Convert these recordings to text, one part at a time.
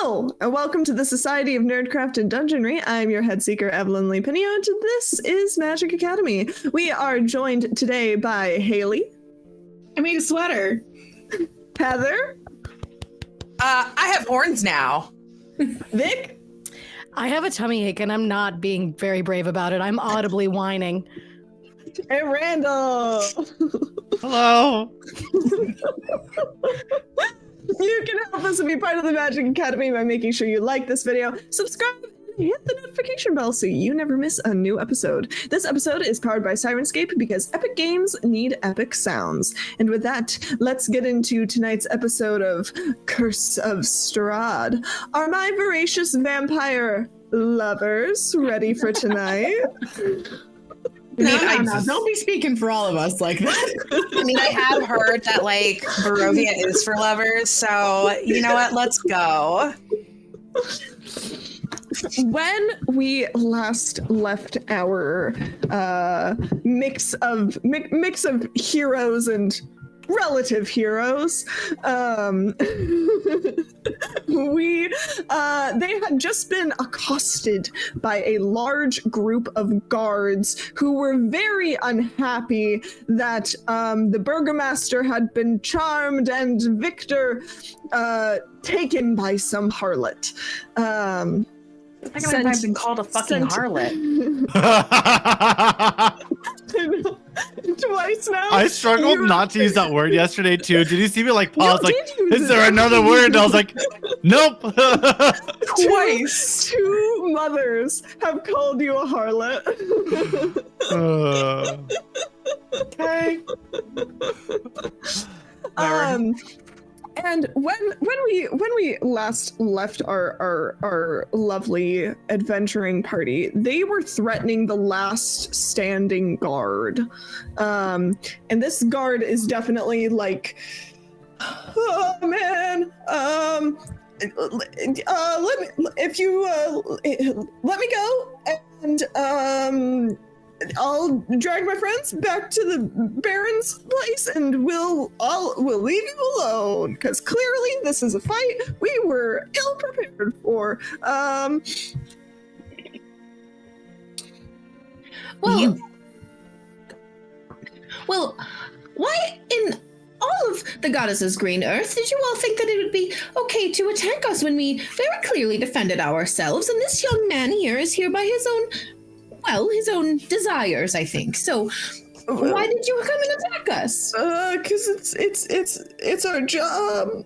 Hello, and welcome to the Society of Nerdcraft and Dungeonry. I'm your head seeker, Evelyn Lee Pinio, and this is Magic Academy. We are joined today by Haley. I made a sweater. Heather. I have horns now. Vic. I have a tummy ache and I'm not being very brave about it. I'm audibly whining. And Randall. Hello. You can help us and be part of the Magic Academy by making sure you like this video, subscribe, and hit the notification bell so you never miss a new episode. This episode is powered by Sirenscape because epic games need epic sounds. And with that, let's get into tonight's episode of Curse of Strahd. Are my voracious vampire lovers ready for tonight? No. Don't be speaking for all of us like that. I mean, I have heard that, like, Barovia is for lovers, so you know what? Let's go. When we last left our mix of heroes and relative heroes, they had just been accosted by a large group of guards who were very unhappy that the burgomaster had been charmed and Victor taken by some harlot. I've been called a fucking harlot. Twice now. I struggled not to use that word yesterday too. Did you see me like pause? No, like, is there another word? And I was like, nope. Twice. Two mothers have called you a harlot. Okay. And when we last left our lovely adventuring party, they were threatening the last standing guard. And this guard is definitely like, oh man, let me go, and I'll drag my friends back to the Baron's place, and we'll leave you alone, because clearly this is a fight we were ill prepared for. Well, why in all of the goddess's green earth did you all think that it would be okay to attack us when we very clearly defended ourselves, and this young man here is here by his own desires, I think. So why did you come and attack us? Because it's our job.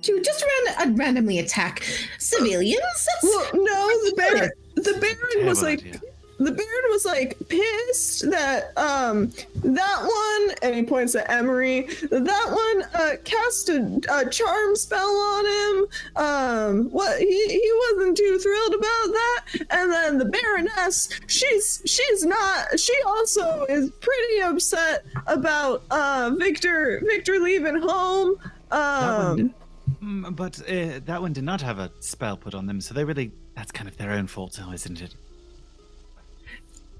To just randomly attack civilians? Well, no, the Baron was like, the Baron was like pissed that that one, and he points at Emery, that one cast a charm spell on him. He wasn't too thrilled about that. And then the Baroness, she also is pretty upset about Victor leaving home. But that one did not have a spell put on them, so that's kind of their own fault now, isn't it?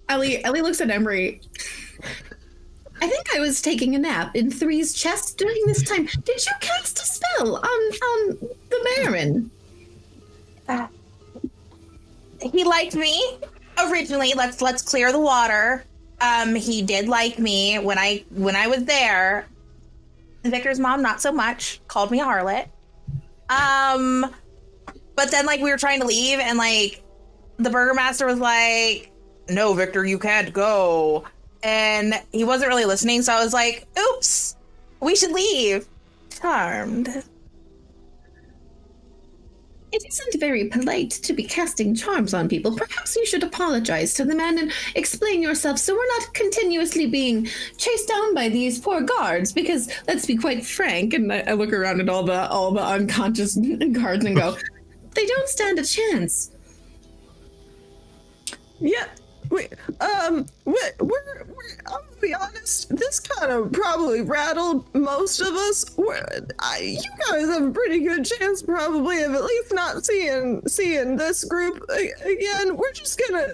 Ellie looks at Emery. I think I was taking a nap in Three's chest during this time. Did you cast a spell on the Baron? He liked me originally. Let's clear the water. He did like me when I was there. Victor's mom, not so much. Called me a harlot. But then, like, we were trying to leave, and like the burgomaster was like, "No, Victor, you can't go." And he wasn't really listening, so I was like, "Oops, we should leave." Charmed. It isn't very polite to be casting charms on people. Perhaps you should apologize to the man and explain yourself so we're not continuously being chased down by these poor guards, because let's be quite frank, and I look around at all the unconscious guards and go, they don't stand a chance. Yeah. We're I'll be honest, this kind of probably rattled most of us. You guys have a pretty good chance probably of at least not seeing this group again. We're just gonna,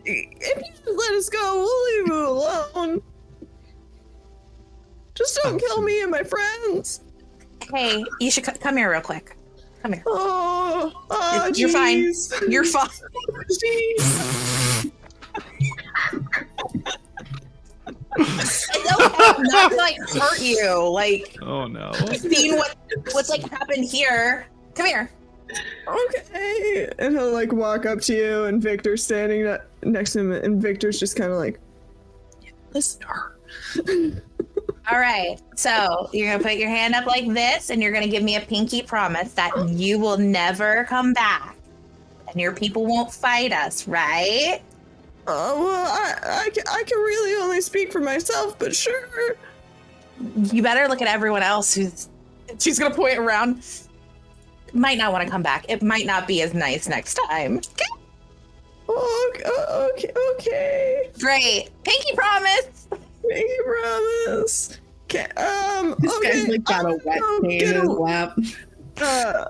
if you just let us go, we'll leave you alone. Just don't kill me and my friends. Hey, you should come here real quick. Come here. Jeez. You're fine. You're fine. Jeez. It's okay. I'm not gonna like hurt you. Like, Oh no. I've seen what's like happened here. Come here. Okay. And he'll like walk up to you, and Victor's standing next to him, and Victor's just kind of like, listen to her. All right. So you're gonna put your hand up like this, and you're gonna give me a pinky promise that you will never come back, and your people won't fight us, right? Well, I can really only speak for myself, but sure. You better look at everyone else who's. She's gonna point around. Might not want to come back. It might not be as nice next time. Okay. Great. Pinky promise. Pinky promise. Okay. This Okay. guy's like got a wet paint in his lap. I'm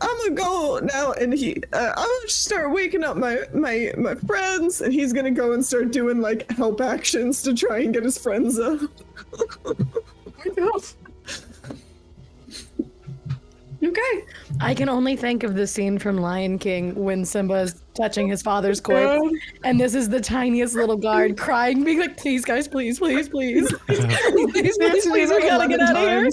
gonna go now, and I'm gonna start waking up my friends, and he's gonna go and start doing like help actions to try and get his friends up. Okay. I can only think of the scene from Lion King when Simba's touching his father's corpse, and this is the tiniest little guard crying, being like, "Please, guys, please, please, please, please, we gotta get out of here."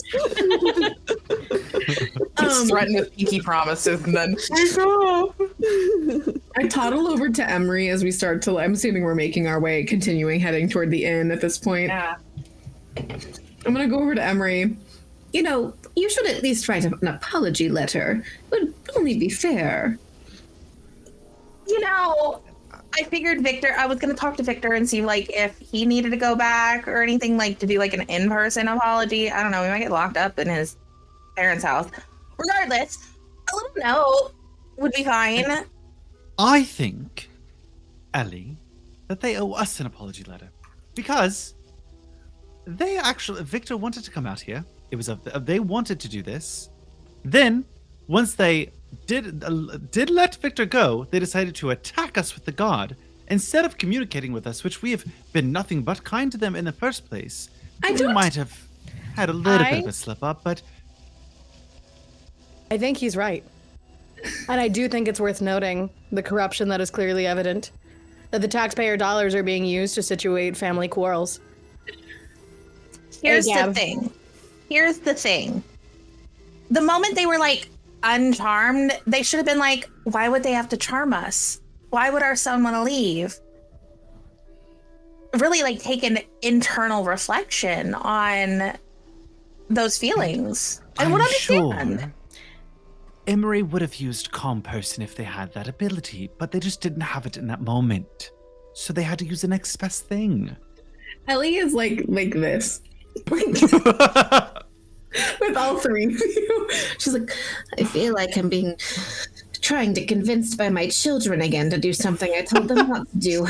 Threaten with pinky promises, and then I toddle over to Emery as we start to. I'm assuming we're making our way, continuing heading toward the inn at this point. yeah. I'm gonna go over to Emery. You know, you should at least write an apology letter. It would only be fair. You know, I figured I was going to talk to Victor and see, like, if he needed to go back or anything, like, to do, like, an in-person apology. I don't know. We might get locked up in his parents' house. Regardless, a little note would be fine. I think, Ellie, that they owe us an apology letter. Because Victor wanted to come out here. It was they wanted to do this. Then, once they did let Victor go, they decided to attack us with the guard instead of communicating with us, which we have been nothing but kind to them in the first place. We might have had a little bit of a slip up, but I think he's right. And I do think it's worth noting the corruption that is clearly evident, that the taxpayer dollars are being used to situate family quarrels. Here's the thing. The moment they were, like, uncharmed, they should have been like, why would they have to charm us? Why would our son want to leave? Really, like, take an internal reflection on those feelings. I would understand. Sure Emery would have used calm person if they had that ability, but they just didn't have it in that moment. So they had to use the next best thing. Ellie is like this. With all three of you. She's like, I feel like I'm being trying to convinced by my children again to do something I told them not to do.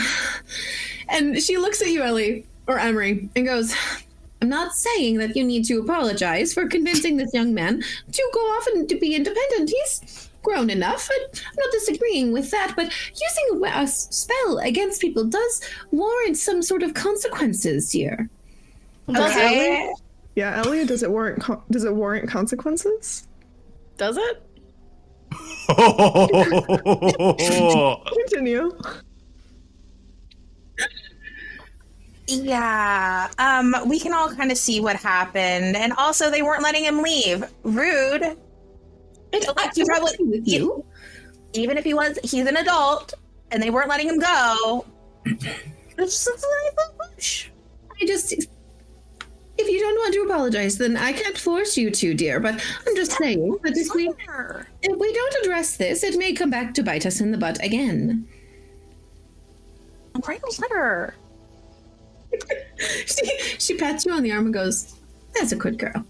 And she looks at you, Ellie, or Emery, and goes, I'm not saying that you need to apologize for convincing this young man to go off and to be independent. He's grown enough. I'm not disagreeing with that, but using a spell against people does warrant some sort of consequences here. Okay. Yeah, Ellie, does it warrant consequences? Does it? Continue. Yeah. We can all kind of see what happened, and also they weren't letting him leave. Rude. Even if he's an adult, and they weren't letting him go. It's just a little push. If you don't want to apologize, then I can't force you to, dear. But I'm just saying that if we don't address this, it may come back to bite us in the butt again. Write a letter. She pats you on the arm and goes, "That's a good girl."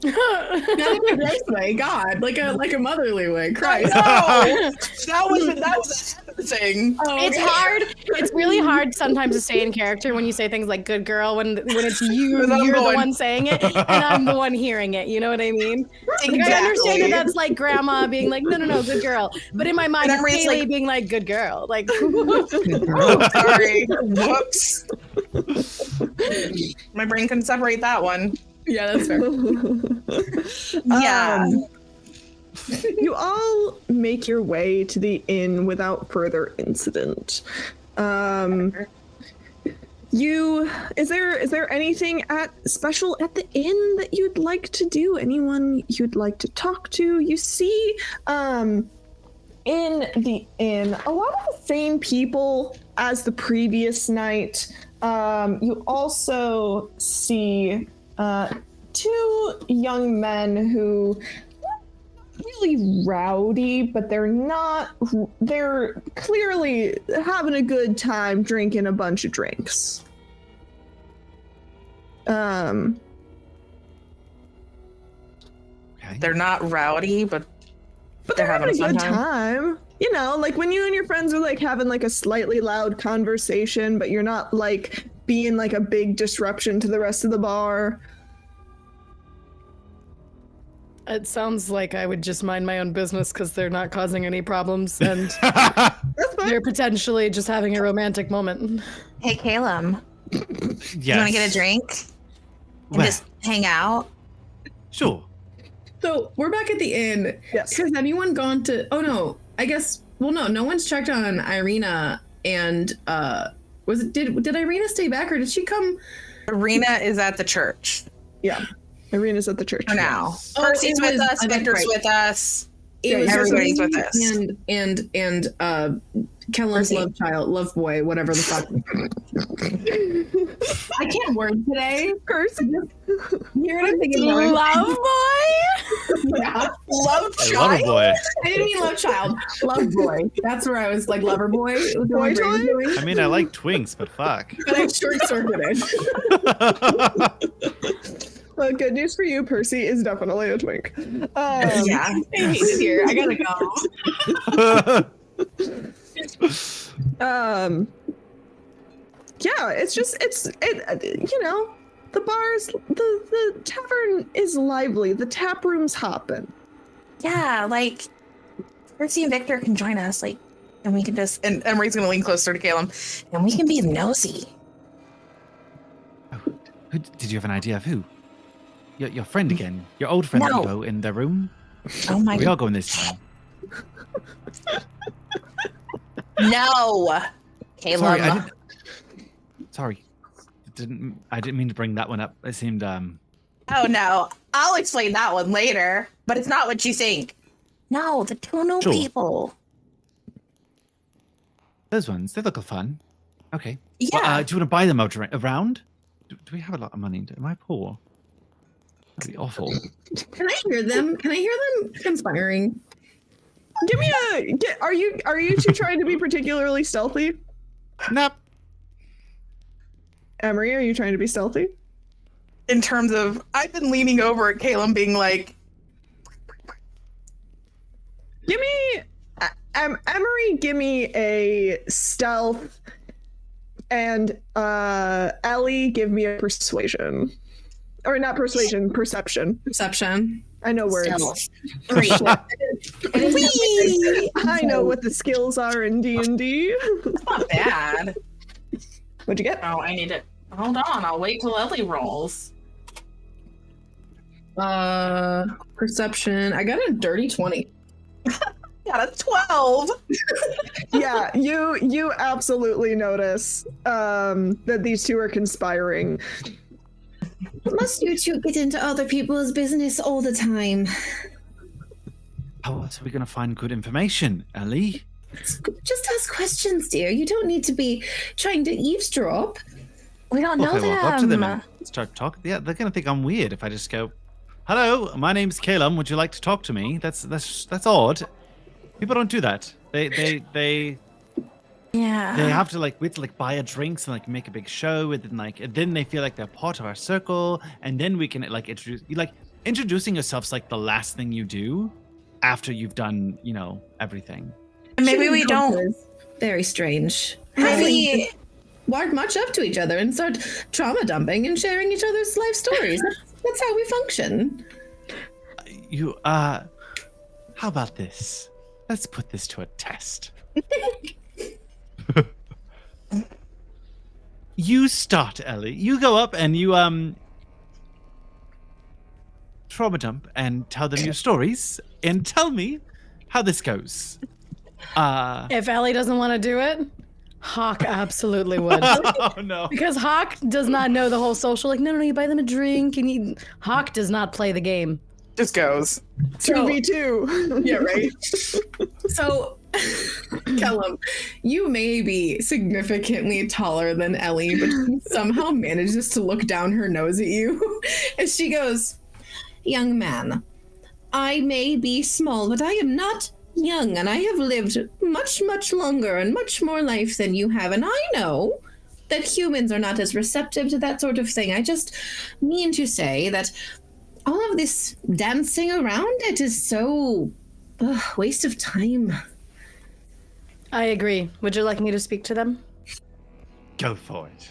not in a nice way, God, like a motherly way. Christ. That was a thing. It's hard. It's really hard sometimes to stay in character when you say things like "good girl" when it's you're the one saying it and I'm the one hearing it. You know what I mean? Exactly. Like, I understand that that's like grandma being like, "No, good girl," but in my mind, it's Emery's Haley like, being like, "Good girl." Like, oh, sorry. Whoops. My brain couldn't separate that one. Yeah, that's fair. Yeah. You all make your way to the inn without further incident. Is there anything special at the inn that you'd like to do? Anyone you'd like to talk to? You see, in the inn, a lot of the same people as the previous night. You also see 2 young men who really rowdy, but they're clearly having a good time drinking a bunch of drinks. Okay. They're not rowdy, but they're having a fun good time. You know, like when you and your friends are like having like a slightly loud conversation, but you're not like being like a big disruption to the rest of the bar. It sounds like I would just mind my own business because they're not causing any problems and That's fine. they're potentially just having a romantic moment. Hey, Calum, Yes. you want to get a drink and Well, just hang out? sure. So we're back at the inn. Yes. Has anyone gone to? Oh no, I guess. Well, no one's checked on Ireena. And was it? Did Ireena stay back or did she come? Ireena is at the church Yeah. Ireena's at the church. for now. Oh, Percy's it with was- us. that's Victor's right. with us. It was everybody's me with us. And Kellum's love boy, whatever the fuck. I can't word today. Percy. You're what I'm thinking of. Love boy? Yeah. Love I love a boy. I didn't mean love child. Love boy. That's where I was like lover boy. It was Boy my brain toy? doing. I mean, I like twinks, but fuck. But I short circuited. Well, good news for you, Percy is definitely a twink. Yeah. I hate it here. I gotta go. Yeah, it's you know, the bars, the tavern is lively, the tap room's hopping. Yeah, like Percy and Victor can join us, like, and we can just. And Emery's gonna lean closer to Calum, and we can be nosy. Oh, did you have an idea of who? Your friend again? Your old friend that No. you go in the room? Oh my We god! are going this time. No, Calum. Sorry, I didn't mean to bring that one up. It seemed Oh no, I'll explain that one later. But it's not what you think. No, the 2 new Sure. people. those ones. They look fun. Okay. Yeah. Well, do you want to buy them out around? Do we have a lot of money? Am I poor? That'd be awful. Can I hear them? Can I hear them conspiring? Give me are you 2 trying to be particularly stealthy? Nope. Emery, are you trying to be stealthy? In terms of, I've been leaning over at Calum, being like, Give me Emery, give me a stealth, and Ellie, give me a persuasion. Or not persuasion, perception. Perception. I know words. stealth. 3. I know what the skills are in D&D. Not bad. What'd you get? Oh, I need it. Hold on, I'll wait till Ellie rolls. Perception. I got a dirty 20. Got a 12. Yeah, you absolutely notice that these 2 are conspiring. Must you 2 get into other people's business all the time? How else are we going to find good information, Ellie? Just ask questions, dear. You don't need to be trying to eavesdrop. We don't know Okay, well, up to them them. and start talking. Yeah, they're going to think I'm weird if I just go, "Hello, my name's Calum. Would you like to talk to me?" That's odd. People don't do that. They Yeah. have to we have to buy a drinks and make a big show, and then they feel like they're part of our circle, and then we can introduce you. Introducing yourself's the last thing you do after you've done everything. Maybe we don't. Very strange. Maybe. Walk much up to each other and start trauma dumping and sharing each other's life stories. That's how we function. How about this? Let's put this to a test. You start, Ellie. You go up and you trauma dump and tell them your stories and tell me how this goes. If Ellie doesn't want to do it, Hawk absolutely would. Oh no. Because Hawk does not know the whole social, like, no, you buy them a drink and you... Hawk does not play the game. Just goes. 2v2. Yeah, right. So, Kellum, you may be significantly taller than Ellie, but she somehow manages to look down her nose at you as she goes, "Young man, I may be small, but I am not young, and I have lived much, much longer and much more life than you have, and I know that humans are not as receptive to that sort of thing. I just mean to say that all of this dancing around it is so waste of time." I agree. Would you like me to speak to them? Go for it.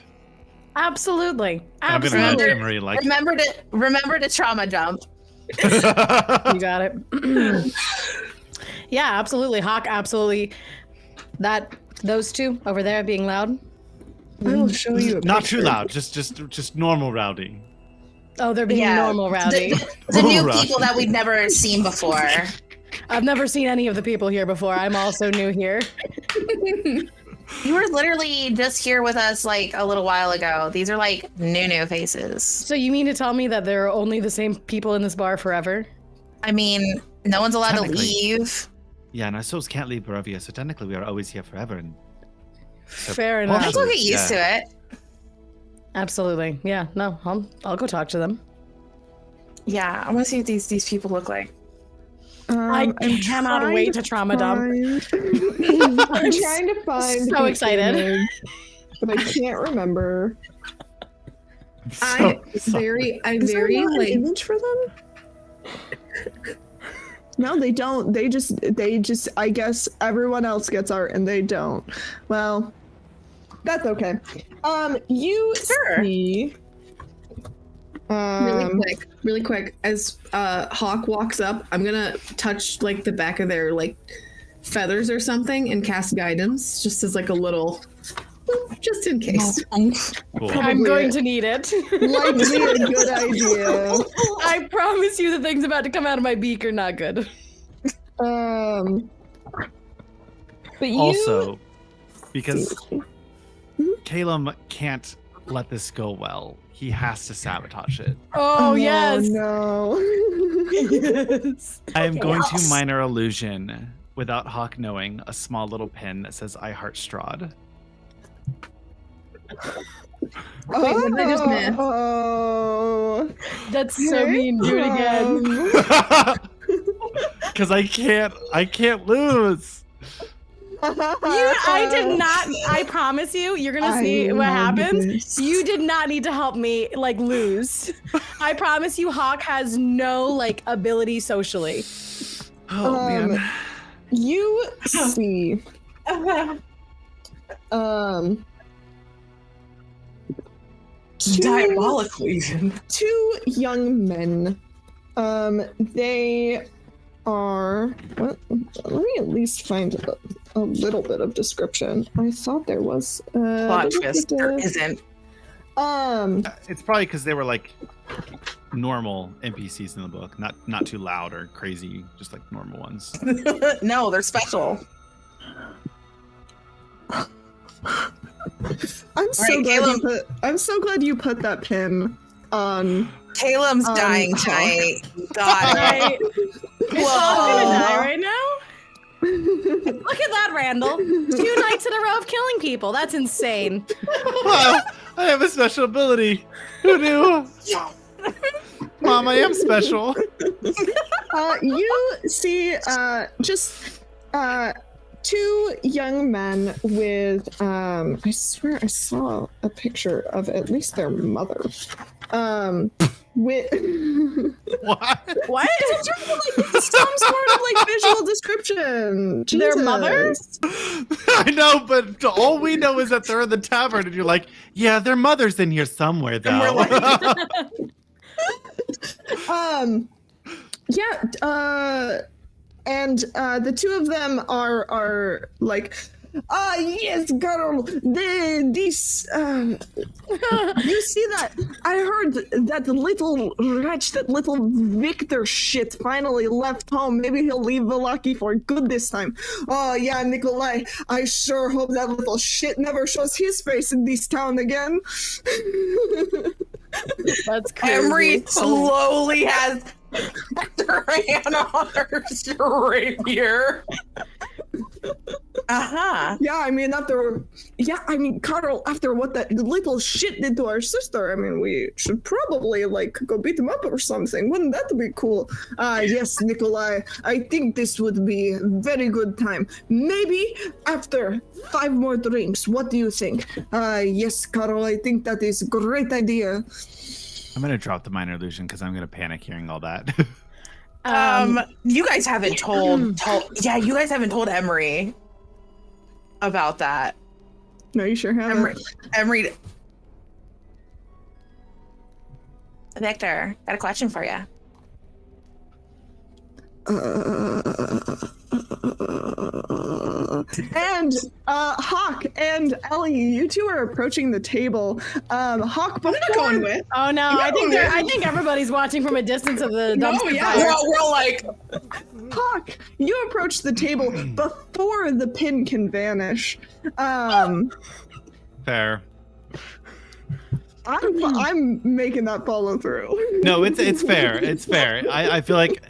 Absolutely. I'm gonna Absolutely. let Emery like. Remember to trauma jump. You got it. Yeah, absolutely. Hawk, absolutely. Those two over there being loud. I will show you. Not too loud. Just normal rowdy. Oh, they're being normal rowdy. The new Rowdy. people that we've never seen before. I've never seen any of the people here before. I'm also new here. You were literally just here with us like a little while ago. These are like new faces. So you mean to tell me that there are only the same people in this bar forever? I mean, no one's allowed to Technically. leave. Yeah, and our souls can't leave Barovia, so technically we are always here forever. And Fair I enough. still get used to it. Absolutely. Yeah, no, I'll go talk to them. Yeah, I want to see what these people look like. I I'm cannot trying wait to trauma dump. I'm trying to find. so the excited. image, but I can't remember. I Is there very not an like image for them? No, they don't. They just. I guess everyone else gets art and they don't. Well, that's okay. You Sure. see. really quick. As Hawk walks up, I'm gonna touch like the back of their like feathers or something and cast guidance, just as like a little, just in case. cool. I'm going to need it. Likely a good idea. I promise you the things about to come out of my beak are not good. But you Also, because Kellum can't let this go well, he has to sabotage it. Oh, yes. No. Yes. I am going to minor illusion, without Hawk knowing, a small little pin that says "I heart Strahd." Wait, what did I just miss? Oh. That's so mean. Do it again. Because I can't lose. I did not. I promise you, you're gonna see what happens. You did not need to help me like lose. I promise you, Hawk has no like ability socially. Oh man. You see. Diabolical even. Two young men. They are. What? Let me at least find a little bit of description. I thought there was. Plot twist. There isn't. It's probably because they were like normal NPCs in the book, not too loud or crazy, just like normal ones. No, they're special. I'm so glad you put that pin on. Caleb's dying Hawk. tonight. God. Right? Is Hawk gonna die right now? Look at that, Randall. 2 nights in a row of killing people. That's insane. Wow, I have a special ability. Who knew? Mom, I am special. You see, just two young men with. I swear I saw a picture of at least their mother. With What? What? some sort of like visual description. Their Jesus. mother? I know, but all we know is that they're in the tavern, and you're like, yeah, their mother's in here somewhere, though. we're like- Yeah. And the two of them are like Yes, girl. This. You see that? I heard that little wretch, that little Victor shit finally left home. Maybe he'll leave Velaki for good this time. Oh, yeah, Nikolai. I sure hope that little shit never shows his face in this town again. That's crazy. Emery slowly has her hand on her rapier. Yeah, I mean, Carl, after what that little shit did to our sister, I mean, we should probably, like, go beat him up or something. Wouldn't that be cool? Yes, Nikolai, I think this would be a very good time. Maybe after 5 more drinks. What do you think? Yes, Carl, I think that is a great idea. I'm going to drop the minor illusion because I'm going to panic hearing all that. You guys haven't told you guys haven't told Emery about that. No, you sure haven't. Emery. Victor, got a question for you. And Hawk and Ellie, you two are approaching the table. Hawk, before going with. Oh no, I think everybody's watching from a distance of the dumpster yeah. fire. We're all like, Hawk, you approach the table before the pin can vanish. Fair. I'm making that follow through. No, it's fair. It's fair. I feel like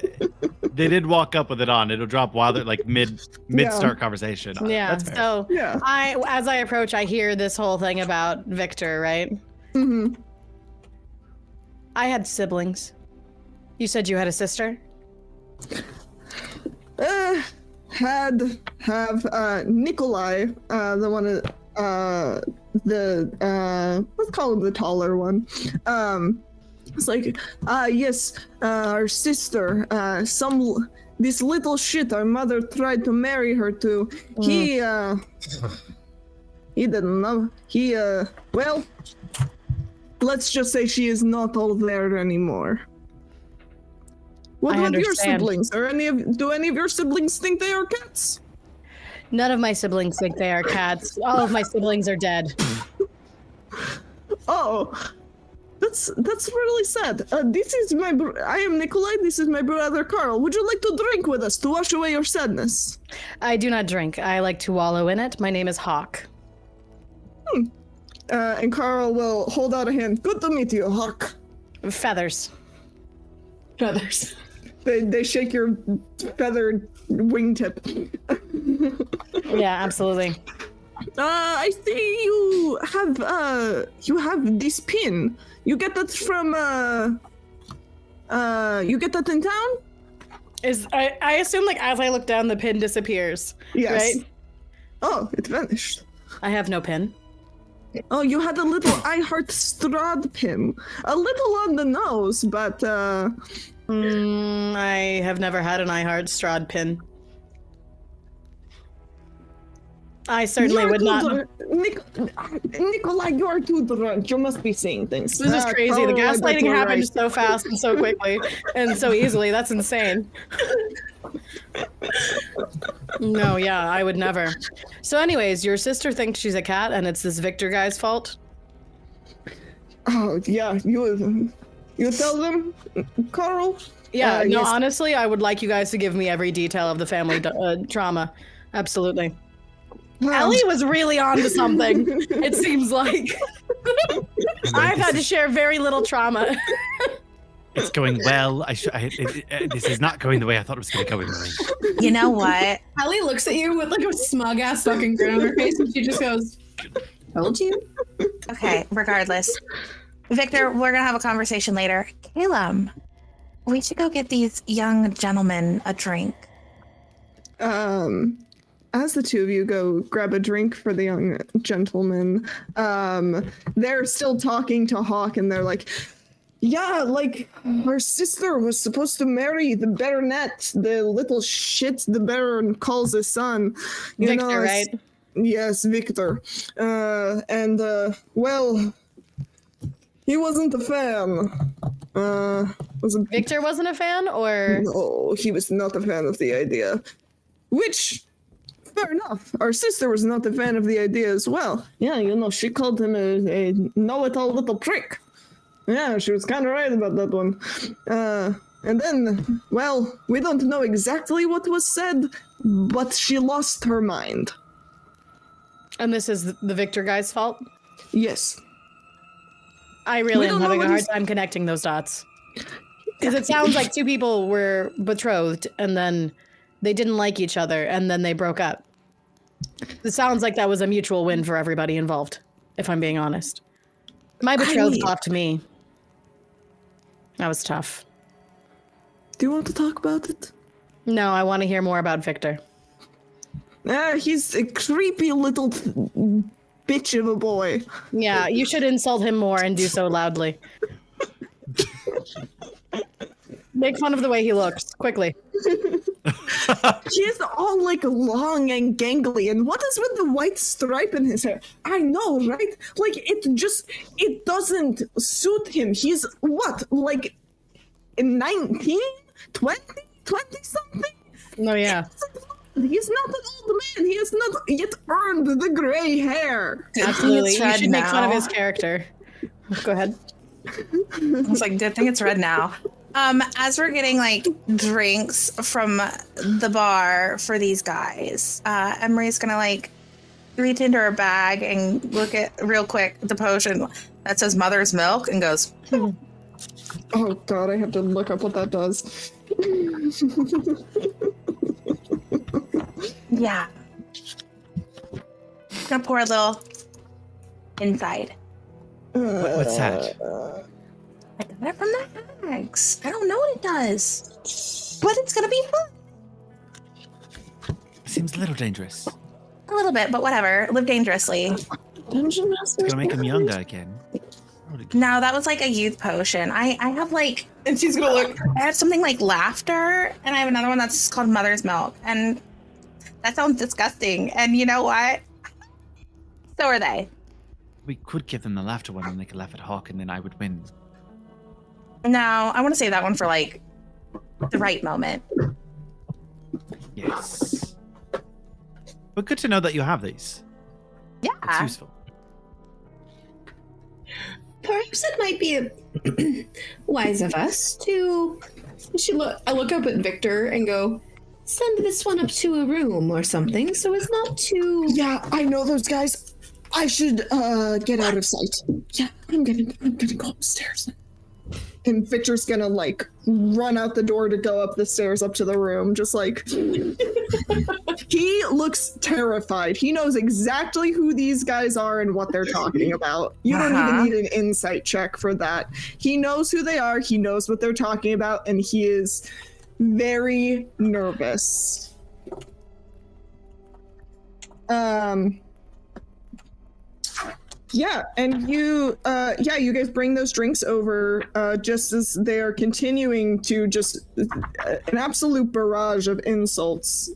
they did walk up with it on. It'll drop while they're like mid start conversation. Yeah. That's fair. So Yeah. as I approach, I hear this whole thing about Victor, right? Mm-hmm. I had siblings. You said you had a sister? Have Nikolai, the one let's call him the taller one. It's like, yes, our sister, this little shit our mother tried to marry her to. He didn't know. Well, let's just say she is not all there anymore. What about your siblings? Do any of your siblings think they are cats? None of my siblings think they are cats. All of my siblings are dead. Oh, that's really sad. I am Nikolai. This is my brother Carl. Would you like to drink with us to wash away your sadness? I do not drink. I like to wallow in it. My name is Hawk. And Carl will hold out a hand. Good to meet you, Hawk. Feathers. They shake your feathered wingtip. Yeah, absolutely. I see you have this pin. You get that from you get that in town? I assume, like, as I look down, the pin disappears. Yes. Right? Oh, it vanished. I have no pin. Oh, you had a little I Heart Strahd pin. A little on the nose, but I have never had an I Heart Strahd pin. I certainly would not. Nikolai, you are too drunk. You must be seeing things. This is crazy. The Carl, gaslighting you're happened right. so fast and so quickly and so easily. That's insane. No, yeah, I would never. So anyways, your sister thinks she's a cat and it's this Victor guy's fault? Oh, yeah. You tell them, Carl? Yeah, no, yes. honestly, I would like you guys to give me every detail of the family trauma. Absolutely. Ellie was really on to something, it seems like. I've had to share very little trauma. It's going well. This is not going the way I thought it was going to go. Emery. you know what? Ellie looks at you with like a smug ass fucking grin on her face, and she just goes, "Told you." Okay, regardless. Victor, we're gonna have a conversation later. Kellum, we should go get these young gentlemen a drink. As the two of you go grab a drink for the young gentleman, they're still talking to Hawk, and they're like, yeah, like, our sister was supposed to marry the baronet, the little shit the baron calls his son. Victor, right? Yes, Victor. Well, he wasn't a fan. Victor wasn't a fan, or? No, he was not a fan of the idea. Which, fair enough. Our sister was not a fan of the idea as well. Yeah, she called him a know-it-all little prick. Yeah, she was kind of right about that one. And then, well, we don't know exactly what was said, but she lost her mind. And this is the Victor guy's fault? Yes. I really am having a hard time connecting those dots. Because it sounds like two people were betrothed, and then they didn't like each other, and then they broke up. It sounds like that was a mutual win for everybody involved, if I'm being honest. My betrothed left me. That was tough. Do you want to talk about it? No, I want to hear more about Victor. He's a creepy little bitch of a boy. Yeah, you should insult him more and do so loudly. Make fun of the way he looks, quickly. He's all like long and gangly, and what is with the white stripe in his hair? I know, right? Like, it doesn't suit him. He's what, like 19, 20 something? No, yeah. He's not an old man. He has not yet earned the gray hair. Absolutely. You should make fun of his character. Go ahead. It's like, good thing it's red now. As we're getting like drinks from the bar for these guys, Emery's gonna like reach into her bag and look at real quick the potion that says Mother's Milk and goes, oh god, I have to look up what that does. yeah. Gonna pour a little inside. What's that? I got it from the bags. I don't know what it does, but it's gonna be fun. Seems a little dangerous. A little bit, but whatever. Live dangerously. Dungeon Master. Gonna make him younger again. No, that was like a youth potion. I have like, And she's gonna look. I have something like laughter, and I have another one that's called Mother's Milk, and that sounds disgusting. And you know what? So are they. We could give them the laughter one and they could laugh at Hawk and then I would win. No, I want to save that one for like the right moment. Yes. But good to know that you have these. It's Yeah. useful. Perhaps it might be wise of us to. I look up at Victor and go, Send this one up to a room or something, so it's not too. Yeah, I know those guys. I should get out of sight. Yeah, I'm gonna go upstairs. And Victor's gonna like run out the door to go up the stairs up to the room, just like he looks terrified. He knows exactly who these guys are and what they're talking about. You don't even need an insight check for that. He knows who they are, he knows what they're talking about, and he is very nervous. Yeah, and you guys bring those drinks over just as they are continuing to just an absolute barrage of insults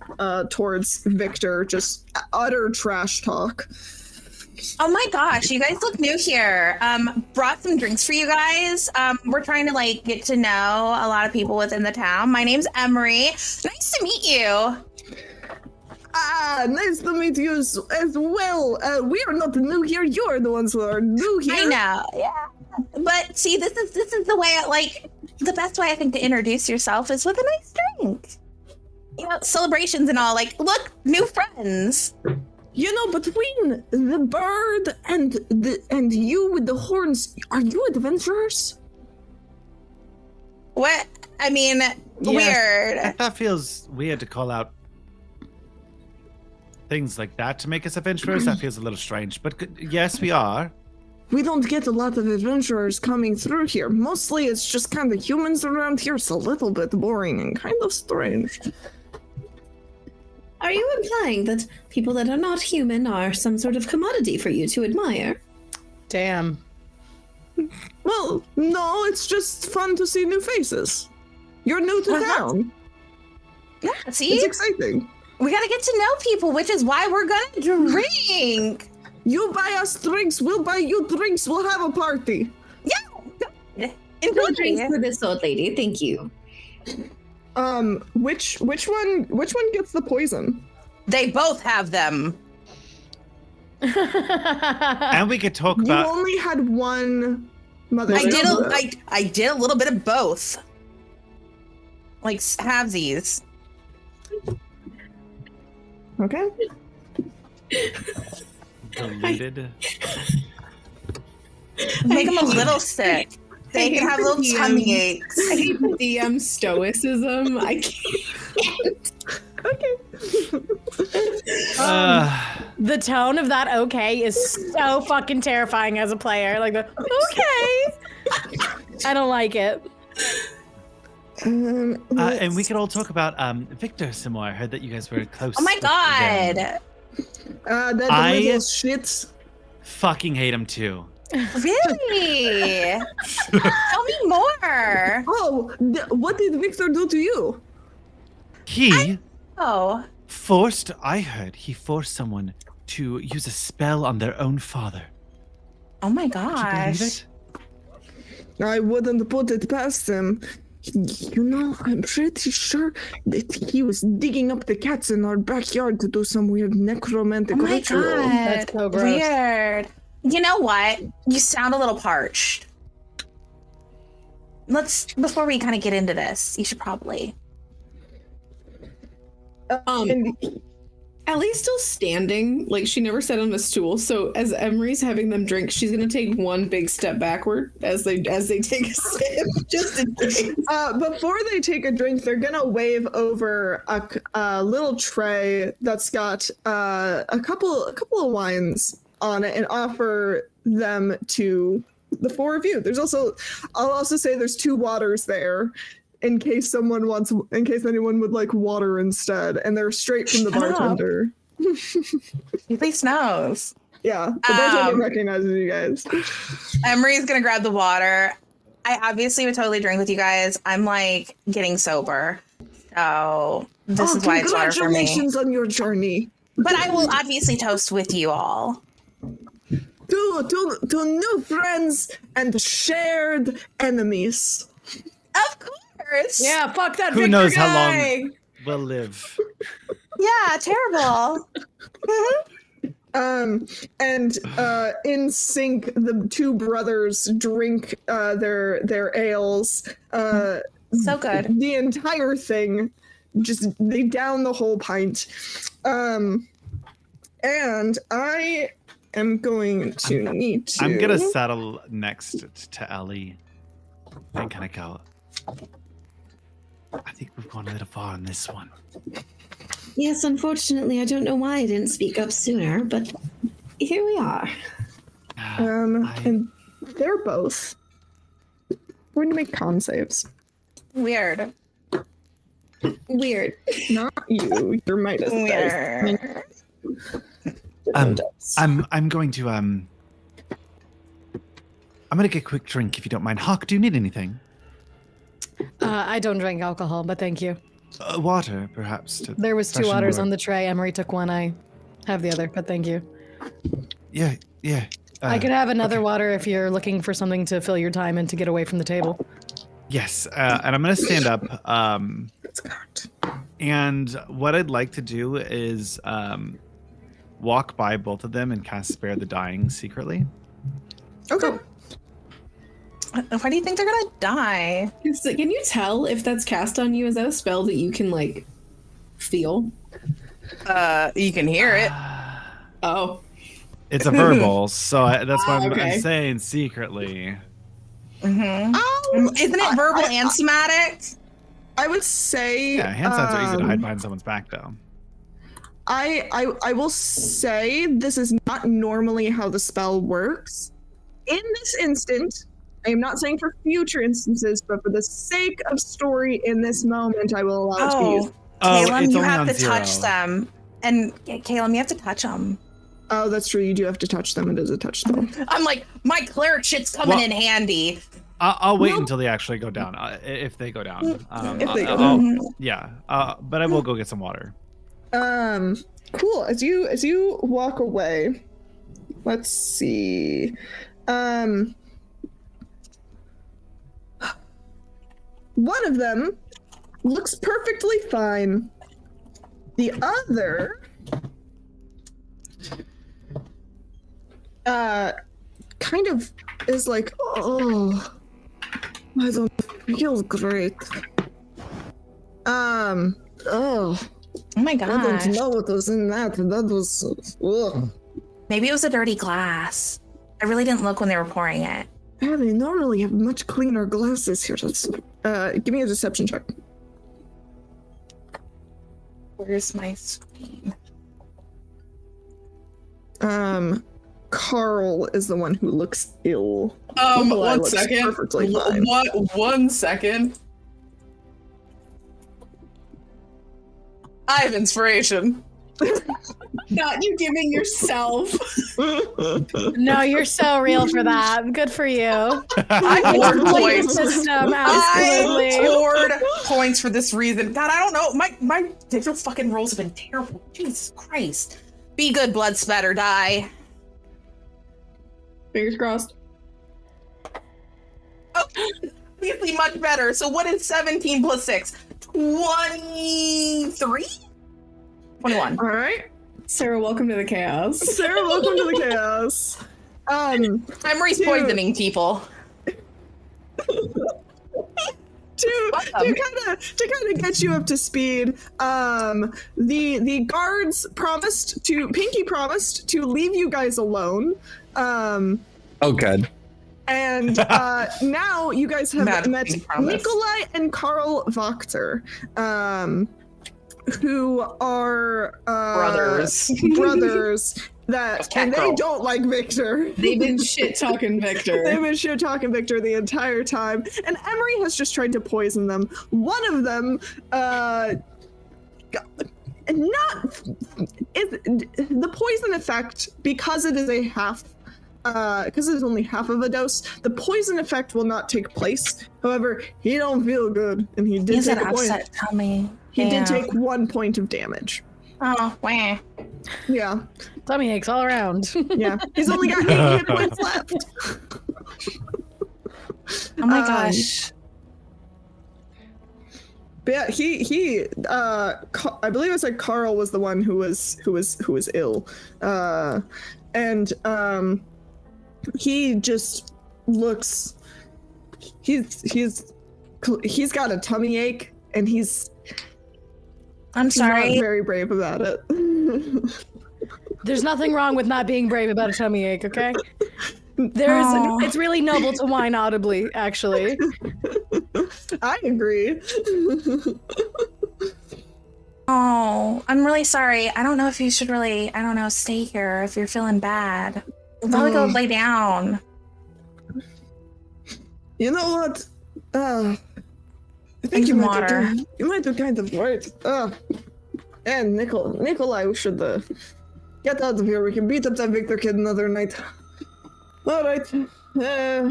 towards Victor, just utter trash talk. Oh my gosh, you guys look new here. Brought some drinks for you guys. We're trying to like get to know a lot of people within the town. My name's Emery. Nice to meet you. Nice to meet you as well. We are not new here. You're the ones who are new here. I know, yeah. But see, this is the way the best way I think to introduce yourself is with a nice drink. You know, celebrations and all. Like, look, new friends. You know, between the bird and you with the horns, are you adventurers? What? I mean, weird. That feels weird to call out things like that to make us adventurers. That feels a little strange, but yes, we are. We don't get a lot of adventurers coming through here. Mostly it's just kind of humans around here. It's a little bit boring and kind of strange. Are you implying that people that are not human are some sort of commodity for you to admire? Damn. Well, no, it's just fun to see new faces. You're new to town. Yeah, see? It's exciting. We gotta get to know people, which is why we're gonna drink. You buy us drinks, we'll buy you drinks, we'll have a party. Yeah. No drinks for this old lady, thank you. Which one gets the poison? They both have them. And we could talk You about. only had one mother. I did a little bit of both. Like halvesies. Okay. Deleted. Make them a little sick. They can have little tummy aches. I hate the DM stoicism. I can't. Okay. The tone of that okay is so fucking terrifying as a player. Like, okay. I don't like it. And we could all talk about Victor some more. I heard that you guys were close. Oh my with god. him. That I- little shits. Fucking hate him too. Really? Tell me more. Oh, what did Victor do to you? He Oh. I heard he forced someone to use a spell on their own father. Oh my Would you believe gosh. it? I wouldn't put it past him. You know, I'm pretty sure that he was digging up the cats in our backyard to do some weird necromantic Oh my ritual. god. That's so gross. Weird. You know what? You sound a little parched. Before we kind of get into this, you should probably. And Ellie's still standing, like she never sat on a stool. So as Emery's having them drink, she's gonna take one big step backward as they take a sip, just in case. before they take a drink, they're gonna wave over a little tray that's got a couple of wines on it and offer them to the four of you. I'll also say there's 2 waters there in case anyone would like water instead, and they're straight from the bartender. He at least knows. Yeah, the bartender recognizes you guys. Emery's gonna grab the water. I obviously would totally drink with you guys. I'm like getting sober. So this is why it's water for me. Congratulations on your journey. But I will obviously toast with you all. To new friends and shared enemies. Of course. Yeah, fuck that Who Victor knows how guy. long we'll live? Yeah, terrible. And in sync, the 2 brothers drink their ales. So good. The entire thing, they down the whole pint. And I am going to need to. I'm gonna settle next to Ellie and kind of go. I think we've gone a little far on this one. Yes, unfortunately, I don't know why I didn't speak up sooner, but here we are. And they're both going to make con saves. Weird. Weird. Not you. Your Midas dice. Weird. I'm going to I'm gonna get a quick drink if you don't mind. Hawk, do you need anything? I don't drink alcohol, but thank you. Water, perhaps. There was 2 freshen waters the- on the tray. Emery took one. I have the other, but thank you. Yeah. I could have another water if you're looking for something to fill your time and to get away from the table. Yes, and I'm gonna stand up. That's correct. And what I'd like to do is walk by both of them and cast Spare the Dying secretly. Okay. Why do you think they're gonna die? Can you tell if that's cast on you? Is that a spell that you can like feel? You can hear it. Oh, It's a verbal, so that's why I'm okay. saying secretly. Mm-hmm. Oh, Isn't it verbal and somatic? I would say. Yeah, hand signs are easy to hide behind someone's back, though. I will say this is not normally how the spell works. In this instant, I am not saying for future instances, but for the sake of story in this moment, I will allow it to use. Caleb, it's you only have on to 0. touch them. And Caleb, you have to touch them. Oh, that's true. You do have to touch them. It is a touch spell. I'm like, my cleric shit's coming Well- in handy. I'll wait Well- until they actually go down, if they go down. If they go I'll- down. yeah, but I will go get some water. Cool. As you walk away, let's see. One of them looks perfectly fine. The other kind of is like, oh, I don't feel great. Oh my I gosh. don't know what was in that. That was, ugh. Maybe it was a dirty glass. I really didn't look when they were pouring it. Yeah, they normally have much cleaner glasses here. Let's, give me a deception check. Where's my screen? Carl is the one who looks ill. One looks second. perfectly fine. What? 1 second. I have inspiration. Not you giving yourself. No, you're so real for that. Good for you. I poured Exploit the points. system, I absolutely. poured points for this reason. God, I don't know. My digital fucking rolls have been terrible. Jesus Christ. Be good, blood spatter, die. Fingers crossed. Obviously much better. So what is 17 plus 6? 23? 21. All right. Sarah, welcome to the chaos. Sarah, welcome to the chaos. Emery's poisoning people. To kind of get you up to speed, the guards Pinky promised to leave you guys alone. Oh, good. And now you guys have Mad met Pinky promise. Nikolai and Karl Wachter, who are Brothers. And they don't like Victor. They've been shit talking Victor. They've been shit talking Victor the entire time, and Emery has just tried to poison them. One of them, the poison effect, because it is because it's only half of a dose, the poison effect will not take place. However, he don't feel good, and he did take a point. Tummy. He did take 1 point of damage. Oh, wah. Yeah, Tummy aches all around. yeah. He's only got 8 hit points left. Oh my gosh. But yeah, I believe I said Carl was the one who was ill, and he just looks. He's got a tummy ache, and he's. I'm sorry. Not very brave about it. There's nothing wrong with not being brave about a tummy ache, okay? It's really noble to whine audibly, actually. I agree. Oh, I'm really sorry. I don't know if you should really, stay here if you're feeling bad. You'll probably go lay down. You know what? I think Drink you some might water. you might do kind of right. And Nikolai, we should get out of here. We can beat up that Victor kid another night. All right. How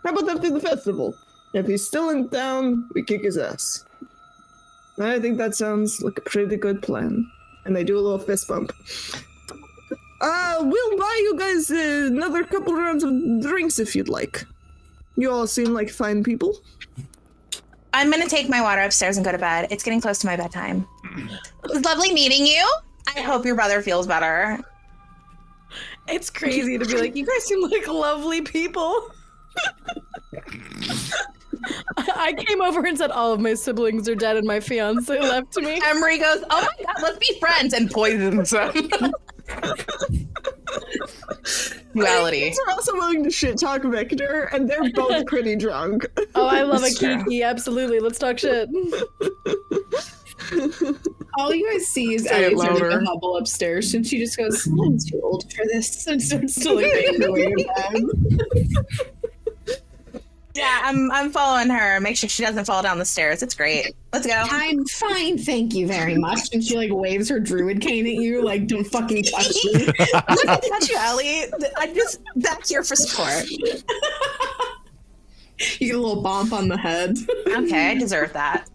about after the festival? If he's still in town, we kick his ass. I think that sounds like a pretty good plan. And they do a little fist bump. We'll buy you guys another couple rounds of drinks if you'd like. You all seem like fine people. I'm gonna take my water upstairs and go to bed. It's getting close to my bedtime. It was lovely meeting you. I hope your brother feels better. It's crazy to be like, you guys seem like lovely people. I came over and said all of my siblings are dead and my fiance left me. Emery goes, oh my god, let's be friends, and poisons him. Duality. They're also willing to shit talk Victor, and they're both pretty drunk. Oh, I love a That's true. kiki. Absolutely. Let's talk shit. All you guys see is Say it Ellie turning louder. the hubble upstairs, and she just goes, I'm too old for this, and starts to like make her way to bed. Yeah, I'm following her. Make sure she doesn't fall down the stairs. It's great. Let's go. I'm fine, thank you very much. And she like waves her druid cane at you, like, don't fucking touch me. I'm not gonna touch you, Ellie. I'm just back here for support. You get a little bump on the head. Okay, I deserve that.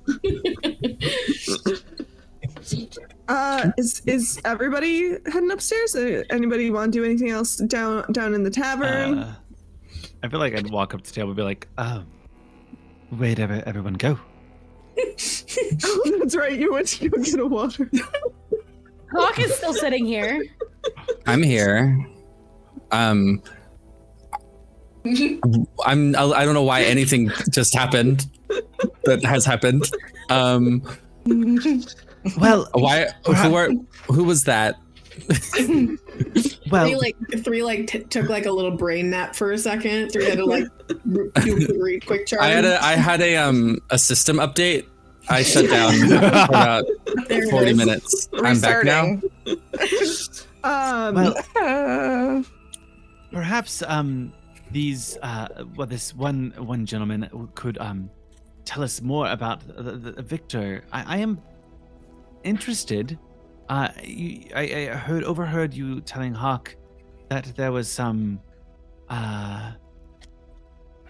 Is everybody heading upstairs? Anybody want to do anything else down in the tavern? I feel like I'd walk up to the table and be like, where'd everyone go? Oh, that's right. You went to go get a water. Hawk is still sitting here. I'm here. I don't know why anything just happened that has happened. Well, why? Who was that? Well, Three took like a little brain nap for a second. Three had to like do a quick charge. I had a system update. I shut down for about 40 minutes. I'm back now. Well, perhaps this one gentleman could tell us more about the Victor. I am interested. I overheard you telling Hawk that there was some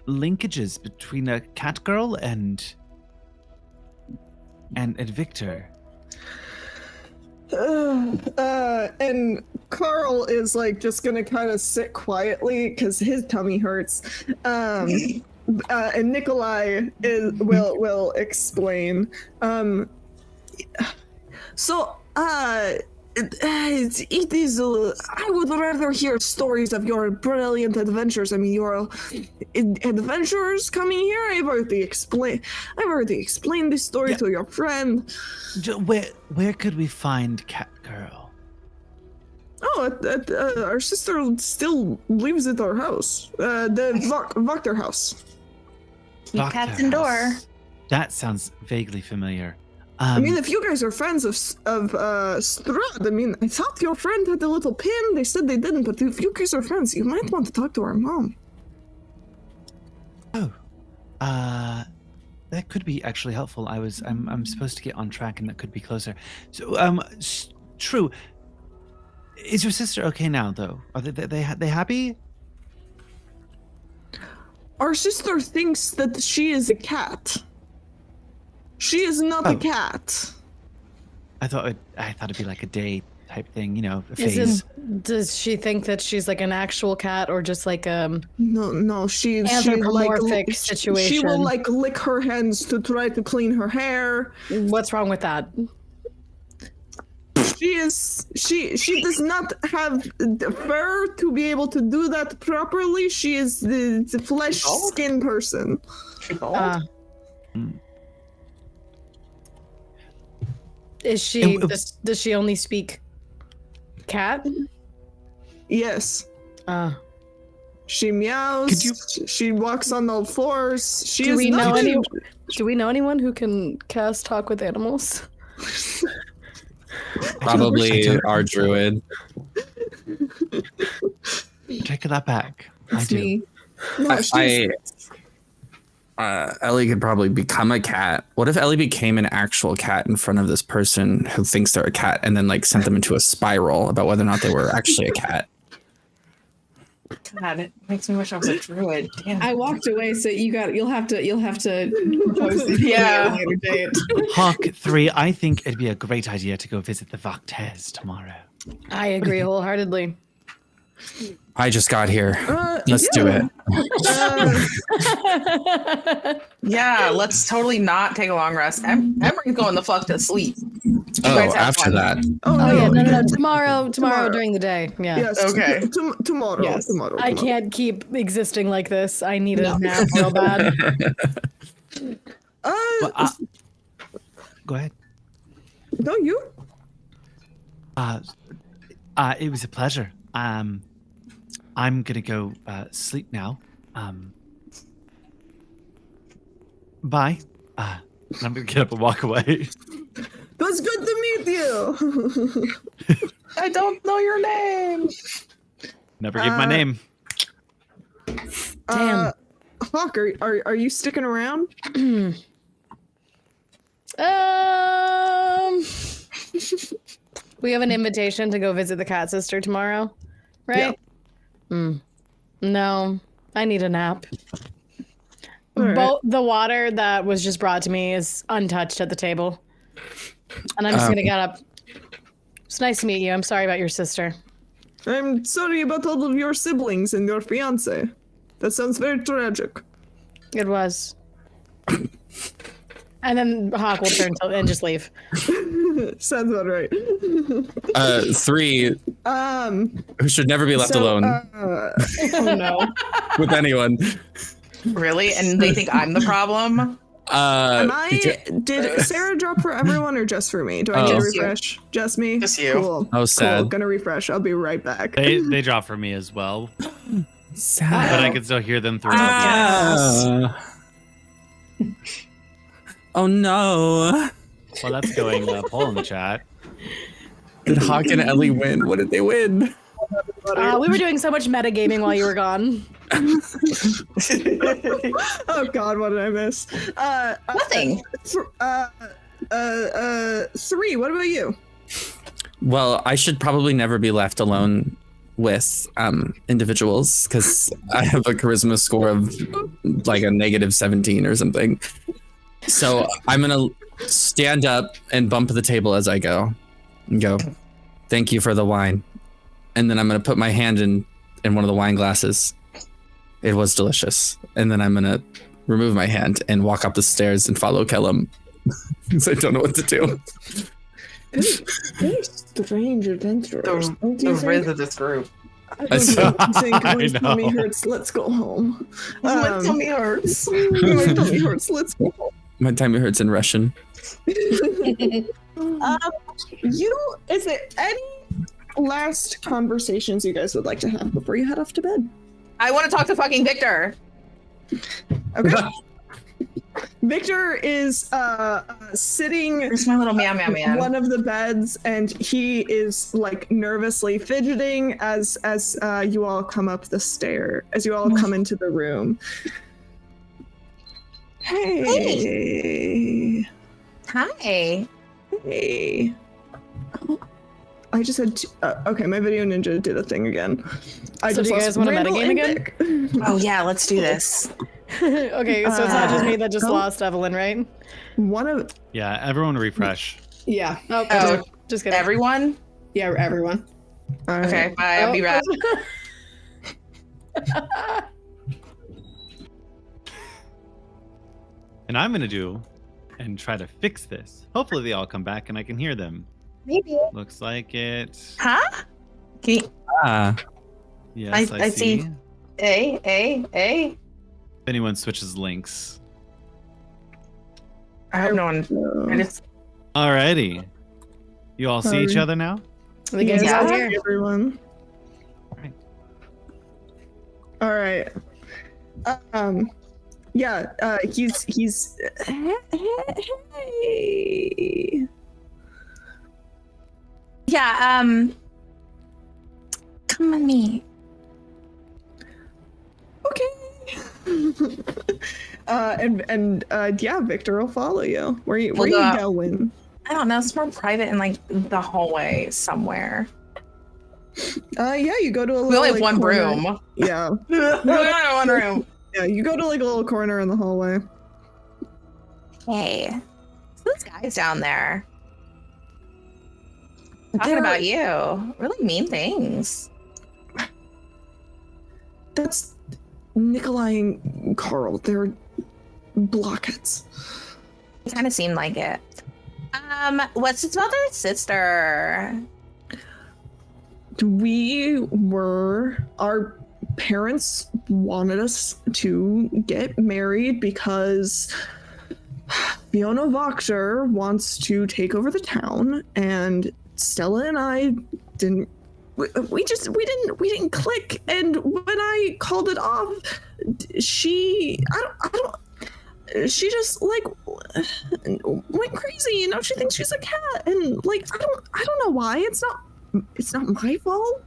linkages between a cat girl and Victor. And Carl is like just gonna kind of sit quietly because his tummy hurts. And Nikolai will explain. It is. I would rather hear stories of your brilliant adventures. I mean, your adventurers coming here. I've already explained this story to your friend. Where could we find Cat Girl? Oh, our sister still lives at our house. The Wachter house. Keep cats indoor. That sounds vaguely familiar. I mean, if you guys are friends of Strahd, I mean, I thought your friend had a little pin. They said they didn't, but if you guys are friends, you might want to talk to our mom. Oh, that could be actually helpful. I'm supposed to get on track, and that could be closer. So, true. Is your sister okay now, though? Are they happy? Our sister thinks that she is a cat. She is not a cat. I thought it'd be like a day type thing, a phase. Does she think that she's like an actual cat or just like No, she's anthropomorphic situation? She will like lick her hands to try to clean her hair. What's wrong with that? She does not have the fur to be able to do that properly. She is the flesh skin person. Is she? Does she only speak cat? Yes. She meows. She walks on all fours. Do we know anyone who can cast talk with animals? Probably our druid. Take that back. It's me. Ellie could probably become a cat. What if Ellie became an actual cat in front of this person who thinks they're a cat, and then like sent them into a spiral about whether or not they were actually a cat? God, it makes me wish I was a druid. Damn. I walked away, so you'll have to post it at a later date. Hawk 3, I think it'd be a great idea to go visit the Wachters tomorrow. I agree wholeheartedly. I just got here. Let's do it. Yeah, let's totally not take a long rest. Emery's going the fuck to sleep. After that. No. Tomorrow during the day. Yeah. Yes. Okay. Tomorrow. Yes. Tomorrow. I can't keep existing like this. I need a nap real bad. Go ahead. No, you. It was a pleasure. I'm gonna go sleep now. Bye. I'm gonna get up and walk away. It was good to meet you. I don't know your name. Never give my name. Damn. Hawk, are you sticking around? We have an invitation to go visit the cat sister tomorrow, right? Yeah. No, I need a nap. Right. The water that was just brought to me is untouched at the table. And I'm just going to get up. It's nice to meet you. I'm sorry about your sister. I'm sorry about all of your siblings and your fiance. That sounds very tragic. It was. And then Hawk will turn and just leave. Sounds about right. 3, Who should never be left alone Oh no. with anyone. Really? And they think I'm the problem? Did Sarah drop for everyone or just for me? Do I need to Just you. refresh? Just me? Just you. Cool. Oh, sad. Cool. Gonna refresh. I'll be right back. They drop for me as well, Sad. but I can still hear them through. Oh no. Well, that's going poll in the chat. Did Hawk and Ellie win? What did they win? We were doing so much metagaming while you were gone. Oh God, what did I miss? Nothing. 3. What about you? Well, I should probably never be left alone with individuals because I have a charisma score of like a -17 or something. So I'm gonna stand up and bump the table as I go and go, "Thank you for the wine." And then I'm gonna put my hand in one of the wine glasses. It was delicious. And then I'm gonna remove my hand and walk up the stairs and follow Kellum because I don't know what to do. Very strange adventurers. The riz of this group. I don't think my tummy hurts. Let's go home. My tummy hurts. My tummy hurts. Let's go home. My tummy hurts in Russian. Is there any last conversations you guys would like to have before you head off to bed? I want to talk to fucking Victor. Okay. Victor is sitting Where's my little meow meow man? one of the beds, and he is like nervously fidgeting as you all come up the stair, as you all come into the room. Hey. Hi. Hey. I just had okay, my video ninja did a thing again. So do you guys want to metagame again? Oh yeah, let's do this. Okay, so it's not just me that just lost Evelyn, right? One of Yeah, everyone refresh. Yeah. Oh, just kidding. Everyone? Yeah, everyone. all right. Okay, bye. I'll be back. And I'm gonna do and try to fix this. Hopefully they all come back and I can hear them. Maybe. Looks like it. Huh? Can you, Yes, I see. A. If anyone switches links. I hope no one. I just. Alrighty. You all see each Sorry. other now? The game's Yeah. out here. Everyone. All right. Yeah. He's. Hey. Yeah. Come on me. Okay. Yeah, Victor will follow you. Where you going? I don't know. It's more private in like the hallway somewhere. Yeah, you go to a little. We only have like, one corner. room. Yeah. We only have one room. Yeah, you go to like a little corner in the hallway. Hey, those guys down there talking They're- about you. Really mean things. That's Nikolai and Carl. They're blockheads. It kind of seemed like it. What's his mother's sister? Our parents wanted us to get married because Fiona Wachter wants to take over the town, and Stella and I didn't. We didn't click, and when I called it off, she just like went crazy, and now she thinks she's a cat, and like I don't know why. It's not my fault.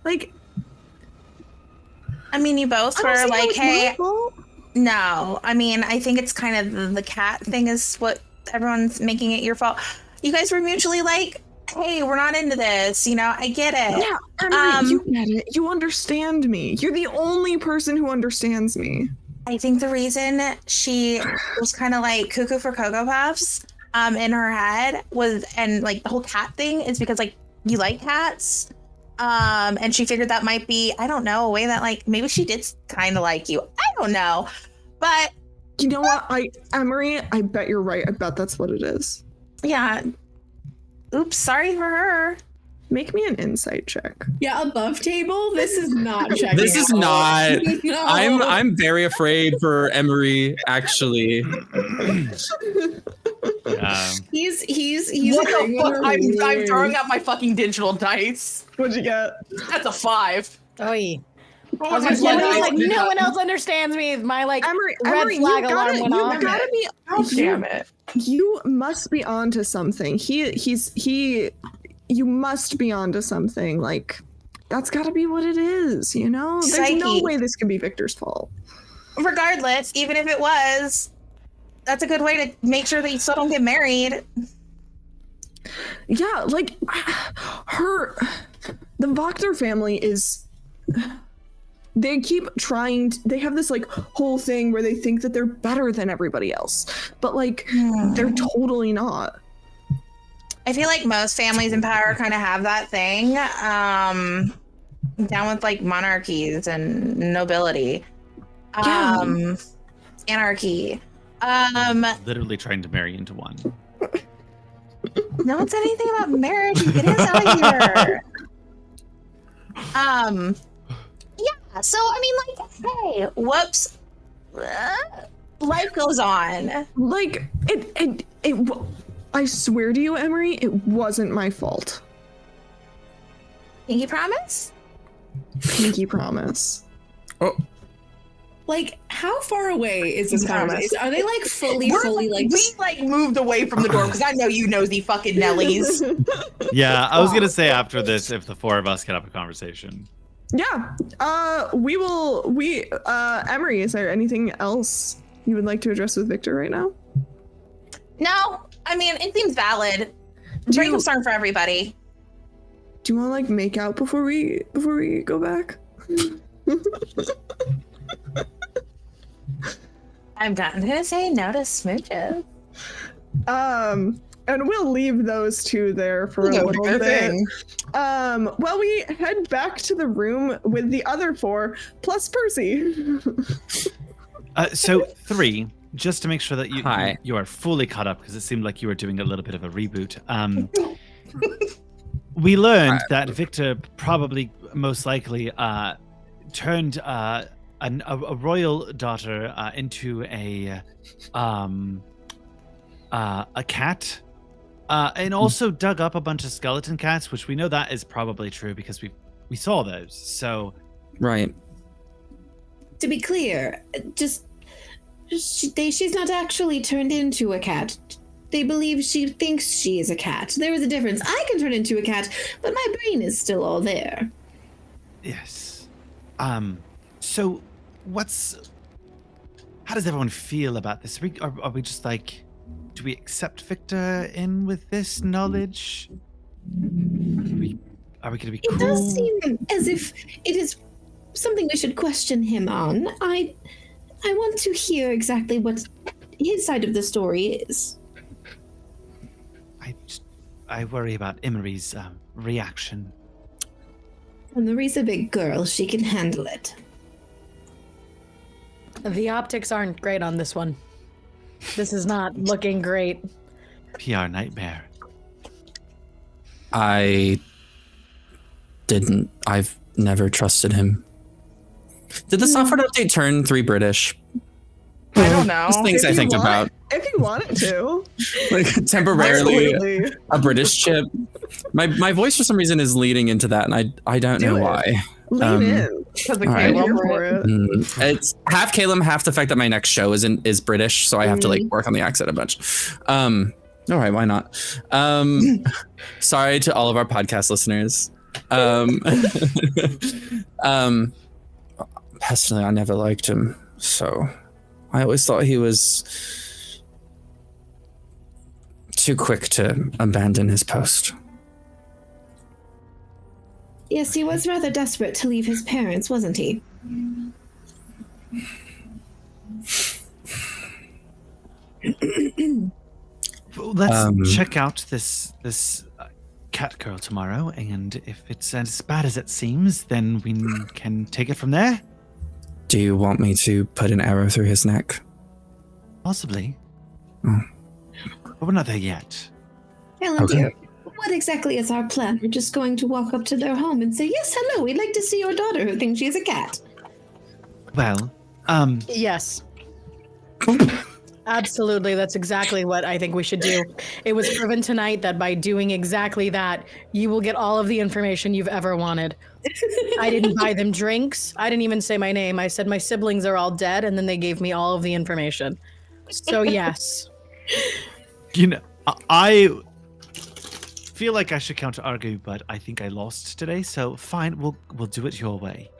Like, I mean, you both I don't were see how like, it's "Hey, my fault. no." I mean, I think it's kind of the cat thing is what everyone's making it your fault. You guys were mutually like, "Hey, we're not into this." You know, I get it. Yeah, Emery, you get it. You understand me. You're the only person who understands me. I think the reason she was kind of like cuckoo for Cocoa Puffs in her head was, and like the whole cat thing is because like you like cats. And she figured that might be, I don't know, a way that like maybe she did kind of like you. I don't know. But You know what? Emery, I bet you're right. I bet that's what it is. yeah. Oops, sorry for her. Make me an insight check. Yeah, above table. This is not checking. This is out. not. No. I'm very afraid for Emery. Actually, He's What the fuck? I'm weird. throwing out my fucking digital dice. What'd you get? That's a 5. Oy. Oh, I was my literally God. like, no one else understands me. My like Emery, red flag you alarm gotta, went you off. gotta be. Oh, damn it. You must be onto something. You must be onto something. Like, that's gotta be what it is, you know? There's no Psyche. way this can be Victor's fault. Regardless, even if it was, that's a good way to make sure that you still don't get married. Yeah, like, the Wachter family is, they keep trying, they have this, like, whole thing where they think that they're better than everybody else. But, like, they're totally not. I feel like most families in power kind of have that thing. Down with like monarchies and nobility. Anarchy. Literally trying to marry into one. No one said anything about marriage. Get us out of here. Yeah, so I mean, like, hey, whoops. Life goes on. Like, I swear to you, Emery, it wasn't my fault. Pinky promise? Pinky promise. oh, Like, how far away is this Promise. conversation? Are they like fully We moved away from the door because I know you nosy fucking Nellies. Yeah, I was gonna say after this, if the four of us can have a conversation. Yeah. Emery, is there anything else you would like to address with Victor right now? No, I mean, it seems valid. Great concern for everybody. Do you want to like make out before we go back? I'm gonna say no to smooches. And we'll leave those two there for a little bit. While we head back to the room with the other four plus Percy. So 3, just to make sure that Hi. you are fully caught up, because it seemed like you were doing a little bit of a reboot. We learned that Victor probably, most likely, turned a royal daughter into a cat, and also dug up a bunch of skeleton cats, which we know that is probably true because we saw those. So right. To be clear, she's not actually turned into a cat. They believe she thinks she is a cat. There is a difference. I can turn into a cat, but my brain is still all there. yes. So how does everyone feel about this? Are we just like, do we accept Victor in with this knowledge? Are we going to be cool? It does seem as if it is something we should question him on. I want to hear exactly what his side of the story is. I worry about Emery's reaction. Emery's a big girl. She can handle it. The optics aren't great on this one. This is not looking great. PR nightmare. I've never trusted him. Did the software update turn 3 British? I don't know. Just things I think about. If you wanted to. Like temporarily Absolutely. a British chip. My voice for some reason is leading into that, and I don't Do know it. why. Lean in. Because the All right. I'm Caleb. here for it. It's half Calum, half the fact that my next show is British, so I have to like work on the accent a bunch. All right, why not? Sorry to all of our podcast listeners. Personally, I never liked him, so I always thought he was too quick to abandon his post. Yes, he was rather desperate to leave his parents, wasn't he? Well, let's check out this cat girl tomorrow, and if it's as bad as it seems, then we can take it from there. Do you want me to put an arrow through his neck? Possibly. Oh. But we're not there yet. Helen, Okay. dear, what exactly is our plan? We're just going to walk up to their home and say, yes, hello, we'd like to see your daughter who thinks she's a cat. Well, Yes. Absolutely, that's exactly what I think we should do. It was proven tonight that by doing exactly that, you will get all of the information you've ever wanted. I didn't buy them drinks. I didn't even say my name. I said my siblings are all dead, and then they gave me all of the information. So yes. you know, I feel like I should counter-argue, but I think I lost today, so fine, we'll do it your way.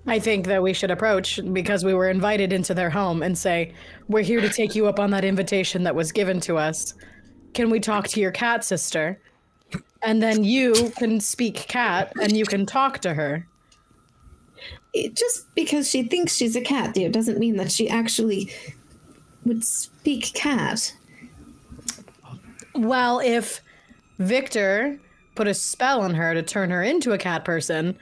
I think that we should approach, because we were invited into their home, and say, we're here to take you up on that invitation that was given to us. Can we talk to your cat sister? And then you can speak cat, and you can talk to her. Just because she thinks she's a cat, dear, doesn't mean that she actually would speak cat. Well, if Victor put a spell on her to turn her into a cat person,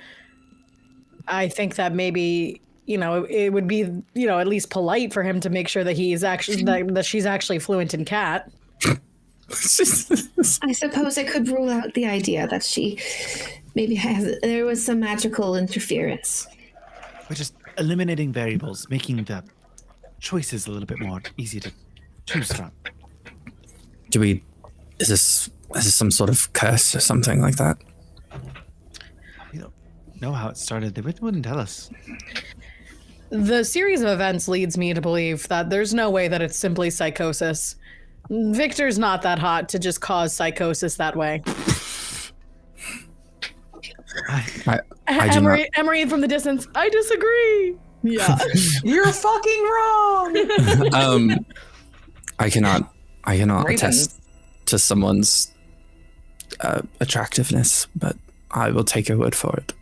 I think that maybe, it would be, at least polite for him to make sure that he's actually that she's actually fluent in cat. I suppose I could rule out the idea that she maybe there was some magical interference. We're just eliminating variables, making the choices a little bit more easy to choose from. Is this some sort of curse or something like that? We don't know how it started. They wouldn't tell us. The series of events leads me to believe that there's no way that it's simply psychosis. Victor's not that hot to just cause psychosis that way. Emery from the distance, I disagree. Yeah. You're fucking wrong. I cannot Ravens. attest to someone's attractiveness, but I will take your word for it.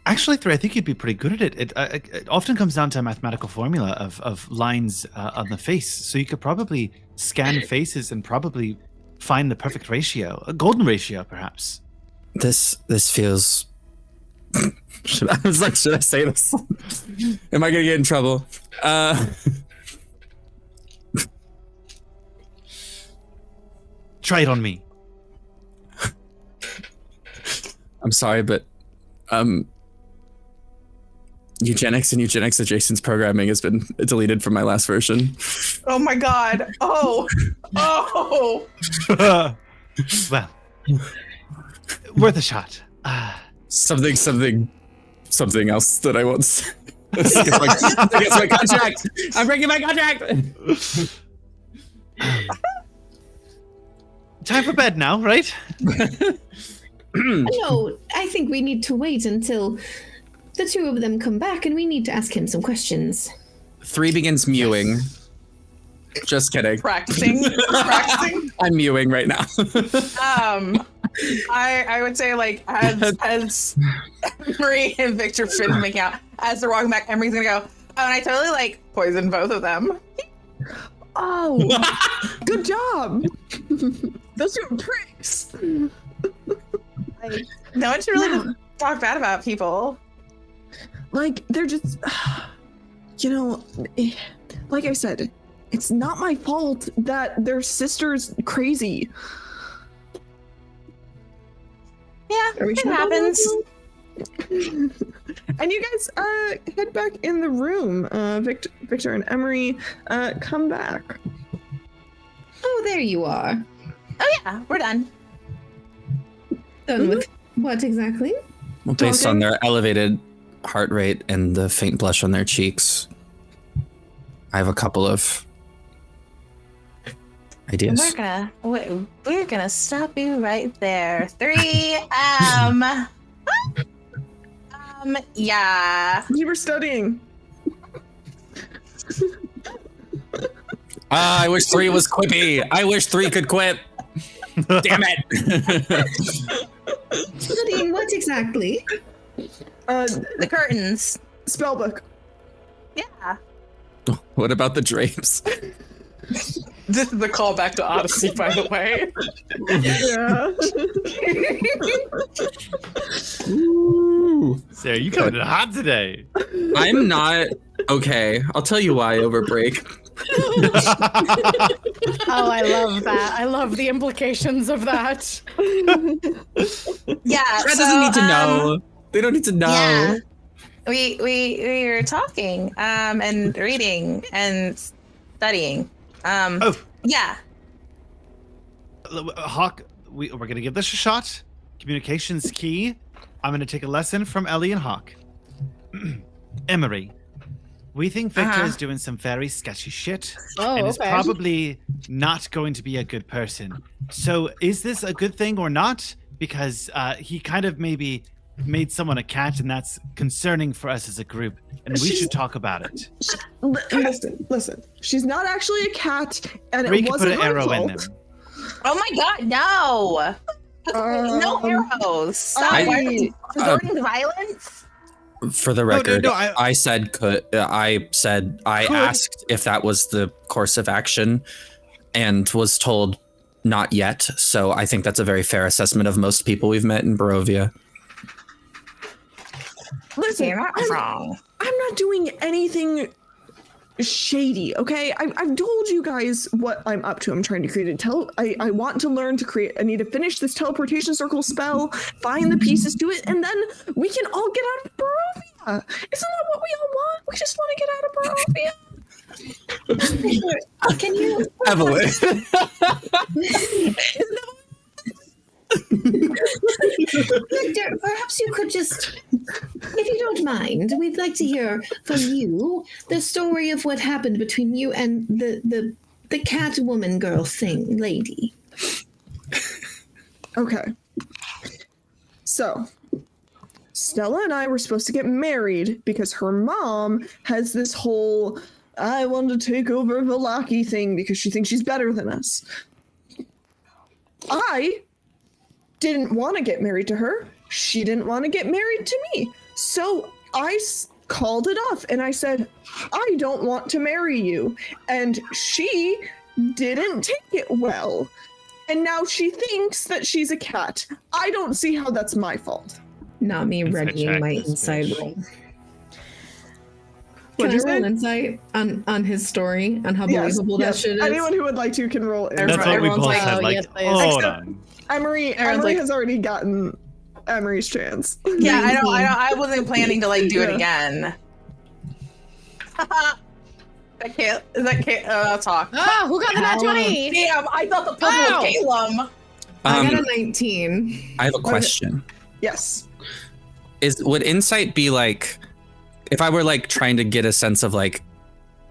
Actually, Three, I think you'd be pretty good at it. It often comes down to a mathematical formula of lines on the face. So you could probably scan faces and probably find the perfect ratio, a golden ratio, perhaps. This feels. Should I say this? Am I gonna get in trouble? Try it on me. I'm sorry, but eugenics and eugenics adjacent programming has been deleted from my last version. Oh my god. Oh. Well, worth a shot. Something else that I once. Against my contract. I'm breaking my contract. Time for bed now, right? No, I think we need to wait until the two of them come back, and we need to ask him some questions. 3 begins mewing. Just kidding. Practicing. I'm mewing right now. I would say, like, as Emery and Victor finish making out, as they're walking back, Emery's gonna go, oh, and I totally, like, poisoned both of them. Oh, good job. Those two are pricks. No one should really talk bad about people. Like, they're just, like I said, it's not my fault that their sister's crazy. Yeah, it happens. And you guys head back in the room. Victor and Emery come back. Oh, there you are. Oh yeah, we're done. Done with what exactly? Well, based on their elevated heart rate and the faint blush on their cheeks, I have a couple of ideas. We're gonna stop you right there. 3. Yeah. You were studying. I wish 3 was quippy. I wish 3 could quip. Damn it. Studying what exactly? The curtains. Spellbook. Yeah. What about the drapes? This is the callback to Odyssey, by the way. Yeah. Ooh. Sarah, you coming in hot today. I'm not okay. I'll tell you why over break. Oh, I love that. I love the implications of that. Yeah. Strahd doesn't need to know. They don't need to know. Yeah. We were talking and reading and studying. Yeah. Hawk, we're going to give this a shot. Communication's key. I'm going to take a lesson from Ellie and Hawk. Emery, we think Victor is doing some very sketchy shit and is probably not going to be a good person. So is this a good thing or not? Because he kind of maybe made someone a cat, and that's concerning for us as a group, and we should talk about it. Listen. She's not actually a cat, and Three it could wasn't put an arrow in them. Oh my god, no! No arrows. Stop. I- Why are you resorting to violence? For the record, no, I said could. I asked if that was the course of action, and was told not yet. So I think that's a very fair assessment of most people we've met in Barovia. Listen, You're not wrong. I'm not doing anything shady, okay? I've told you guys what I'm up to. I'm trying to create I want to learn to create. I need to finish this teleportation circle spell, find the pieces to it, and then we can all get out of Barovia. Isn't that what we all want? We just want to get out of Barovia. Can you? Evelyn. Victor, perhaps you could just, if you don't mind, we'd like to hear from you the story of what happened between you and the cat woman girl thing lady. Okay. So, Stella and I were supposed to get married because her mom has this whole I want to take over Valaki thing because she thinks she's better than us. I didn't want to get married to her. She didn't want to get married to me. So I called it off and I said, I don't want to marry you. And she didn't take it well. And now she thinks that she's a cat. I don't see how that's my fault. Not me readying my inside roll. Can I roll insight on his story, on how believable that shit is? Anyone who would like to can roll insight. That's what we both like, said. oh, Like, yes, please. hold on. Emery has already gotten Emery's chance. Yeah, I wasn't planning to like do it again. That can't. Talk. Oh, who got the nat 20? Damn, I thought the puzzle was Calum. I got a 19. I have a question. Yes. Would insight be like, if I were like trying to get a sense of like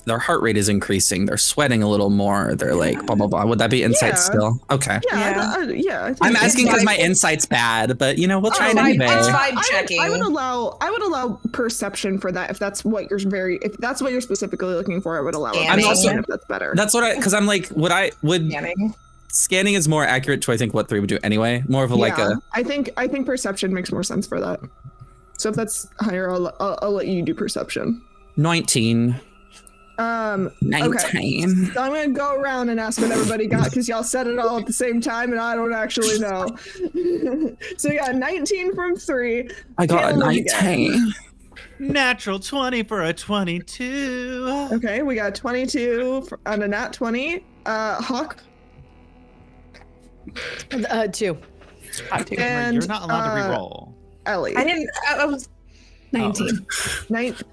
their heart rate is increasing, they're sweating a little more, they're like blah blah blah, would that be insight still? Okay. Yeah. I think I'm asking because my insight's bad, but you know, we'll try it anyway. It's vibe checking. I would allow perception for that if that's what you're specifically looking for. I would allow it. I'm also- if that's better. That's what because I'm like, would scanning is more accurate to I think what 3 would do anyway. More of a like a. I think perception makes more sense for that. So if that's higher, I'll let you do perception. 19. 19. Okay. So I'm gonna go around and ask what everybody got because y'all said it all at the same time and I don't actually know. So yeah, 19 from 3. I got a Caleb, 19. Natural 20 for a 22. Okay, we got 22 on a nat 20. Hawk. 2. And you're not allowed to reroll. Ellie. I was 19.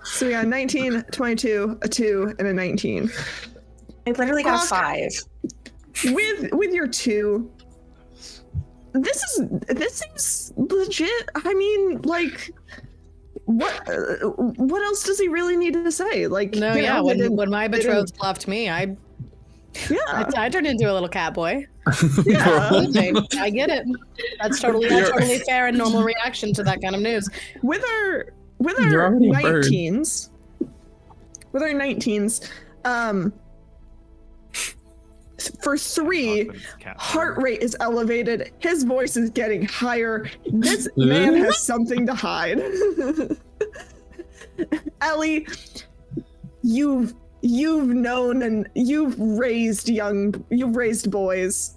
So we got 19, 22, a 2, and a 19. I literally got a Hawk. 5. With your 2, this seems legit. I mean, like, what else does he really need to say? Like, No, you yeah, know, when my betrothed left me, I turned into a little cat boy. yeah. I get it. That's totally fair and normal reaction to that kind of news. With our You're already a bird. 19s, for 3, heart rate is elevated. His voice is getting higher. This man has something to hide. Ellie, you've known and you've raised boys.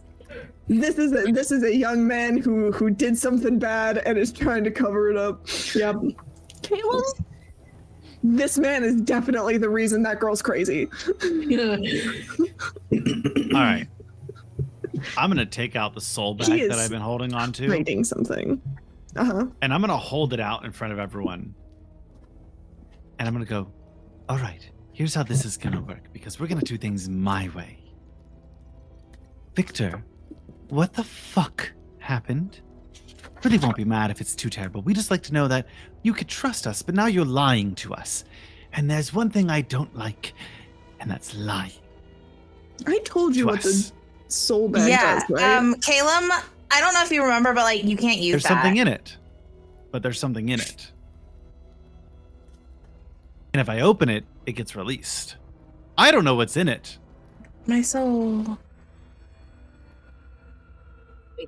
This is a young man who did something bad and is trying to cover it up. Yep. Caleb, this man is definitely the reason that girl's crazy. All right. I'm going to take out the soul bag that I've been holding on to. Writing something. Uh-huh. And I'm going to hold it out in front of everyone. And I'm going to go, all right, here's how this is going to work, because we're going to do things my way. Victor, what the fuck happened? Really won't be mad if it's too terrible. We just like to know that you could trust us, but now you're lying to us. And there's one thing I don't like, and that's lying. I told you what the soul bag does, right? Kellum, I don't know if you remember, but like you can't use There's that. something in it. But there's something in it. And if I open it, it gets released. I don't know what's in it. My soul.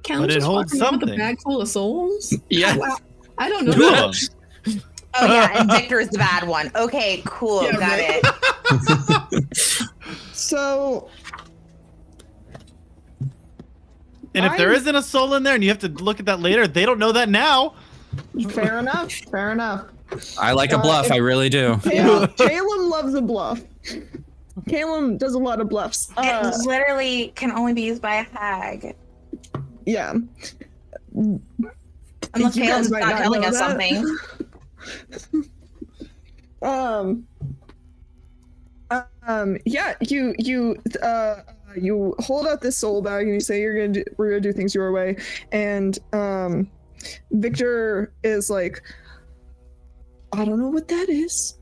But it holds something. With a bag full of souls? Yeah. Wow. I don't know. Two of that. them. Oh yeah, and Victor is the bad one. Okay, cool, Yeah, got right. it. So... And if there isn't a soul in there and you have to look at that later, they don't know that now. Fair enough. Fair enough. I like a bluff. I really do. Calum loves a bluff. Calum does a lot of bluffs. It literally can only be used by a hag. Yeah. Unless You guys Calum's might not not telling know us that. something. Yeah, you hold out this soul bag and you say we're gonna do things your way, and Victor is like, I don't know what that is,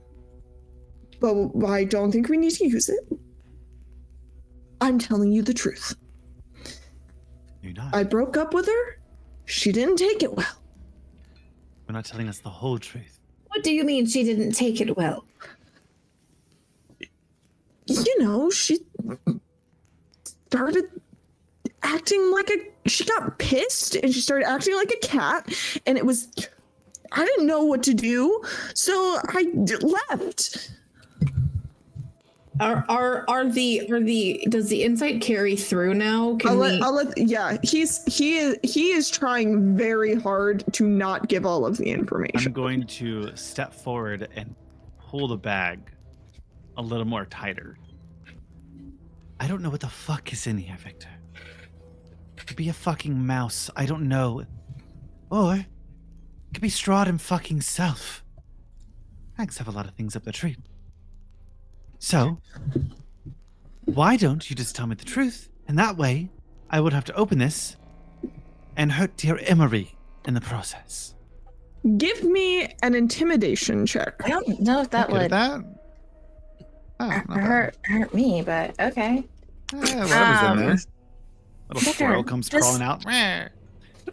but I don't think we need to use it. I'm telling you the truth. You're not. I broke up with her. She didn't take it well. We're not telling us the whole truth. What do you mean she didn't take it well? You know, she started acting like she got pissed and she started acting like a cat, and I didn't know what to do, so I left. Does the insight carry through now? He is trying very hard to not give all of the information. I'm going to step forward and pull the bag a little more tighter. I don't know what the fuck is in here, Victor. It could be a fucking mouse. I don't know. Or it could be Strahd and fucking self. Hags have a lot of things up their tree. So, why don't you just tell me the truth? And that way, I would have to open this and hurt dear Emery in the process. Give me an intimidation check. I don't know if that would hurt me, but okay. Whatever's in there. Little Victor, squirrel comes crawling out. I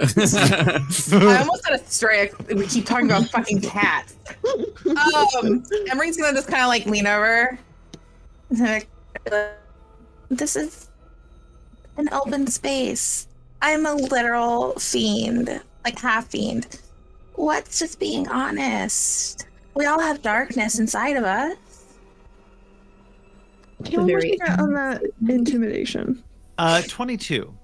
almost had a stray. We keep talking about fucking cats. Emery's gonna just kind of like lean over. This is an open space. I'm a literal fiend, like half fiend. What's just being honest? We all have darkness inside of us. Calum, what do you got on that intimidation? 22.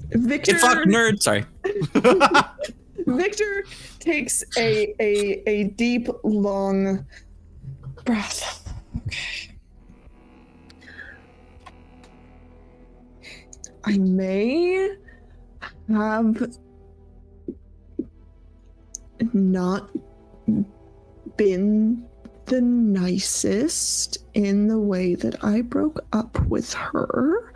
Victor, Get fucked, nerd. Sorry. Victor takes a deep, long breath. Okay. I may have not been the nicest in the way that I broke up with her.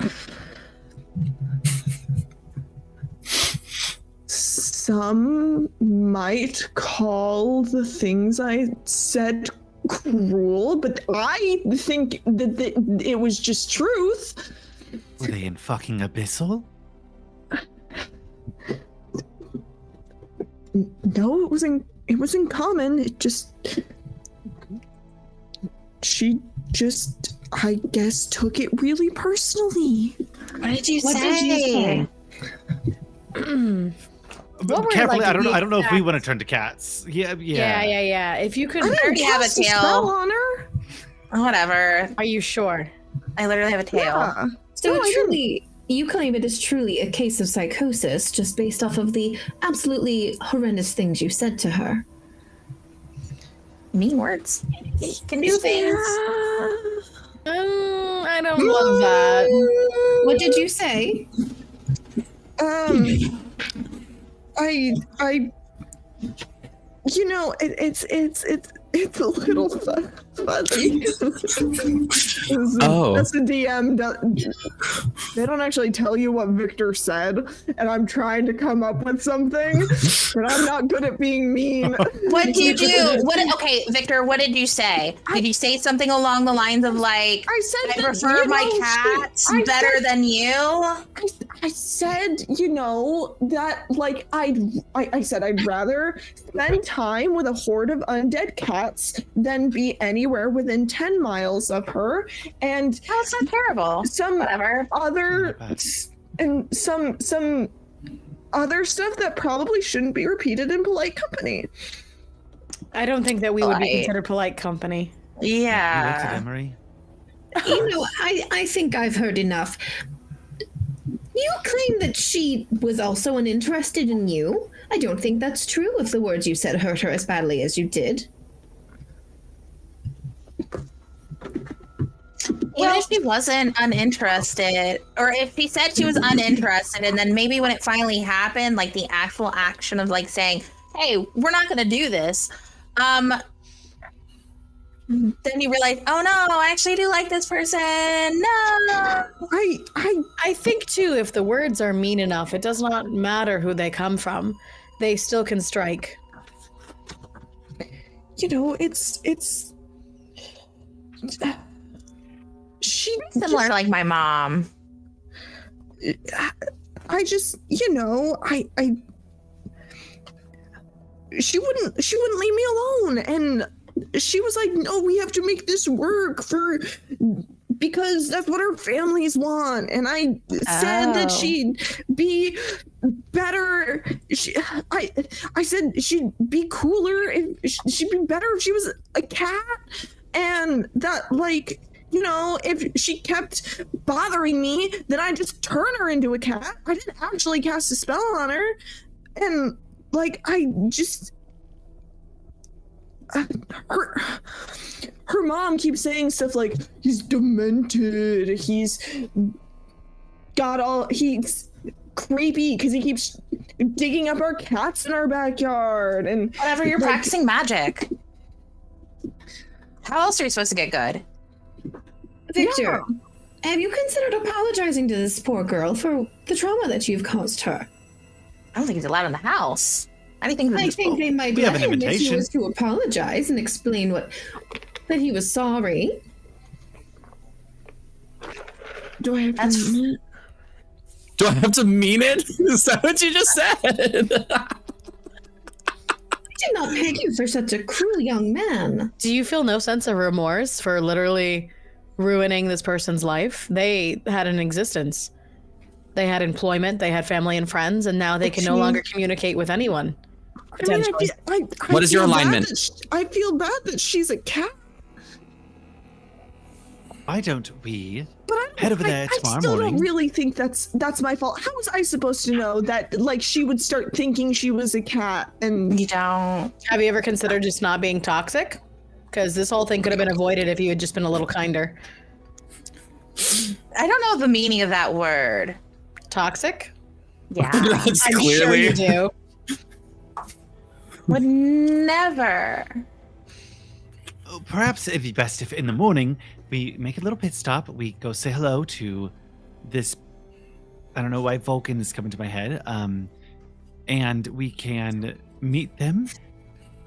Some might call the things I said cruel, but I think that it was just truth. Were they in fucking abyssal? No, it was in common. She just, I guess, took it really personally. What did you say? Carefully, I don't know if we want to turn to cats. Yeah. If you could, I didn't already have a cast tail. spell on her. Whatever. are you sure? I literally have a tail. Yeah. So No, I truly, you claim it is truly a case of psychosis just based off of the absolutely horrendous things you said to her. mean words. He can do things. I don't love that. What did you say? I you know, it's a little fuzzy. Oh. That's the DM. They don't actually tell you what Victor said, and I'm trying to come up with something, but I'm not good at being mean. What did you do? Okay, Victor, what did you say? Did you say something along the lines of like, I said I that, prefer you my know, cats I better said- than you? I said, you know, that like I said I'd rather spend time with a horde of undead cats than be anywhere within 10 miles of her, and Oh, it's not terrible. some Whatever. other and some other stuff that probably shouldn't be repeated in polite company. I don't think that we would be Polite. considered polite company. You looked at Yeah. Emery. You know, I think I've heard enough. You claim that she was also uninterested in you. I don't think that's true if the words you said hurt her as badly as you did. Even if she wasn't uninterested, or if she said she was uninterested, and then maybe when it finally happened, like the actual action of like saying, "Hey, we're not going to do this," then you realize, "Oh no, I actually do like this person." No. I think too, if the words are mean enough, it does not matter who they come from. They still can strike. You know, it's she Similar to like my mom. I just, you know, I she wouldn't leave me alone, and she was like, no, we have to make this work because that's what our families want. And I said that she'd be better. I said she'd be cooler, and she'd be better if she was a cat, and that, like, you know, if she kept bothering me, then I'd just turn her into a cat. I didn't actually cast a spell on her. And, like, I just... her mom keeps saying stuff like, he's demented, he's creepy because he keeps digging up our cats in our backyard, and Whatever, you're like, practicing magic. How else are you supposed to get good? Victor, have you considered apologizing to this poor girl for the trauma that you've caused her? I don't think he's allowed in the house. I think I think they might we have let an him if he invitation. was to apologize and explain that he was sorry. do I have to That's- mean it? Do I have to mean it? Is that what you just said? I did not peg you for such a cruel young man. Do you feel no sense of remorse for literally ruining this person's life? They had an existence. They had employment, they had family and friends, and now they can no longer communicate with anyone. I mean, Potentially. What is your feel bad alignment? I feel bad that she's a cat. Why don't we But I head over there I tomorrow still morning? don't really think that's my fault. How was I supposed to know that, like, she would start thinking she was a cat? And You don't. Have you ever considered just not being toxic? Because this whole thing could have been avoided if you had just been a little kinder. I don't know the meaning of that word. Toxic? Yeah. That's I'm sure clearly. you do. Would never. Oh, perhaps it'd be best if in the morning we make a little pit stop. We go say hello to this. I don't know why Vulcan is coming to my head. And we can meet them,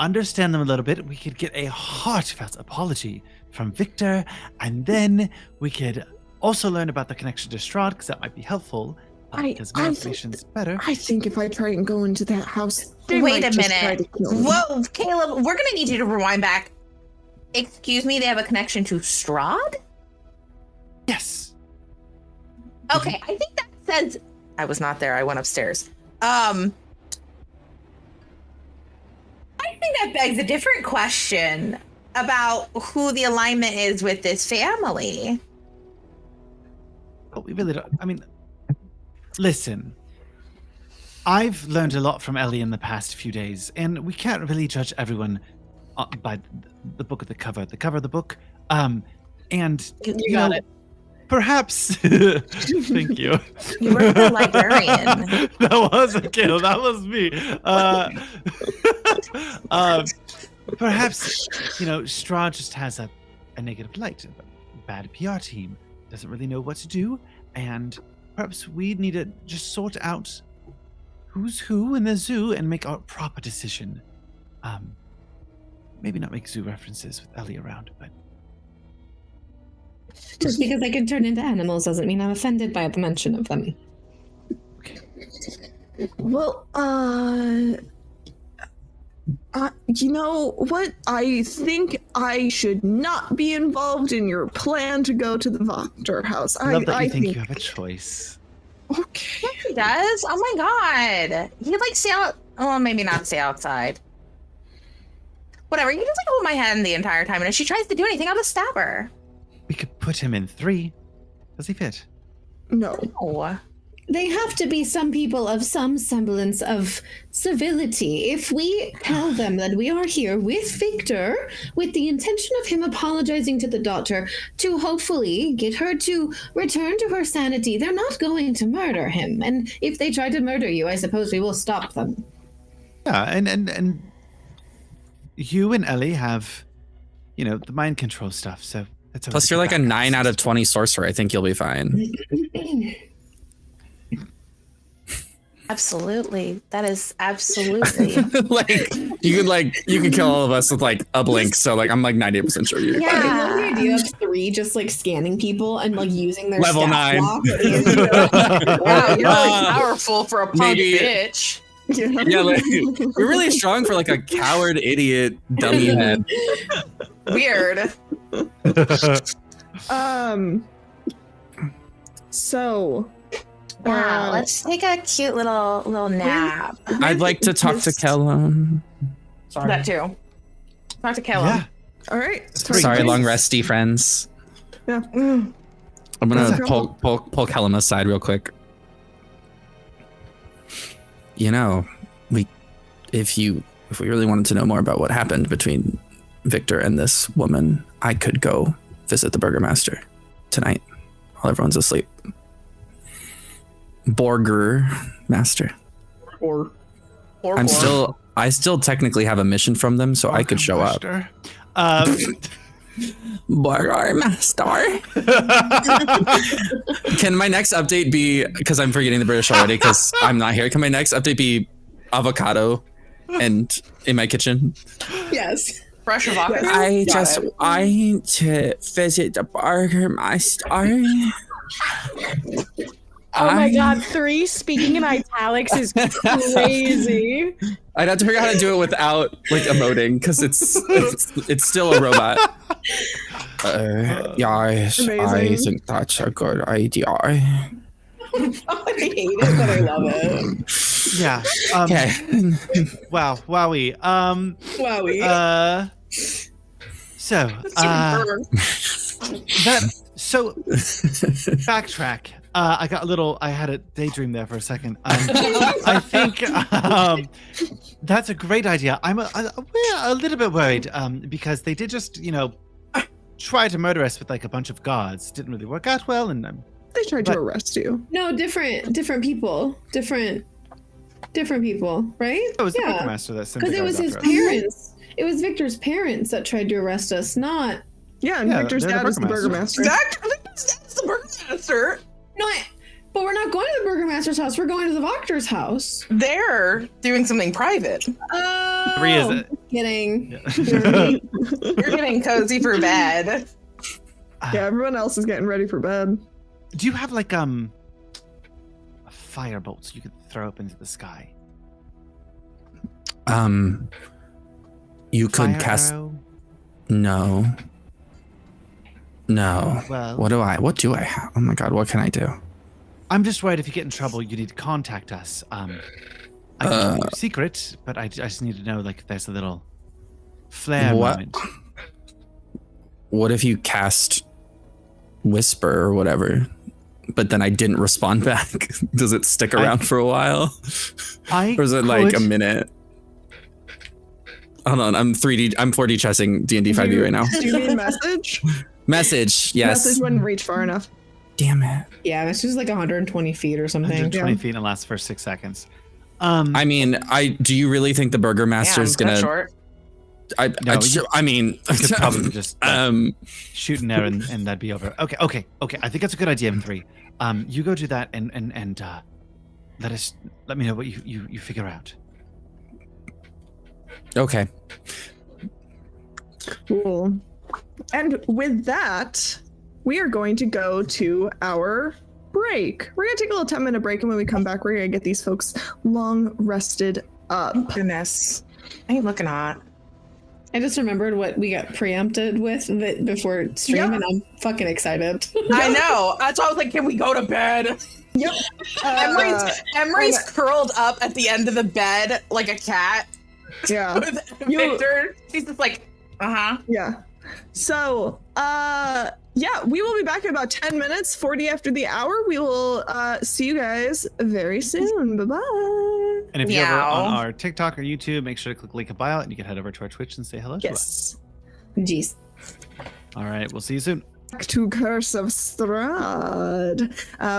understand them a little bit. We could get a heartfelt apology from Victor, and then we could also learn about the connection to Strahd, because that might be helpful. Because more information's better. I think if I try and go into that house, they Wait might a just try minute. to kill me. Whoa, Caleb, we're gonna need you to rewind back. Excuse me, they have a connection to Strahd? Yes. Okay, I think that says I was not there, I went upstairs. I think that begs a different question about who the alignment is with this family. But we really don't. I mean, listen. I've learned a lot from Ellie in the past few days, and we can't really judge everyone by the book of the cover of the book. And You got it. Perhaps. Thank you. You were the librarian. That wasn't Kill. That was me. Perhaps Strahd just has a negative light, a bad PR team, doesn't really know what to do, and perhaps we need to just sort out who's who in the zoo and make a proper decision. Maybe not make zoo references with Ellie around, but Just because I can turn into animals doesn't mean I'm offended by the mention of them. okay. Well, you know what? I think I should not be involved in your plan to go to the Voctor house. I love that I you think you have a choice. Okay. He does? Oh my god. He like stay out. Oh, maybe not stay outside. Whatever. You just like hold my hand the entire time, and if she tries to do anything, I'll just stab her. We could put him in 3. Does he fit? No. Oh. They have to be some people of some semblance of civility. If we tell them that we are here with Victor, with the intention of him apologizing to the daughter to hopefully get her to return to her sanity, they're not going to murder him. And if they try to murder you, I suppose we will stop them. Yeah, and you and Ellie have, the mind control stuff, so that's Plus, you're like a 9 out of 20 sorcerer. I think you'll be fine. Absolutely. That is absolutely. You can kill all of us with like a blink. So like I'm like 98% sure you're I love the Yeah. idea of 3 just like scanning people and like using their Level stat 9. block. Wow, you're really powerful for a punk maybe- bitch. Yeah, like you're really strong for like a coward idiot dummy head. Weird. So. Wow, let's take a cute little nap. I'd like to talk to Kellum. That too. Talk to Kellum. Yeah. All right. Sorry, long resty friends. Yeah. I'm gonna pull Kellum aside real quick. If we really wanted to know more about what happened between Victor and this woman, I could go visit the Burgermaster tonight while everyone's asleep. Borger Master. I still technically have a mission from them, so I could show up. Borger Master. Can my next update be, because I'm forgetting the British already because I'm not here, can my next update be avocado and in my kitchen? Yes. Fresh avocado. I just want to visit the Burgermaster. Oh my god, 3 speaking in italics is crazy. I'd have to figure out how to do it without like emoting because it's still a robot. Yes, Amazing. I think that's a good idea. I hate it, but I love it. Yeah. Okay. Wow. Wowie. Wowie. Backtrack. I had a daydream there for a second. I think that's a great idea. I'm a little bit worried because they did just, try to murder us with like a bunch of guards. Didn't really work out well, and They tried to arrest you. No, different people. Different people, right? it was the Burgermaster that sent the Because it was guards his after us. parents. It was Victor's parents that tried to arrest us, not... Yeah, and Yeah, Victor's they're the dad is the Burgermaster. Burgermaster. That's the Burgermaster. Not... But we're not going to the Burgermaster's house. We're going to the Voctor's house. They're doing something private. Oh, 3 is it? Kidding. Yeah. You're getting cozy for bed. Yeah, everyone else is getting ready for bed. Do you have like a firebolt you could throw up into the sky? You could Fire cast. arrow? No. Well, What do I have? Oh my god, what can I do? I'm just worried if you get in trouble, you need to contact us. I can tell you a secret, but I just need to know like if there's a little flare What? moment. What if you cast Whisper or whatever, but then I didn't respond back? Does it stick around for a while? Or is it like a minute? Hold on, I'm 4D chessing D&D 5e right now. Do you mean message? Message, yes. Message wouldn't reach far enough. Damn it. Yeah, it's just like 120 feet or something. 120 Yeah. feet and lasts for 6 seconds. I mean, do you really think the Burger Master's Damn, that's gonna? short. I mean, You could probably just shoot an arrow and that'd be over. Okay. I think that's a good idea, M3. You go do that and let me know what you figure out. okay. Cool. And with that, we are going to go to our break. We're going to take a little 10-minute break, and when we come back, we're going to get these folks long rested up. Goodness. I ain't looking hot. I just remembered what we got preempted with before stream, Yep. and I'm fucking excited. I know. That's why I was like, can we go to bed? Yep. Emery's curled up at the end of the bed like a cat Yeah. with Victor. She's just like, Yeah. So, yeah, we will be back in about 10 minutes, 40 after the hour. We will see you guys very soon. Bye-bye. And if you're ever Meow. on our TikTok or YouTube, make sure to click link in bio and you can head over to our Twitch and say hello to us. Yes. Jeez. All right, we'll see you soon. Back to Curse of Strahd.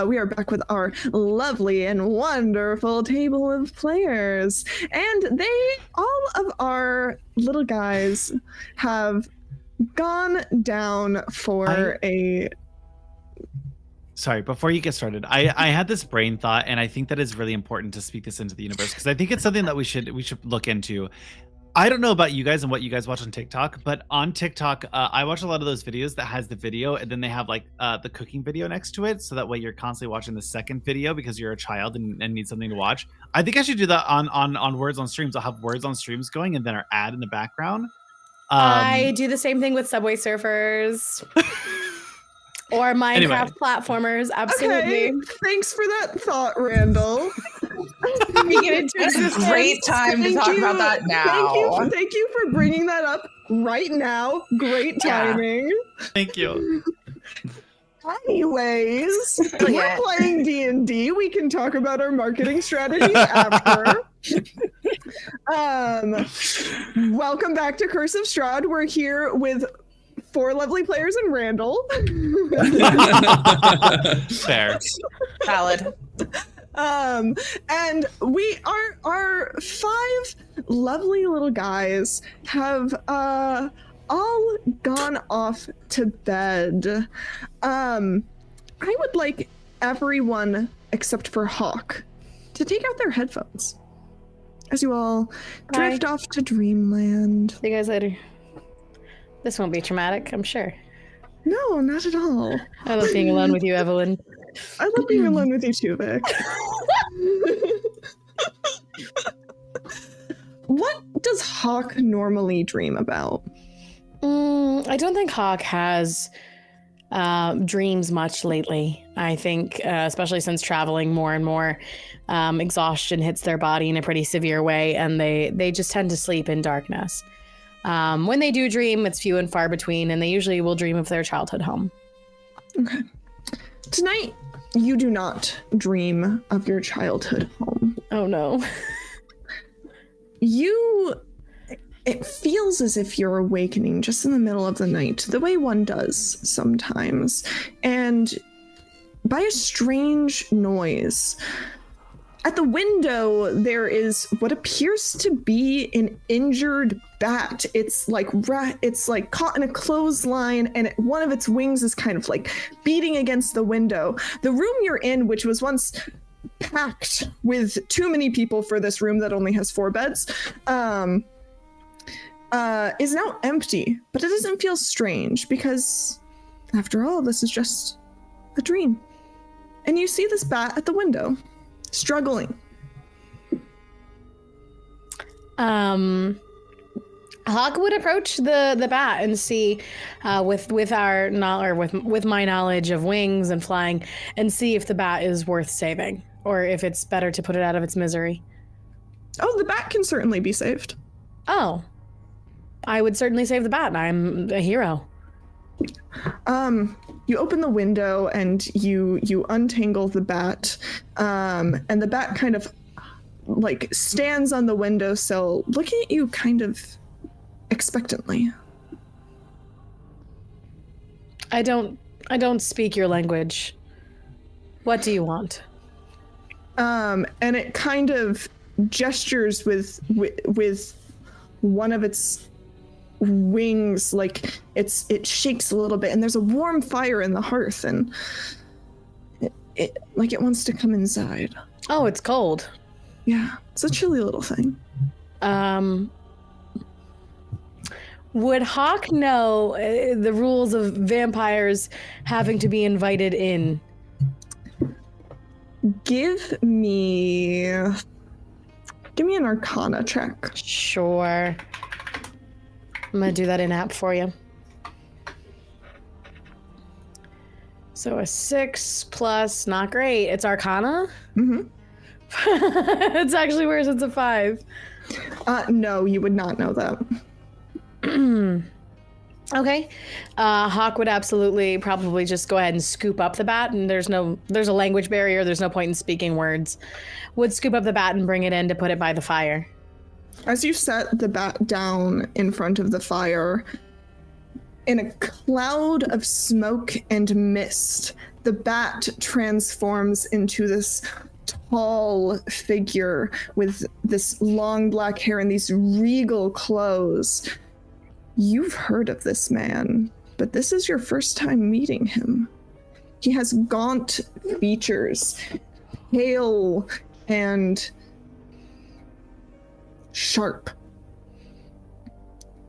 We are back with our lovely and wonderful table of players. And all of our little guys have gone down for Sorry, before you get started, I had this brain thought, and I think that is really important to speak this into the universe because I think it's something that we should look into. I don't know about you guys and what you guys watch on TikTok, but on TikTok, I watch a lot of those videos that has the video, and then they have like the cooking video next to it, so that way you're constantly watching the second video because you're a child and need something to watch. I think I should do that on Words on Streams. I'll have Words on Streams going, and then our ad in the background. I do the same thing with Subway Surfers or Minecraft platformers. Absolutely. Okay, thanks for that thought, Randall. great time to talk about that now. Thank you for bringing that up right now. Great timing. Thank you. Anyways, we're playing D&D. We can talk about our marketing strategy after. Welcome back to Curse of Strahd. We're here with 4 lovely players and Randall. Fair. Valid. And we are our 5 lovely little guys have all gone off to bed. I would like everyone except for Hawk to take out their headphones as you all drift off to dreamland. See you guys later. This won't be traumatic, I'm sure. No, not at all. I love being alone with you, Evelyn. I love being alone with you too, Vic. What does Hawk normally dream about? I don't think Hawk has dreams much lately. I think, especially since traveling more and more, exhaustion hits their body in a pretty severe way, and they just tend to sleep in darkness. When they do dream, it's few and far between, and they usually will dream of their childhood home. Okay. Tonight, you do not dream of your childhood home. Oh no. It feels as if you're awakening just in the middle of the night, the way one does sometimes, and by a strange noise. At the window, there is what appears to be an injured bat. It's like caught in a clothesline, and one of its wings is kind of like beating against the window. The room you're in, which was once packed with too many people for this room that only has 4 beds, is now empty. But it doesn't feel strange because, after all, this is just a dream. And you see this bat at the window, struggling. Hawk would approach the bat and see, with my knowledge of wings and flying, and see if the bat is worth saving, or if it's better to put it out of its misery. Oh, the bat can certainly be saved. Oh, I would certainly save the bat. I'm a hero. You open the window and you untangle the bat, and the bat kind of like stands on the windowsill, looking at you kind of expectantly. I don't speak your language. What do you want? And it kind of gestures with one of its wings, like it shakes a little bit, and there's a warm fire in the hearth, and it like it wants to come inside. Oh, it's cold. Yeah, it's a chilly little thing. Would Hawk know the rules of vampires having to be invited in? Give me an Arcana check. Sure. I'm gonna do that in-app for you. So a 6 plus, not great. It's Arcana? Mm-hmm. It's actually worse, it's a 5. No, you would not know that. Okay. Hawk would absolutely probably just go ahead and scoop up the bat, and there's a language barrier, there's no point in speaking words. Would scoop up the bat and bring it in to put it by the fire. As you set the bat down in front of the fire, in a cloud of smoke and mist, the bat transforms into this tall figure with this long black hair and these regal clothes. You've heard of this man, but this is your first time meeting him. He has gaunt features, pale and sharp.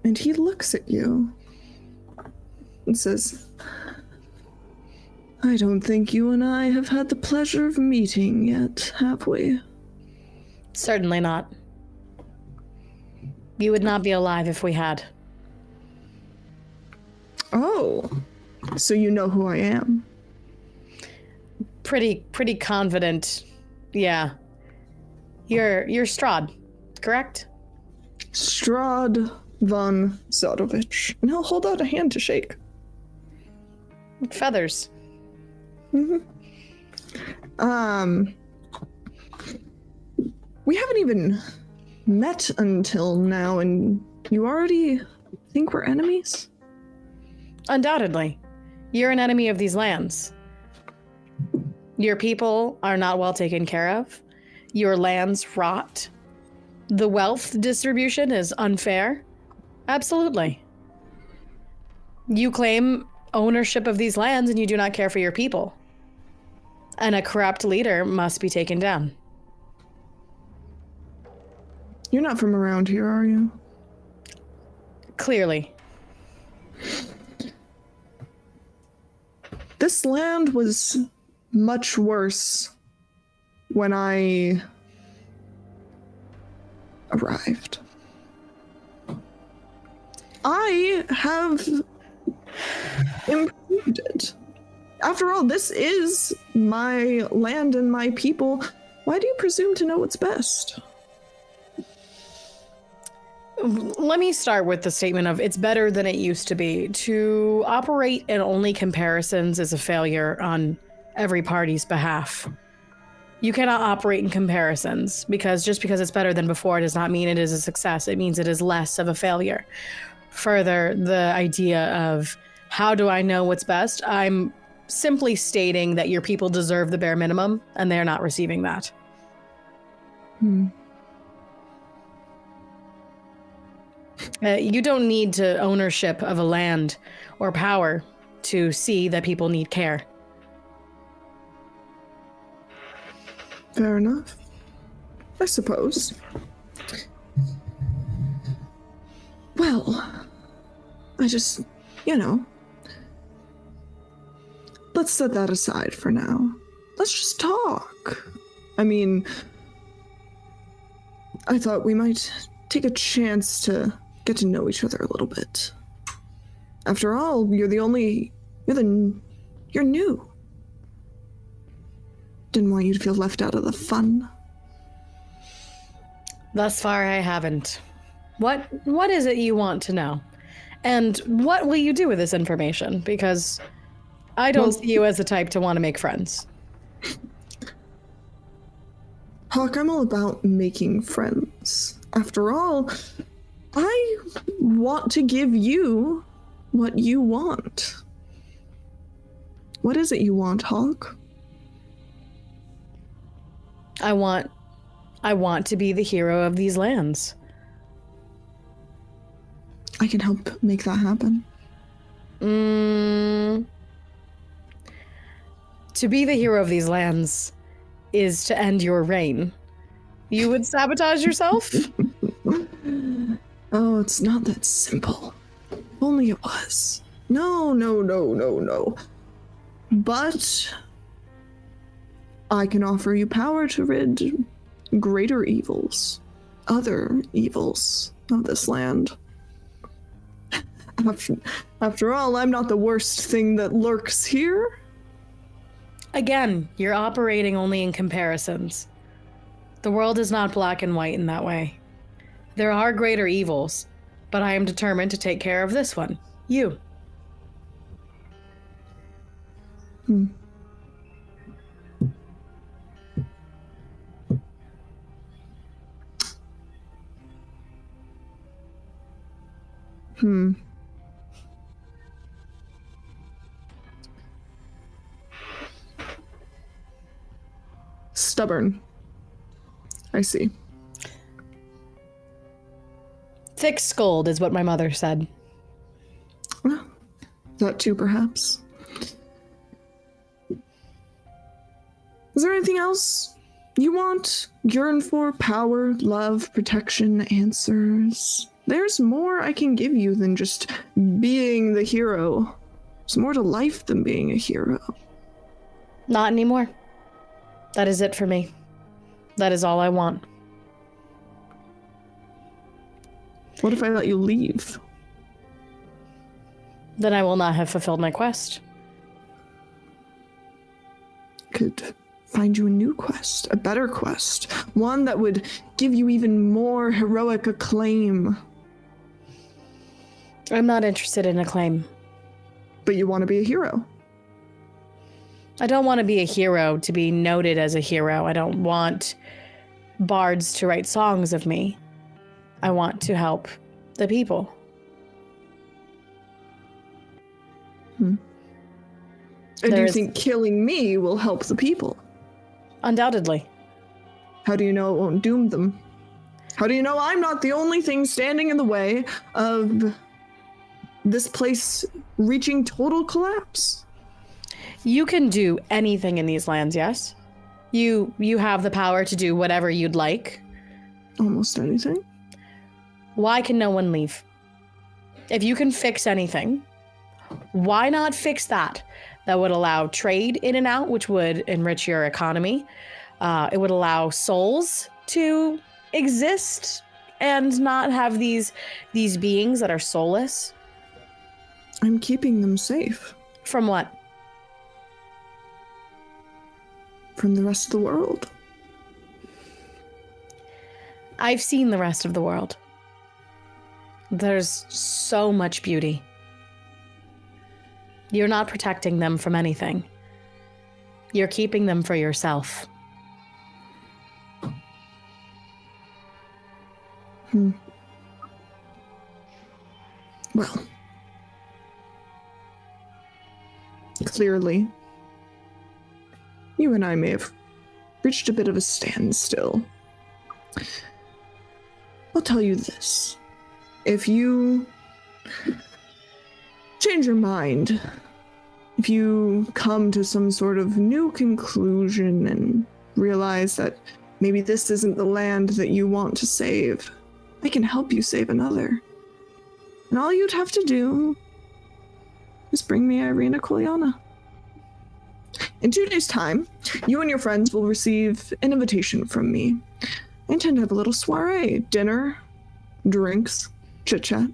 And he looks at you and says, I don't think you and I have had the pleasure of meeting yet, have we? Certainly not. You would not be alive if we had. Oh, so you know who I am? Pretty confident. Yeah. You're Strahd, correct? Strahd von Zadovich. And he'll hold out a hand to shake. With feathers. Mm-hmm. We haven't even met until now, and you already think we're enemies? Undoubtedly. You're an enemy of these lands. Your people are not well taken care of. Your lands rot. The wealth distribution is unfair. Absolutely. You claim ownership of these lands and you do not care for your people. And a corrupt leader must be taken down. You're not from around here, are you? Clearly. This land was much worse when I arrived. I have improved it. After all, this is my land and my people. Why do you presume to know what's best? Let me start with the statement of it's better than it used to be. To operate in only comparisons is a failure on every party's behalf. You cannot operate in comparisons because just because it's better than before does not mean it is a success. It means it is less of a failure. Further, the idea of how do I know what's best? I'm simply stating that your people deserve the bare minimum and they're not receiving that. You don't need to ownership of a land or power to see that people need care. Fair enough. I suppose. Well, I just, let's set that aside for now. Let's just talk. I mean, I thought we might take a chance to get to know each other a little bit. After all, you're new. Didn't want you to feel left out of the fun. Thus far, I haven't. What is it you want to know? And what will you do with this information? Because I don't see you as the type to want to make friends. Hawk, I'm all about making friends. After all, I want to give you what you want. What is it you want, Hawk? I want to be the hero of these lands. I can help make that happen. To be the hero of these lands is to end your reign. You would sabotage yourself? Oh, it's not that simple. If only it was. No. But I can offer you power to rid greater evils, other evils of this land. After all, I'm not the worst thing that lurks here. Again, you're operating only in comparisons. The world is not black and white in that way. There are greater evils, but I am determined to take care of this one. You. Stubborn. I see. Thick-skulled is what my mother said. Well, that too, perhaps. Is there anything else you want? Yearn for? Power, love, protection, answers? There's more I can give you than just being the hero. There's more to life than being a hero. Not anymore. That is it for me. That is all I want. What if I let you leave? Then I will not have fulfilled my quest. Could find you a new quest, a better quest, one that would give you even more heroic acclaim. I'm not interested in acclaim. But you want to be a hero. I don't want to be a hero to be noted as a hero. I don't want bards to write songs of me. I want to help the people. And do you think killing me will help the people? Undoubtedly. How do you know it won't doom them? How do you know I'm not the only thing standing in the way of this place reaching total collapse? You can do anything in these lands, yes? You have the power to do whatever you'd like. Almost anything. Why can no one leave? If you can fix anything, why not fix that? That would allow trade in and out, which would enrich your economy. It would allow souls to exist and not have these beings that are soulless. I'm keeping them safe. From what? From the rest of the world. I've seen the rest of the world. There's so much beauty. You're not protecting them from anything. You're keeping them for yourself. Well, clearly, you and I may have reached a bit of a standstill. I'll tell you this. If you change your mind, if you come to some sort of new conclusion and realize that maybe this isn't the land that you want to save, I can help you save another. And all you'd have to do is bring me Ireena Kolyana. In 2 days' time, you and your friends will receive an invitation from me. I intend to have a little soiree, dinner, drinks, chit-chat.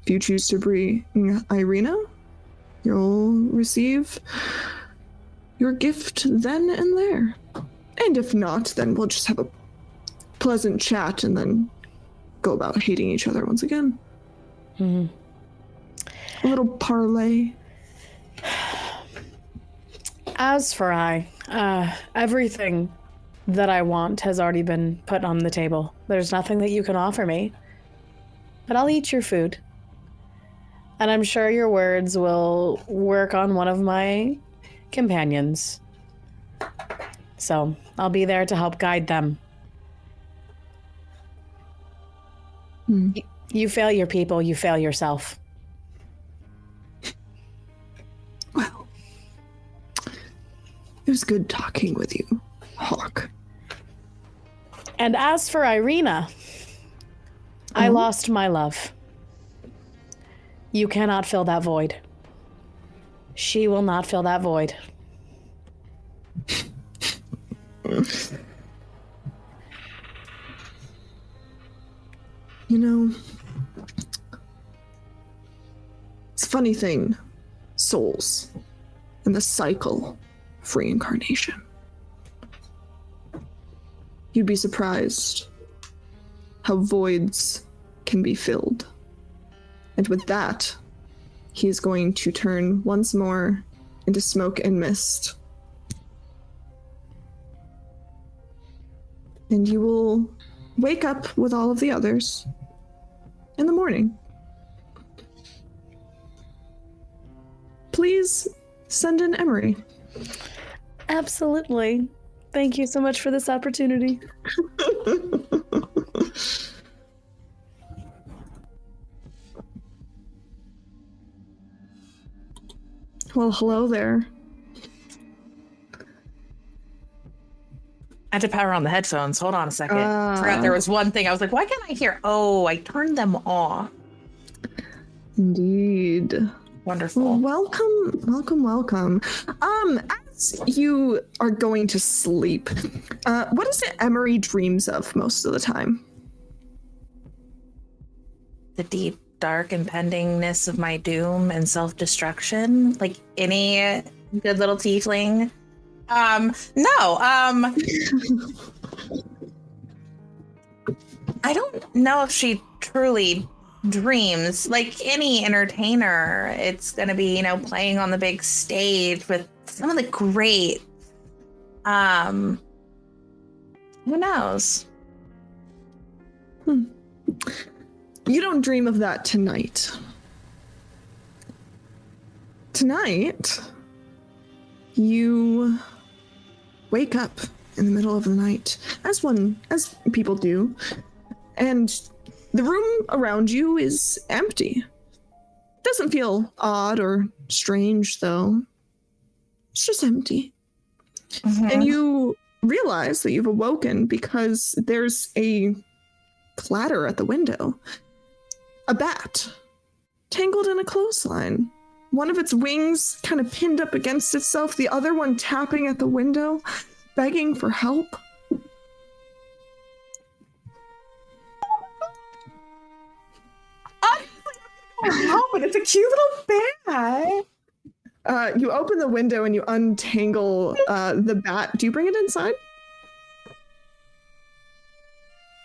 If you choose to bring Ireena, you'll receive your gift then and there. And if not, then we'll just have a pleasant chat and then go about hating each other once again. A little parlay. As for everything that I want has already been put on the table. There's nothing that you can offer me. but I'll eat your food. And I'm sure your words will work on one of my companions. So I'll be there to help guide them. You fail your people, you fail yourself. Well, it was good talking with you, Hawk. And as for Ireena, I lost my love. You cannot fill that void. She will not fill that void. You know, it's a funny thing, souls, and the cycle of reincarnation. You'd be surprised how voids can be filled. And with that, he is going to turn once more into smoke and mist. And you will wake up with all of the others in the morning. Please send in Emery. Absolutely. Thank you so much for this opportunity. Well, hello there. I had to power on the headphones. Hold on a second. Forgot there was one thing. I was like, why can't I hear? Oh, I turned them off. Indeed. Wonderful. Welcome. As you are going to sleep, what is it Emery dreams of most of the time? The deep, dark impendingness of my doom and self-destruction, like any good little tiefling. No. I don't know if she truly dreams. Like any entertainer, it's gonna be, playing on the big stage with some of the great. Who knows? You don't dream of that tonight. Tonight, you wake up in the middle of the night, as people do, and the room around you is empty. Doesn't feel odd or strange, though. It's just empty. Mm-hmm. And you realize that you've awoken because there's a clatter at the window. A bat, tangled in a clothesline. One of its wings kind of pinned up against itself, the other one tapping at the window, begging for help. But it's a cute little bat. You open the window and you untangle the bat. Do you bring it inside?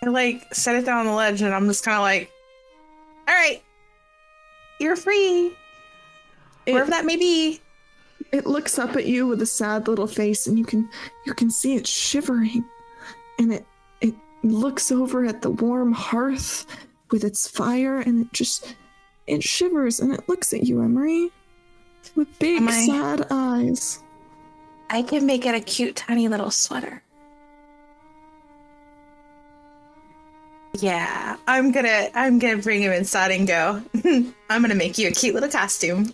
I set it down on the ledge and I'm just kind of like, all right, you're free. Wherever that may be. It looks up at you with a sad little face, and you can see it shivering, and it looks over at the warm hearth with its fire, and it shivers, and it looks at you, Emery, with big sad eyes. I can make it a cute tiny little sweater. Yeah, I'm gonna bring him inside and go. I'm gonna make you a cute little costume.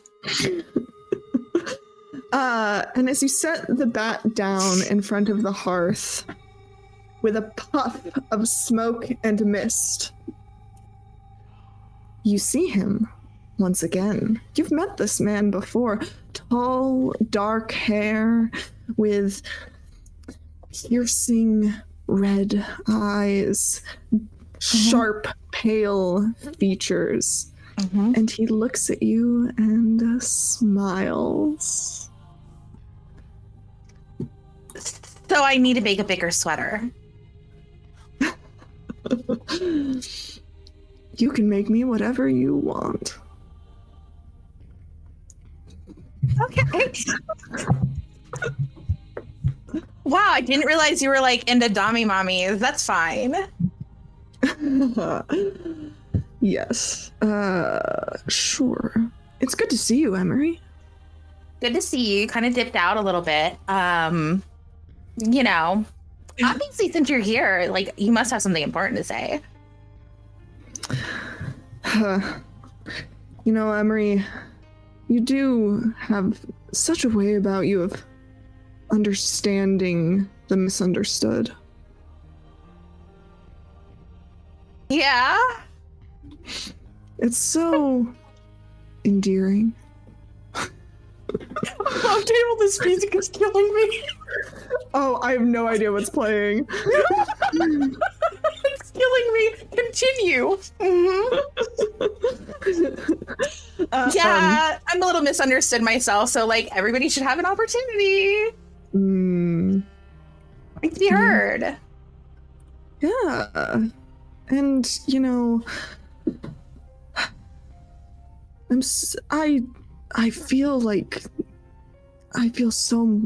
And as you set the bat down in front of the hearth, with a puff of smoke and mist, you see him once again. You've met this man before. Tall, dark hair with piercing red eyes, sharp, pale features. And he looks at you and smiles. So I need to make a bigger sweater. You can make me whatever you want. Okay. Wow, I didn't realize you were into dummy mommies. That's fine. Yes. Sure. It's good to see you, Emery. Good to see you. Kind of dipped out a little bit. Obviously, since you're here, like, you must have something important to say. Emery, you do have such a way about you of understanding the misunderstood. Yeah? It's so endearing. Love table, this music is killing me. Oh, I have no idea what's playing. It's killing me. Continue. Yeah, I'm a little misunderstood myself, so like everybody should have an opportunity to be heard. Yeah. And, I feel like I feel so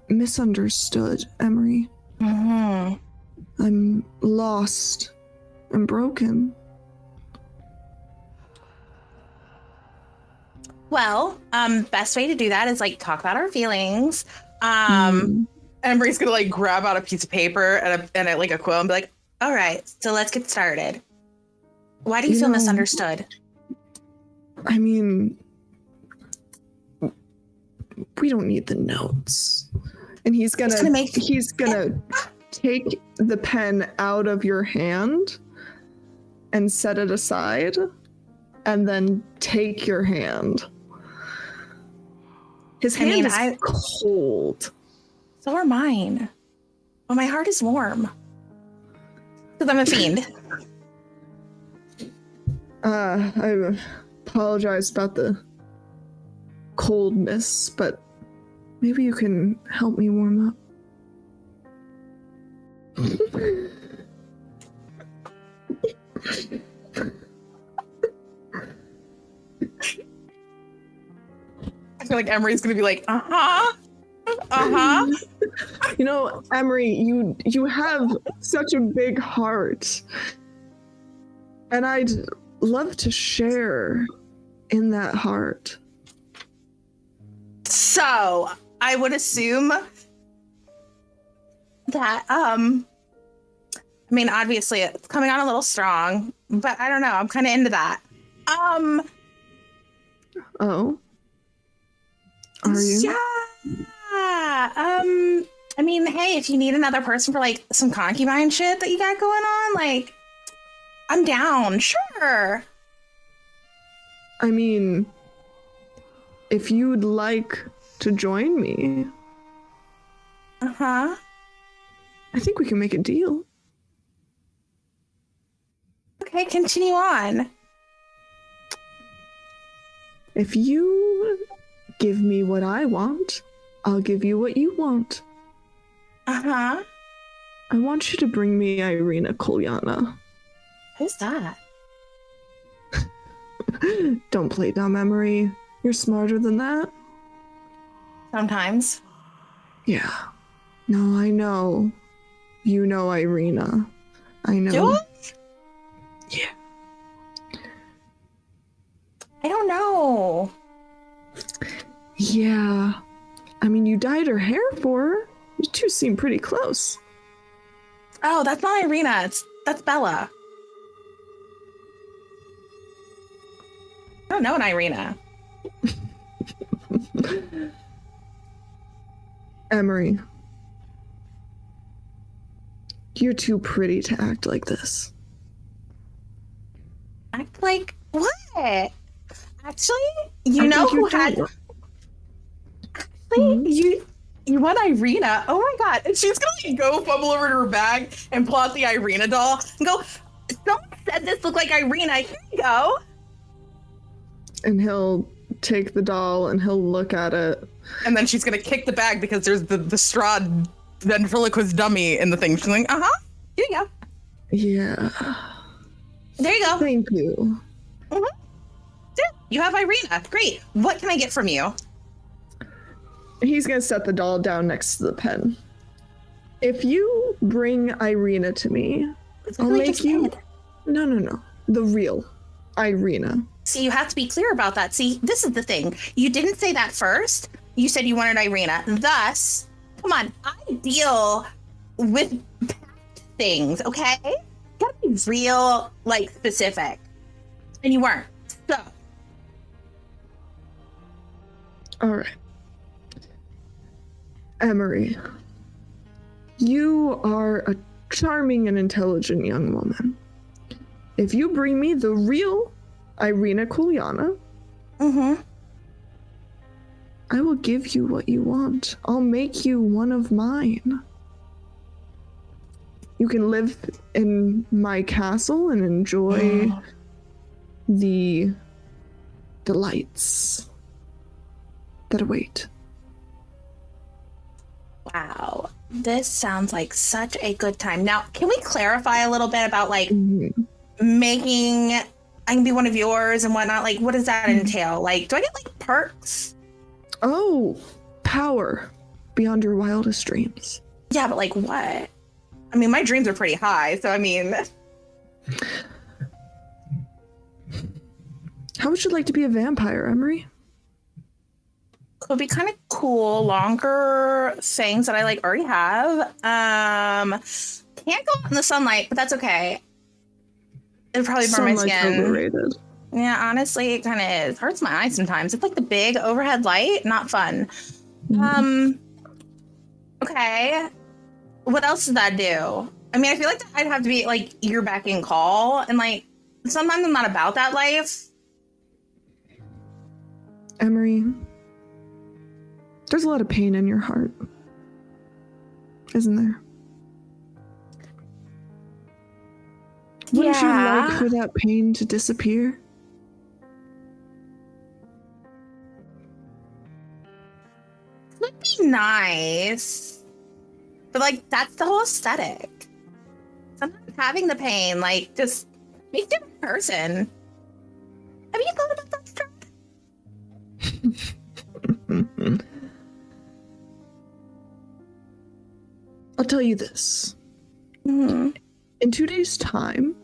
misunderstood, Emery. Mm-hmm. I'm lost and broken. Well, best way to do that is like talk about our feelings. Emery's gonna like grab out a piece of paper and a quill and be like, all right, so let's get started. Why do you feel misunderstood? I mean, we don't need the notes. And he's gonna take the pen out of your hand and set it aside, and then take your hand. His hand is cold. So are mine. But my heart is warm. Because I'm a fiend. I apologize about the coldness, but maybe you can help me warm up. I feel like Emery's gonna be like, Emery, you have such a big heart, and I'd love to share in that heart. So I would assume that obviously it's coming on a little strong, but I don't know, I'm kind of into that. Oh, are you? Yeah. Hey, if you need another person for like some concubine shit that you got going on, like, I'm down. Sure. I mean, if you'd like to join me, I think we can make a deal. Okay, continue on. If you give me what I want, I'll give you what you want. I want you to bring me Ireena Kolyana. Who's that? Don't play dumb, Emery. You're smarter than that. Sometimes. Yeah. No, I know. You know Ireena. I know. Do I? Yeah. I don't know. Yeah. I mean, you dyed her hair for her. You two seem pretty close. Oh, that's not Ireena. That's Bella. I don't know an Ireena. Emery. You're too pretty to act like this. Act like what? Actually, you know who had... Actually, you want Ireena? Oh my god. And she's gonna like go fumble over to her bag and pull out the Ireena doll and go, someone said this looked like Ireena. Here you go. And he'll take the doll and he'll look at it. And then she's gonna kick the bag because there's the Strahd ventriloquist dummy in the thing. She's like, here you go. Yeah. There you go. Thank you. You have Ireena. Great. What can I get from you? He's gonna set the doll down next to the pen. If you bring Ireena to me, I'll make you... No. The real Ireena. See, you have to be clear about that. See, this is the thing. You didn't say that first. You said you wanted Ireena. Thus, come on, I deal with things, okay? You gotta be real, like, specific. And you weren't. So. All right. Emery, you are a charming and intelligent young woman. If you bring me the real Ireena Kulyana, I will give you what you want. I'll make you one of mine. You can live in my castle and enjoy the delights that await. Wow. This sounds like such a good time. Now, can we clarify a little bit about, like, making... I can be one of yours and whatnot. Like, what does that entail? Like, do I get, like, perks? Oh, power beyond your wildest dreams. Yeah, but, like, what? I mean, my dreams are pretty high, so, I mean... How would you like to be a vampire, Emery? Could be kind of cool. Longer things that I, like, already have. Can't go out in the sunlight, but that's okay. It'd probably burn my skin. Overrated. Yeah, honestly, it kind of is. Hurts my eyes sometimes. It's like the big overhead light. Not fun. Okay. What else does that do? I mean, I feel like I'd have to be, like, ear back and call. And, like, sometimes I'm not about that life. Emery, there's a lot of pain in your heart, isn't there? Wouldn't you like for that pain to disappear? Would be nice. But, like, that's the whole aesthetic. Sometimes having the pain, like, just makes you a different person. Have you thought about that, Strahd? I'll tell you this. In 2 days' time,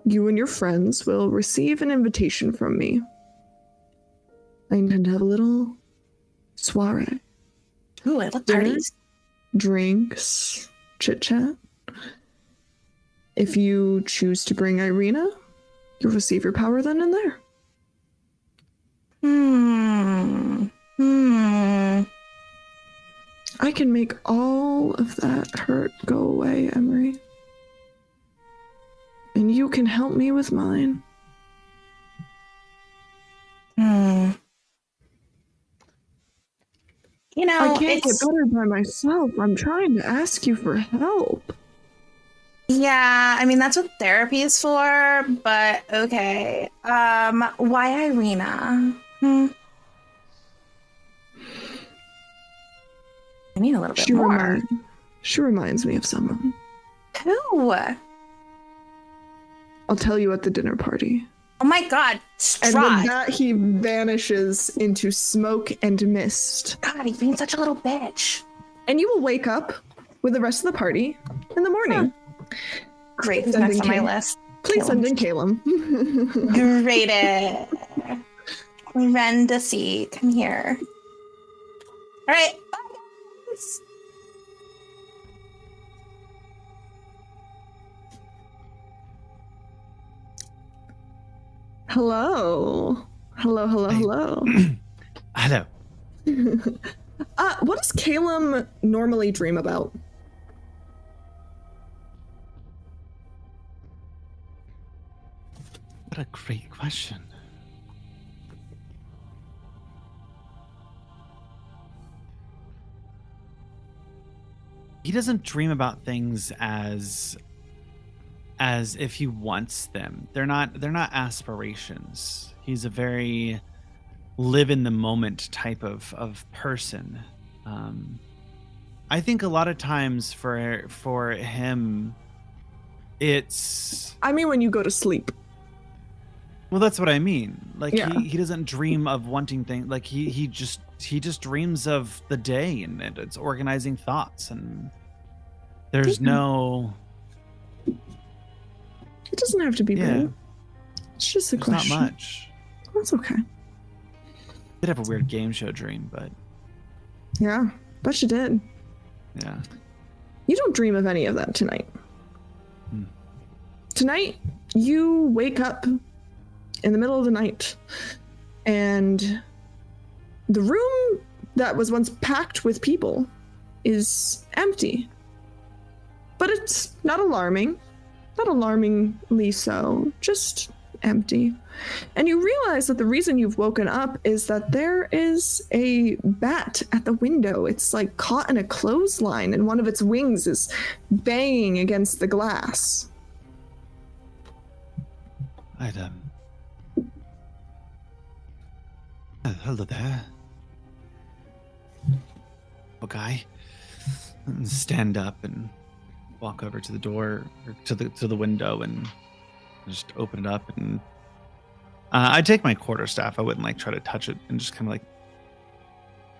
you and your friends will receive an invitation from me. I intend to have a little soiree. Ooh, I love Dinner, parties. drinks, chit-chat. If you choose to bring Ireena, you'll receive your power then and there. I can make all of that hurt go away, Emery. And you can help me with mine. You know, I can't get better by myself. I'm trying to ask you for help. Yeah, I mean, that's what therapy is for, but okay. Why Ireena? I need a little bit more. She reminds me of someone. Who? I'll tell you at the dinner party. Oh my god, And Strahd. with that, he vanishes into smoke and mist. God, he's being such a little bitch. And you will wake up with the rest of the party in the morning. Great, Please next send on in my list. Please send in Kellum. Great it. Rendacy, come here. All right, bye guys. Hello. Hello. Hello. What does Kellum normally dream about? What a great question. He doesn't dream about things as if he wants them. They're not aspirations. He's a very live in the moment type of person. I think a lot of times for him, it's... I mean when you go to sleep. Well, that's what I mean. Like, Yeah. he doesn't dream of wanting things. Like, he just dreams of the day, and it's organizing thoughts, and there's no... It doesn't have to be bad. It's just a There's question. not much. That's okay. Did have a weird game show dream, but Yeah, bet you did. yeah. You don't dream of any of that tonight. Hmm. Tonight, you wake up in the middle of the night, and the room that was once packed with people is empty. But it's not alarming. Not alarmingly so, just empty. And you realize that the reason you've woken up is that there is a bat at the window. It's like caught in a clothesline, and one of its wings is banging against the glass. Hello there. Okay. Stand up and walk over to the door, or to the window, and just open it up. And I take my quarterstaff. I wouldn't like try to touch it, and just kind of like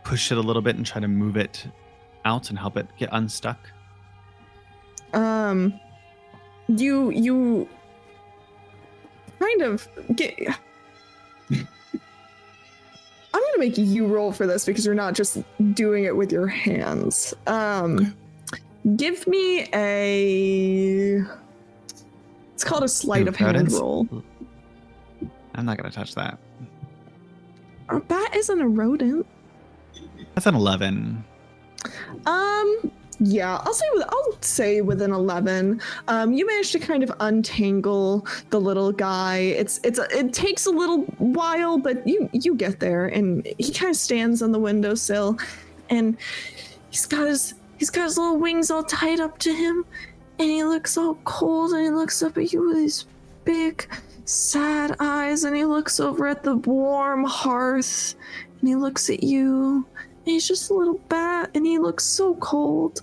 push it a little bit and try to move it out and help it get unstuck. You kind of get. I'm gonna make you roll for this because you're not just doing it with your hands. Give me a. It's called a sleight of hand rodents? roll. I'm not gonna touch that. A bat isn't a rodent. That's an 11. Yeah, I'll say with an 11. You managed to kind of untangle the little guy. It takes a little while, but you get there, and he kind of stands on the windowsill, and he's got his little wings all tied up to him, and he looks all cold, and he looks up at you with his big sad eyes, and he looks over at the warm hearth, and he looks at you, and he's just a little bat, and he looks so cold.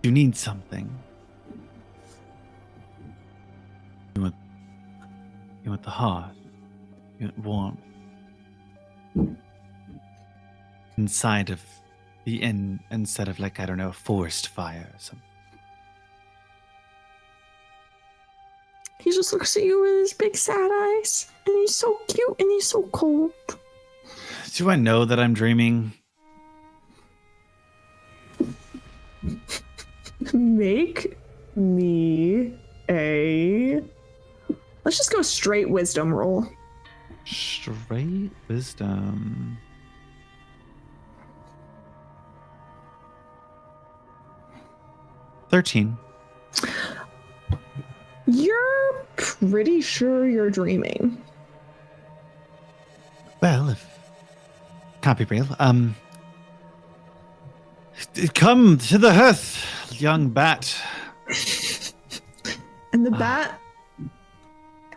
You need something. You want the heart. You want warmth. Inside of the inn, instead of like, I don't know, a forest fire or something. He just looks at you with his big sad eyes, and he's so cute, and he's so cold. Do I know that I'm dreaming? Make me a... Let's just go straight wisdom roll. Straight wisdom. $13. You're pretty sure you're dreaming. Well, if can't be real. Come to the hearth, young bat. And the bat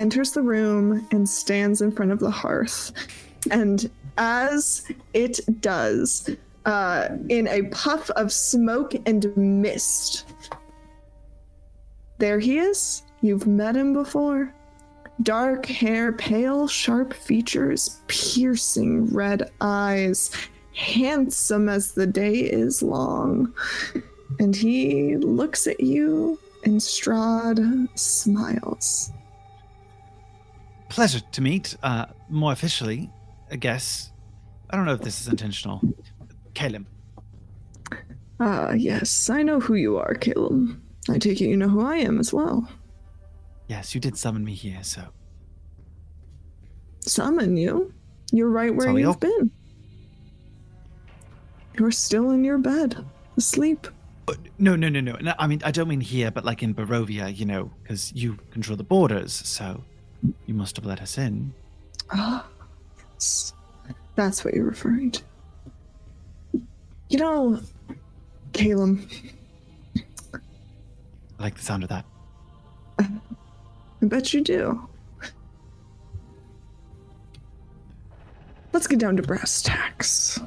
enters the room and stands in front of the hearth. And as it does, in a puff of smoke and mist, there he is. You've met him before. Dark hair, pale, sharp features, piercing red eyes, handsome as the day is long. And he looks at you, and Strahd smiles. Pleasure to meet. More officially, I guess. I don't know if this is intentional. Kellum. Yes, I know who you are, Kellum. I take it you know who I am as well. Yes, you did summon me here, so. Summon you? You're right where Sorry, you've been. You're still in your bed, asleep. No. I mean, I don't mean here, but like in Barovia, you know, because you control the borders, so you must have let us in. Ah, yes. That's what you're referring to. You know, Kellum, I like the sound of that. I bet you do. Let's get down to brass tacks.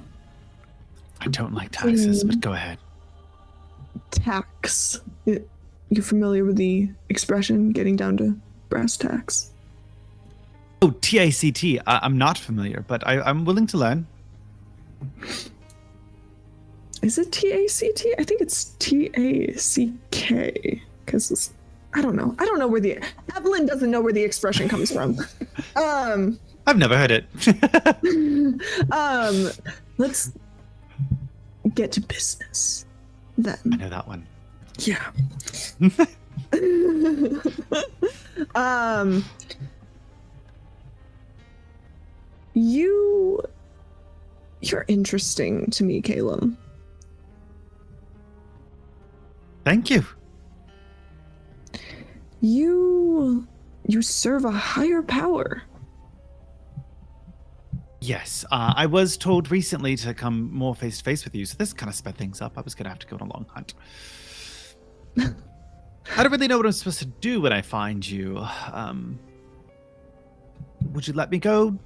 I don't like taxes, but go ahead. Tax. You familiar with the expression, getting down to brass tacks? Oh, TACT. I'm not familiar, but I'm willing to learn. Is it TACT? I think it's TACK. Okay, because I don't know. I don't know where the Evelyn doesn't know where the expression comes from. I've never heard it. Let's get to business then. I know that one. Yeah. You're interesting to me, Kellum. Thank you. You serve a higher power. Yes, I was told recently to come more face to face with you, so this kind of sped things up. I was going to have to go on a long hunt. I don't really know what I'm supposed to do when I find you. Would you let me go?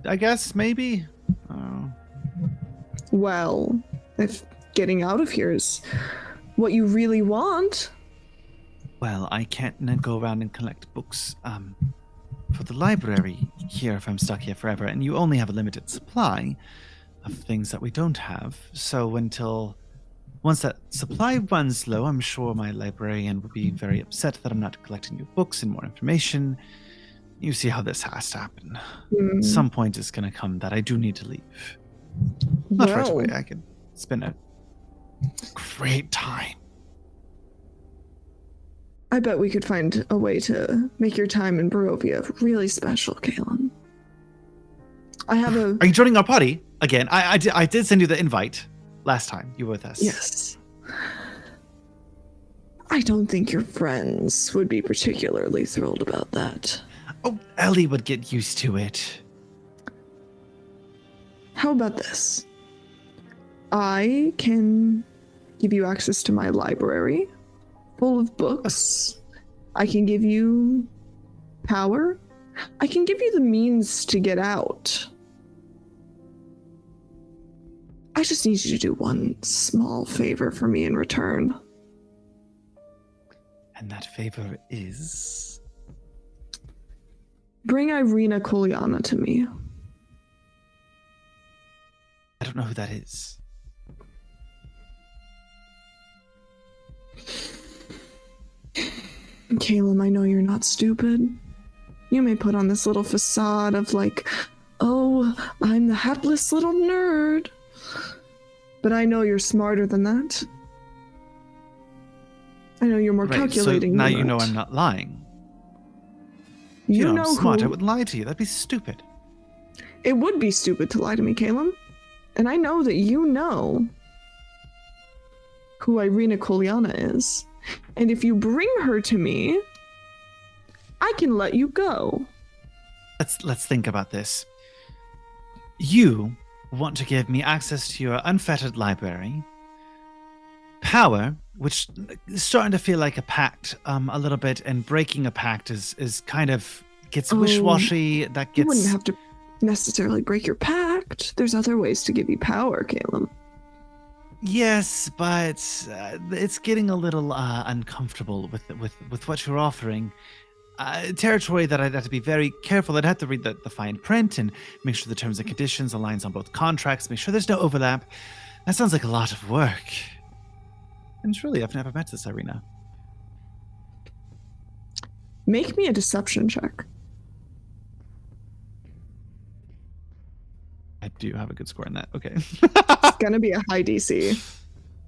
I guess, maybe? Well, if getting out of here is what you really want. Well, I can't then go around and collect books for the library here if I'm stuck here forever, and you only have a limited supply of things that we don't have. So once that supply runs low, I'm sure my librarian will be very upset that I'm not collecting new books and more information. You see how this has to happen. Some point is going to come that I do need to leave. Not right away. I could spend a great time. I bet we could find a way to make your time in Barovia really special, Kellum. Are you joining our party again? I did send you the invite last time you were with us. Yes. I don't think your friends would be particularly thrilled about that. Oh, Ellie would get used to it. How about this? I can give you access to my library full of books. I can give you power. I can give you the means to get out. I just need you to do one small favor for me in return. And that favor is? Bring Ireena Kuliana to me. I don't know who that is. Kellum, I know you're not stupid. You may put on this little facade of like, oh, I'm the hapless little nerd. But I know you're smarter than that. I know you're more calculating. So now than you know that. I'm not lying. You know I'm smart. who... I wouldn't lie to you. That'd be stupid. It would be stupid to lie to me, Kellum. And I know that you know who Ireena Kuliana is. And if you bring her to me, I can let you go. Let's think about this. You want to give me access to your unfettered library, power, which is starting to feel like a pact a little bit, and breaking a pact is kind of gets wishy-washy. That gets. You wouldn't have to necessarily break your pact. There's other ways to give you power, Kellum. Yes, but it's getting a little uncomfortable with what you're offering. Territory that I'd have to be very careful. I'd have to read the fine print and make sure the terms and conditions aligns on both contracts, make sure there's no overlap. That sounds like a lot of work. And truly, I've never met this Ireena. Make me a deception check. I do have a good score in that. Okay. It's gonna be a high DC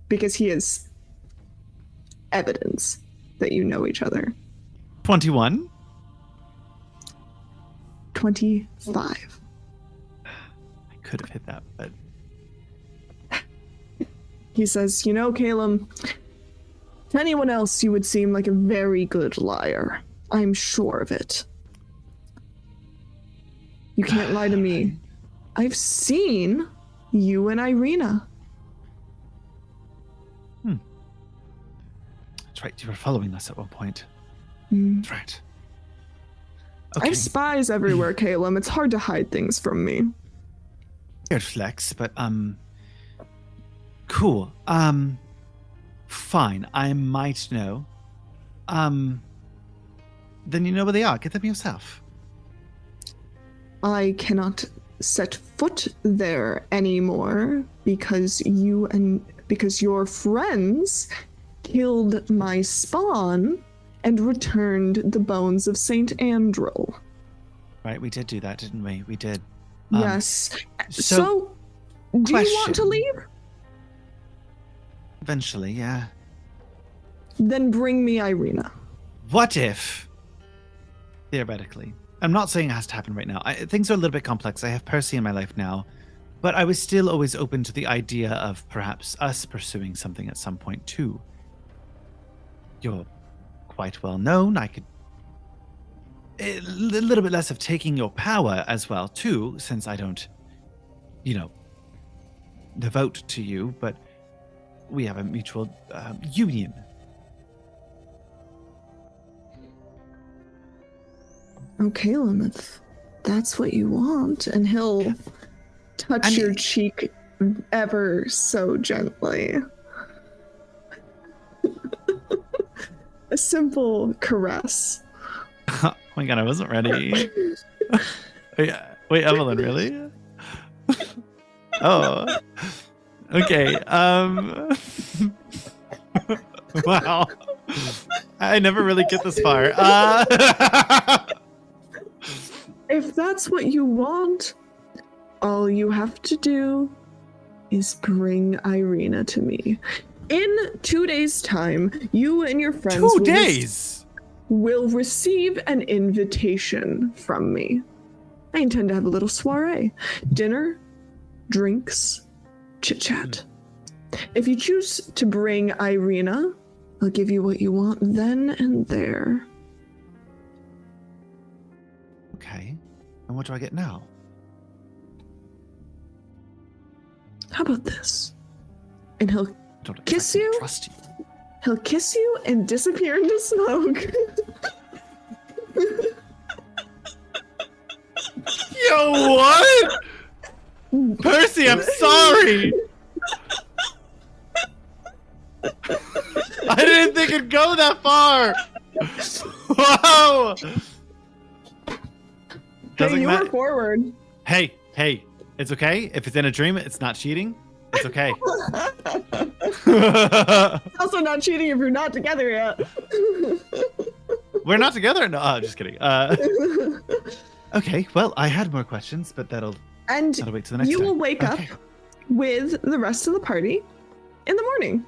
because he is evidence that you know each other. 21. 25. I could have hit that, but he says, you know, Kellum, to anyone else you would seem like a very good liar. I'm sure of it. You can't lie to me. I've seen you and Ireena. That's right. You were following us at one point. That's right. I have spies everywhere, Kellum. It's hard to hide things from me. Weird flex, but cool. Fine. I might know. Then you know where they are. Get them yourself. I cannot set foot there anymore because your friends killed my spawn and returned the bones of Saint Andrel. Right, we did do that, didn't we? We did. Yes. So do you want to leave? Eventually, yeah. Then bring me Ireena. What if, theoretically, I'm not saying it has to happen right now. Things are a little bit complex. I have Percy in my life now, but I was still always open to the idea of perhaps us pursuing something at some point too. You're quite well known. I could a little bit less of taking your power as well too, since I don't, devote to you, but we have a mutual union. Okay, Limith, that's what you want. And he'll touch your cheek ever so gently. A simple caress. Oh my god, I wasn't ready. Wait, Evelyn, really? Oh. Okay. Wow. I never really get this far. If that's what you want, all you have to do is bring Ireena to me. In 2 days' time, you and your friends 2 days will receive an invitation from me. I intend to have a little soiree. Dinner, drinks, chit-chat. If you choose to bring Ireena, I'll give you what you want then and there. Okay. And what do I get now? How about this? And he'll Don't kiss exactly you. Trust you. He'll kiss you and disappear into smoke. Yo, what? Percy, I'm sorry. I didn't think it'd go that far. Whoa. Hey, you were forward. Hey, it's okay. If it's in a dream, it's not cheating. It's okay. Also not cheating if you're not together yet. We're not together? No, just kidding. Okay, well, I had more questions, but that'll wait till the next time. You will wake up with the rest of the party in the morning.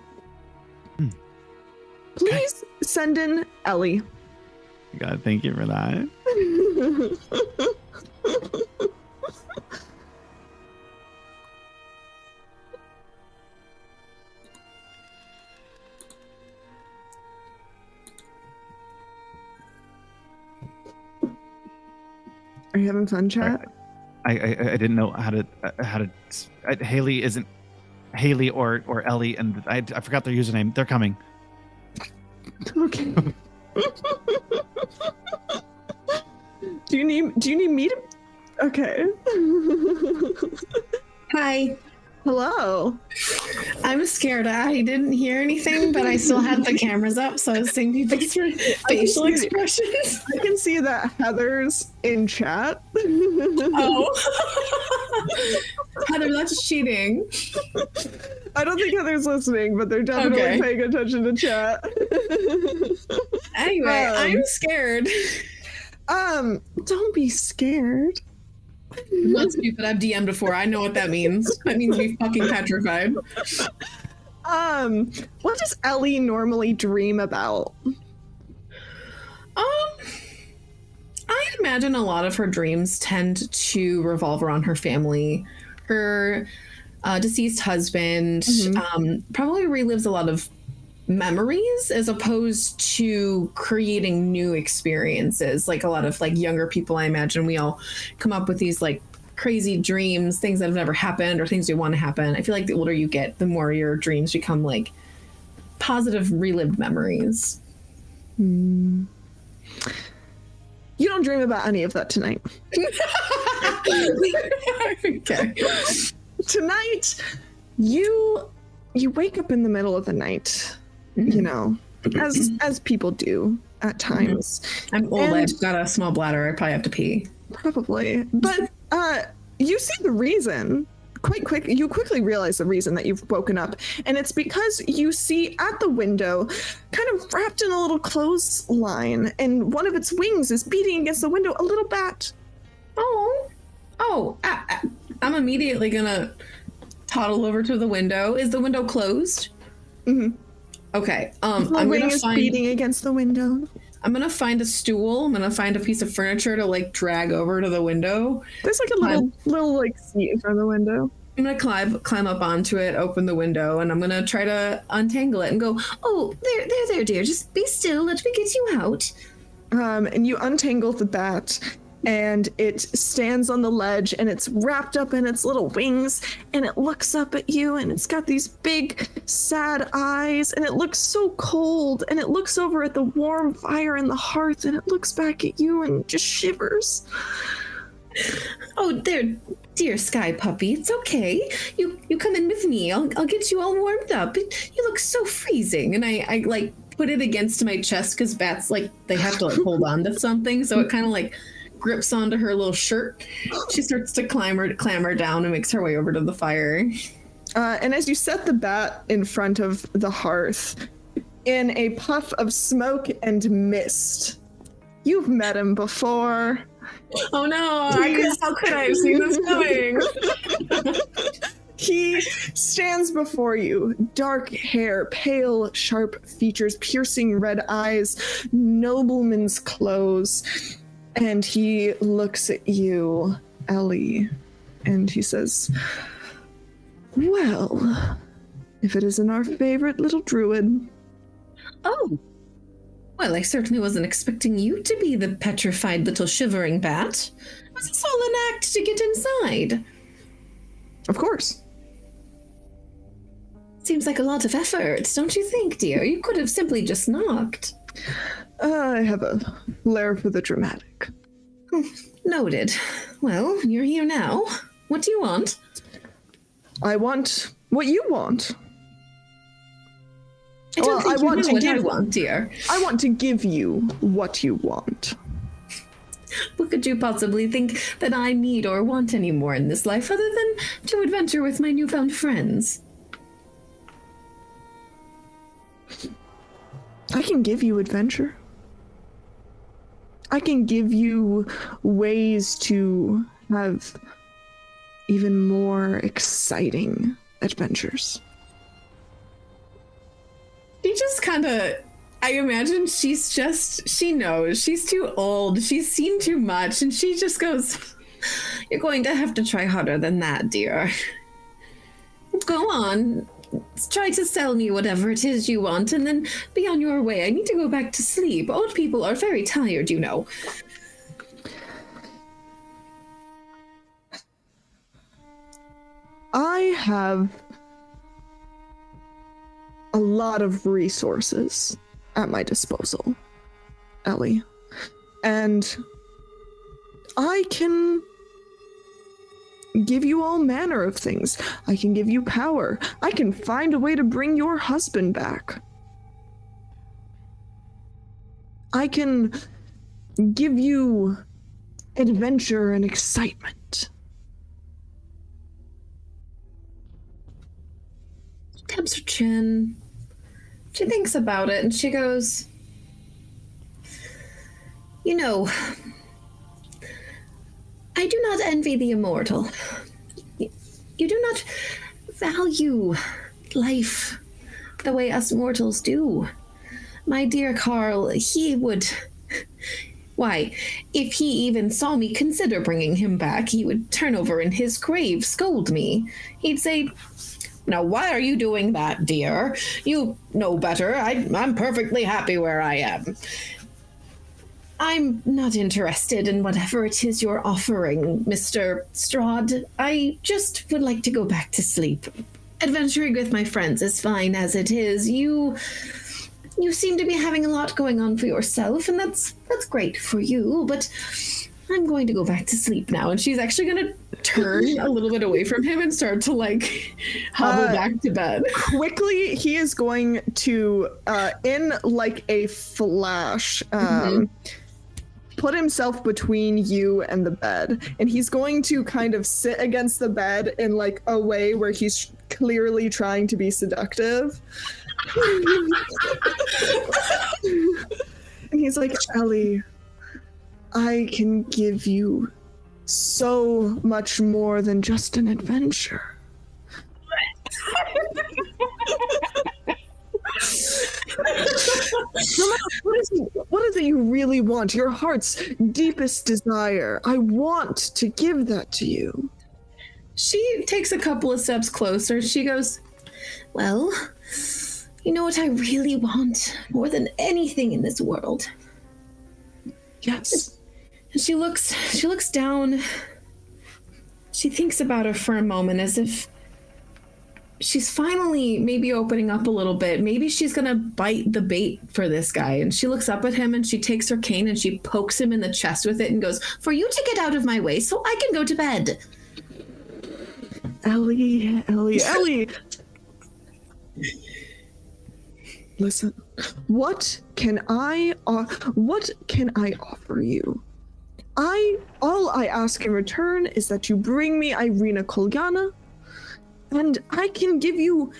Please send in Ellie. God, thank you for that. Are you having fun, chat? I didn't know how to Haley isn't Haley or Ellie, and I forgot their username. They're coming. Okay. Do you need me to? Okay. Hi. Hello. I'm scared. I didn't hear anything, but I still had the cameras up, so I was seeing people's facial expressions. I can see that Heather's in chat. Oh. Heather, that's cheating. I don't think Heather's listening, but they're definitely paying attention to chat. Anyway, I'm scared. Don't be scared. I'm not stupid. I've DM'd before. I know what that means. That means be fucking petrified. What does Ellie normally dream about? I imagine a lot of her dreams tend to revolve around her family. Her deceased husband probably relives a lot of memories as opposed to creating new experiences. Like a lot of younger people, I imagine we all come up with these crazy dreams, things that have never happened or things we want to happen. I feel like the older you get, the more your dreams become positive relived memories. You don't dream about any of that tonight. Okay. Tonight, you wake up in the middle of the night, as people do at times. I'm old. I've got a small bladder. I probably have to pee. Probably. But you see the reason you quickly realize the reason that you've woken up, and it's because you see at the window, kind of wrapped in a little clothesline, and one of its wings is beating against the window, a little bat. I'm immediately gonna toddle over to the window. Is the window closed? Mm-hmm. Okay. The wing is beating against the window. I'm gonna find a stool. I'm gonna find a piece of furniture to like drag over to the window. There's like a little like seat in front of the window. I'm gonna climb up onto it, open the window, and I'm gonna try to untangle it and go, oh, there, dear. Just be still. Let me get you out. And you untangle the bat, and it stands on the ledge, and it's wrapped up in its little wings, and it looks up at you, and it's got these big, sad eyes, and it looks so cold, and it looks over at the warm fire in the hearth, and it looks back at you and just shivers. Oh, there, dear sky puppy, it's okay. You come in with me. I'll get you all warmed up. You look so freezing. And I like put it against my chest because bats like they have to like hold on to something, so it kind of like grips onto her little shirt. She starts to clamber down and makes her way over to the fire. And as you set the bat in front of the hearth, in a puff of smoke and mist, you've met him before. Oh no, how could I have seen this coming? He stands before you, dark hair, pale, sharp features, piercing red eyes, nobleman's clothes. And he looks at you, Ellie, and he says, well, if it isn't our favorite little druid. Oh, well, I certainly wasn't expecting you to be the petrified little shivering bat. Was this all an act to get inside? Of course. Seems like a lot of effort, don't you think, dear? You could have simply just knocked. I have a flair for the dramatic. Noted. Well, you're here now. What do you want? I want what you want. I don't think you know what I want, dear. I want to give you what you want. What could you possibly think that I need or want anymore in this life other than to adventure with my newfound friends? I can give you adventure. I can give you ways to have even more exciting adventures. She just kind of, I imagine she knows. She's too old. She's seen too much. And she just goes, you're going to have to try harder than that, dear. Go on. Try to sell me whatever it is you want and then be on your way. I need to go back to sleep. Old people are very tired, you know. I have a lot of resources at my disposal, Ellie. And I can give you all manner of things. I can give you power. I can find a way to bring your husband back. I can give you adventure and excitement. Taps her chin. She thinks about it and she goes, you know, I do not envy the immortal. You do not value life the way us mortals do. My dear Carl, he would... Why, if he even saw me consider bringing him back, he would turn over in his grave, scold me. He'd say, now why are you doing that, dear? You know better. I'm perfectly happy where I am. I'm not interested in whatever it is you're offering, Mr. Strahd. I just would like to go back to sleep. Adventuring with my friends is fine as it is. You seem to be having a lot going on for yourself, and that's great for you, but I'm going to go back to sleep now. And she's actually going to turn a little bit away from him and start to, like, hobble back to bed. Quickly, he is going to, in, like, a flash, put himself between you and the bed, and he's going to kind of sit against the bed in like a way where he's clearly trying to be seductive. And he's like, Ellie, I can give you so much more than just an adventure. What is it you really want? Your heart's deepest desire. I want to give that to you. She takes a couple of steps closer. She goes, Well, you know what I really want more than anything in this world? Yes. and she looks down. She thinks about her for a moment as if she's finally maybe opening up a little bit. Maybe she's gonna bite the bait for this guy. And she looks up at him and she takes her cane and she pokes him in the chest with it and goes, "For you to get out of my way so I can go to bed." Ellie. Listen, what can I offer you? All I ask in return is that you bring me Ireena Kolyana, and I can give you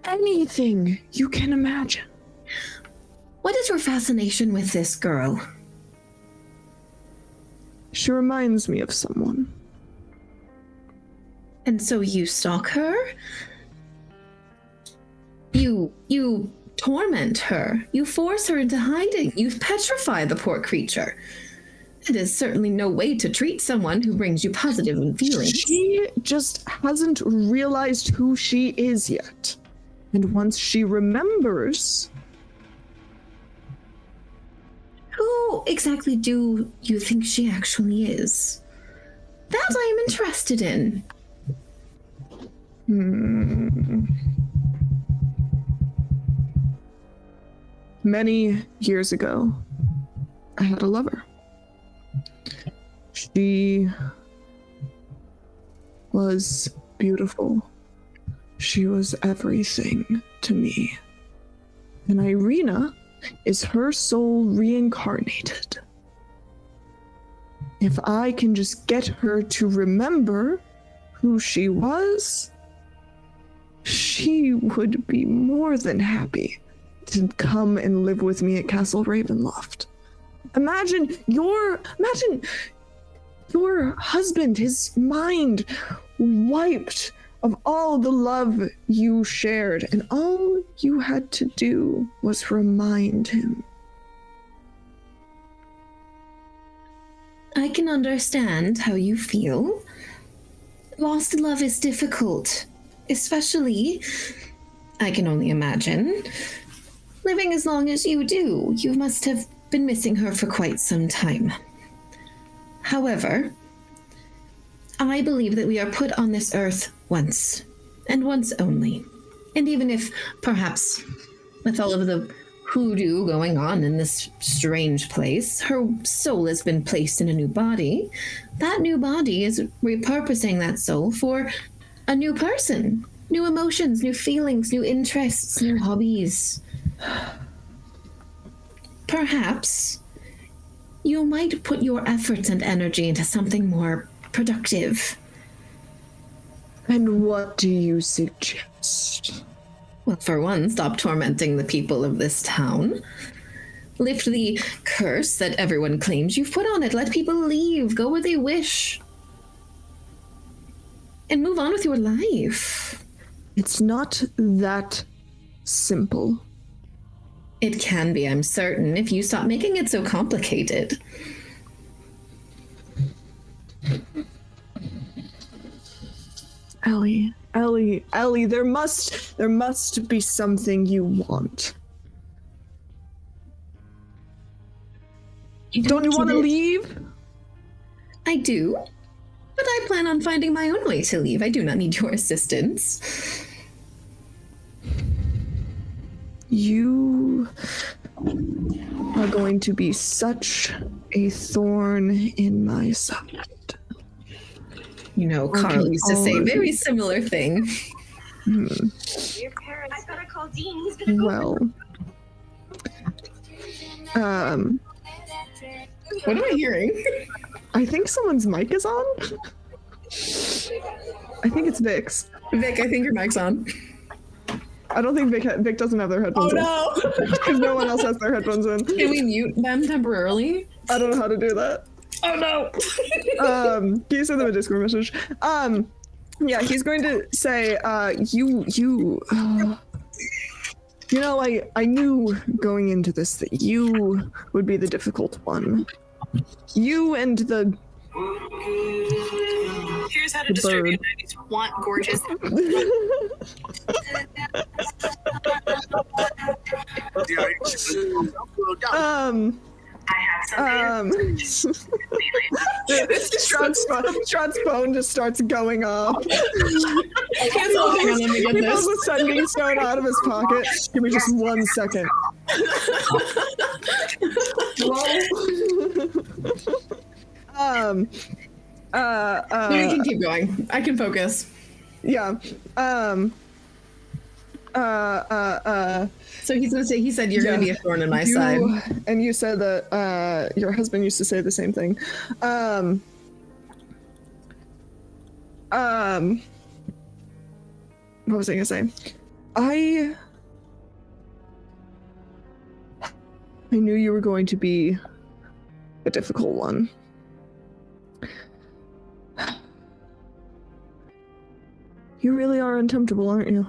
anything you can imagine. What is your fascination with this girl? She reminds me of someone. And so you stalk her? You torment her. You force her into hiding. You petrify the poor creature. It is certainly no way to treat someone who brings you positive feelings. She just hasn't realized who she is yet. And once she remembers... Who exactly do you think she actually is? That I am interested in. Many years ago, I had a lover. She was beautiful. She was everything to me. And Ireena is her soul reincarnated. If I can just get her to remember who she was, she would be more than happy to come and live with me at Castle Raven Loft. Imagine your husband, his mind wiped of all the love you shared, and all you had to do was remind him. I can understand how you feel. Lost love is difficult, especially, I can only imagine, living as long as you do. You must have been missing her for quite some time. However, I believe that we are put on this earth once, and once only. And even if, perhaps, with all of the hoodoo going on in this strange place, her soul has been placed in a new body, that new body is repurposing that soul for a new person. New emotions, new feelings, new interests, new hobbies. Perhaps you might put your efforts and energy into something more productive. And what do you suggest? Well, for one, stop tormenting the people of this town. Lift the curse that everyone claims you've put on it. Let people leave, go where they wish. And move on with your life. It's not that simple. It can be, I'm certain, if you stop making it so complicated. Ellie, there must be something you want. Don't you want to leave? I do, but I plan on finding my own way to leave. I do not need your assistance. You are going to be such a thorn in my side. You know, Carl used to say a very similar thing. Your parents. I better call Dean. He's gonna go. Well, What am I hearing? I think someone's mic is on. I think it's Vic's. Vic, I think your mic's on. I don't think Vic doesn't have their headphones in. Oh Because no one else has their headphones in. no! Can we mute them temporarily? I don't know how to do that. Oh no! Can you send them a Discord message? Yeah, he's going to say, you know, I knew going into this that you would be the difficult one. You and the Here's how to distribute 90s want gorgeous. Strahd's phone just starts going off. Hang on, let me get He this. pulls a sending stone out of his pocket. Give me just 1 second. No, you can keep going. I can focus. Yeah. So he's gonna say, he said you're Yeah. gonna be a thorn in my side. And you said that your husband used to say the same thing. What was I gonna say? I knew you were going to be a difficult one. You really are untemptable, aren't you?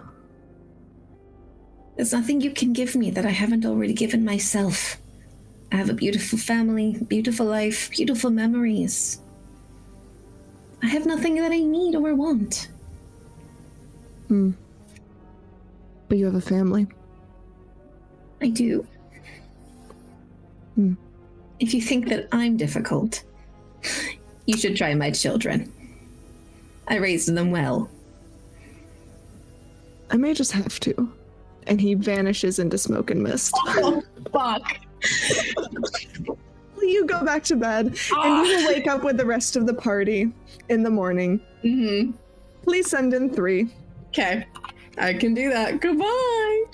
There's nothing you can give me that I haven't already given myself. I have a beautiful family, beautiful life, beautiful memories. I have nothing that I need or want. But you have a family. I do. If you think that I'm difficult, you should try my children. I raised them well. I may just have to. And he vanishes into smoke and mist. Oh, fuck. You go back to bed, and you will wake up with the rest of the party in the morning. Mm-hmm. Please send in 3. Okay. I can do that. Goodbye.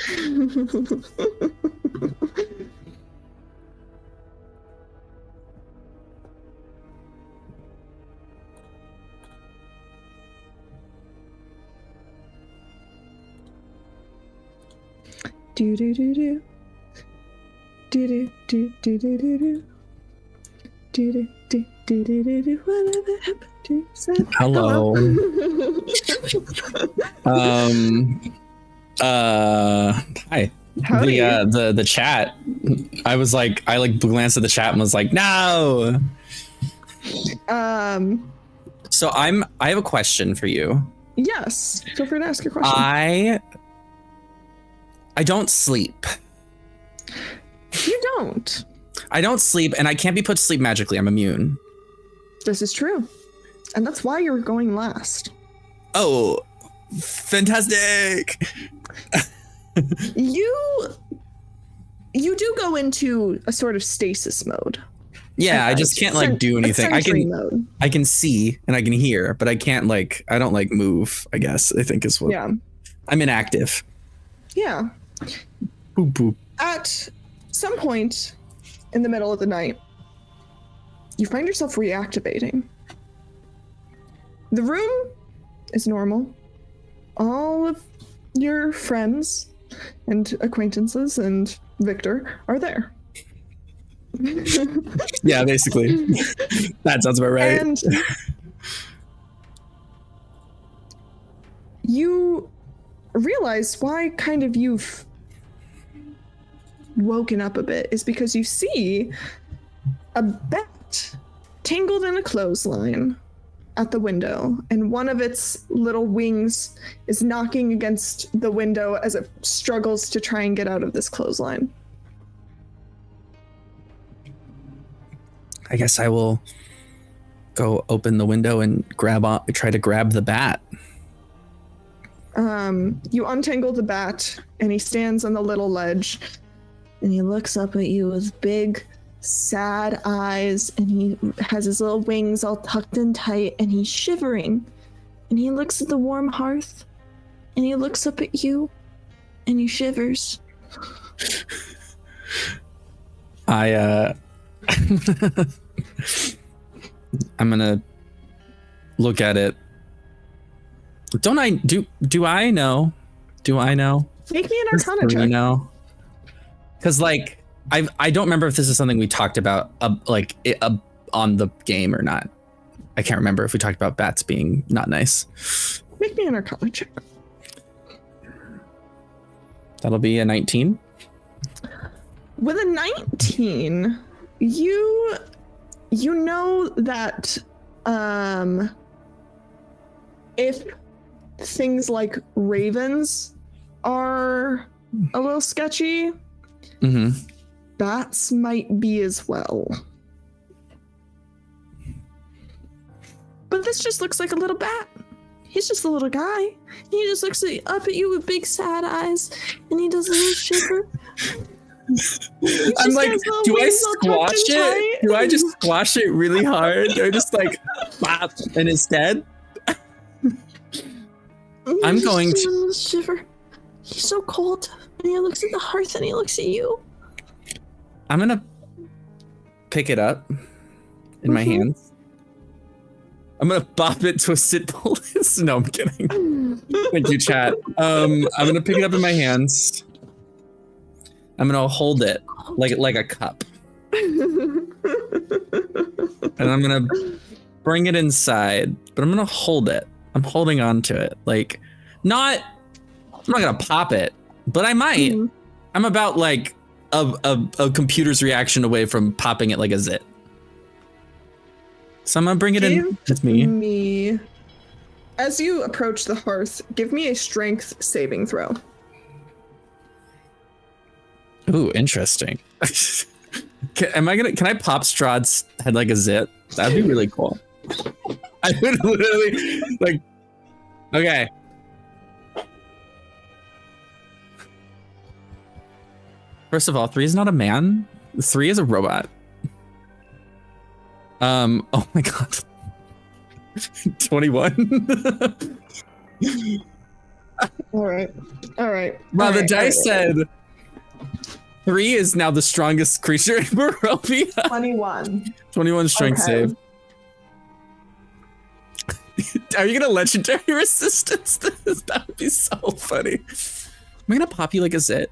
Do do do do. Do do do do do do do. Do do do do do do do. Whatever happened to Seth? Hello. Hi. Howdy. The chat. I glanced at the chat and was like, no. So I have a question for you. Yes. Feel free to ask your question. I don't sleep. You don't. I don't sleep, and I can't be put to sleep magically. I'm immune. This is true. And that's why you're going last. Oh, fantastic. You do go into a sort of stasis mode. Yeah, I just can't do anything. I can see and I can hear, but I can't I don't move, I guess. I think is what. Yeah. I'm inactive. Yeah. Boop boop. At some point in the middle of the night, you find yourself reactivating. The room is normal. All of your friends and acquaintances and Victor are there. Yeah, basically. That sounds about right. And you realize why kind of you've woken up a bit is because you see a bat tangled in a clothesline at the window, and one of its little wings is knocking against the window as it struggles to try and get out of this clothesline. I guess I will go open the window and try to grab the bat. You untangle the bat, and he stands on the little ledge, and he looks up at you with big, sad eyes, and he has his little wings all tucked in tight, and he's shivering. And he looks at the warm hearth, and he looks up at you, and he shivers. I'm gonna look at it. Don't I do I know? Do I know? Make me an Arcana check. No. Because like I don't remember if this is something we talked about on the game or not. I can't remember if we talked about bats being not nice. Make me an Arcana check. That'll be a 19. With a 19, you know that if things like ravens are a little sketchy, bats might be as well. But this just looks like a little bat. He's just a little guy. He just looks up at you with big sad eyes, and he does a little shiver. I'm like, do I squash it? Do I just squash it really hard? Or just like, bop, and it's dead? I'm going to shiver. He's so cold, and he looks at the hearth, and he looks at you. I'm gonna pick it up in my hands. I'm gonna bop it to a sit police. No, I'm kidding. Thank you, chat. I'm gonna pick it up in my hands. I'm gonna hold it like a cup, and I'm gonna bring it inside. But I'm gonna hold it. I'm holding on to it. Like, I'm not gonna pop it, but I might. I'm about like a computer's reaction away from popping it like a zit. So I'm gonna bring it in with me. As you approach the hearth, give me a strength saving throw. Ooh, interesting. Can I pop Strahd's head like a zit? That'd be really cool. I would literally like. Okay. First of all, 3 is not a man. 3 is a robot. Oh my god. 21. All right. Wow, the dice said 3 is now the strongest creature in Barovia. 21 strength save. Are you gonna legendary resistance this? That would be so funny. Am I gonna pop you like a zit?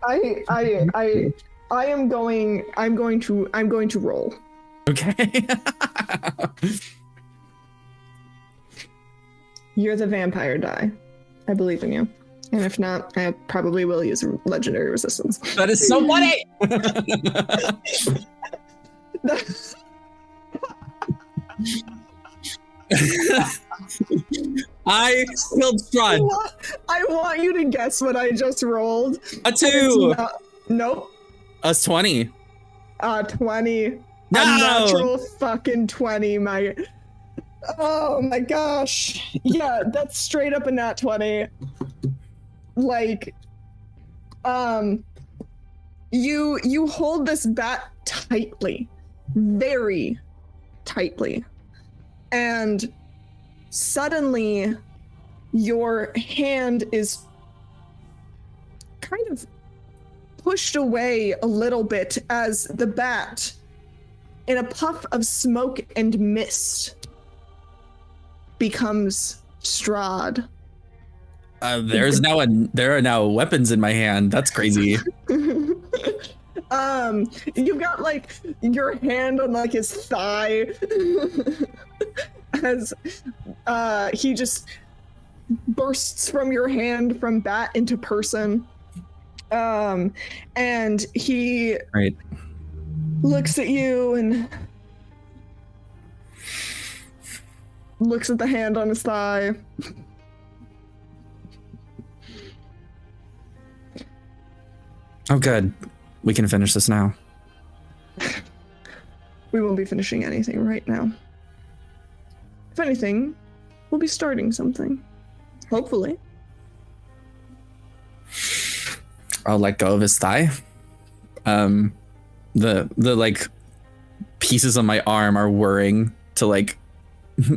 I'm going to roll. Okay. You're the vampire die. I believe in you. And if not, I probably will use legendary resistance. That is so funny. I killed Strahd. I want you to guess what I just rolled. A 2. Nope. Us 20. 20. No! A natural fucking 20, my... Oh my gosh. Yeah, that's straight up a nat 20. Like, you hold this bat tightly, very tightly, and suddenly your hand is kind of pushed away a little bit as the bat, in a puff of smoke and mist, becomes Strahd. There are now weapons in my hand. That's crazy. You've got like your hand on like his thigh as he just bursts from your hand from bat into person. And he looks at you and looks at the hand on his thigh. Oh, good. We can finish this now. We won't be finishing anything right now. If anything, we'll be starting something. Hopefully. I'll let go of his thigh. The like pieces on my arm are whirring to like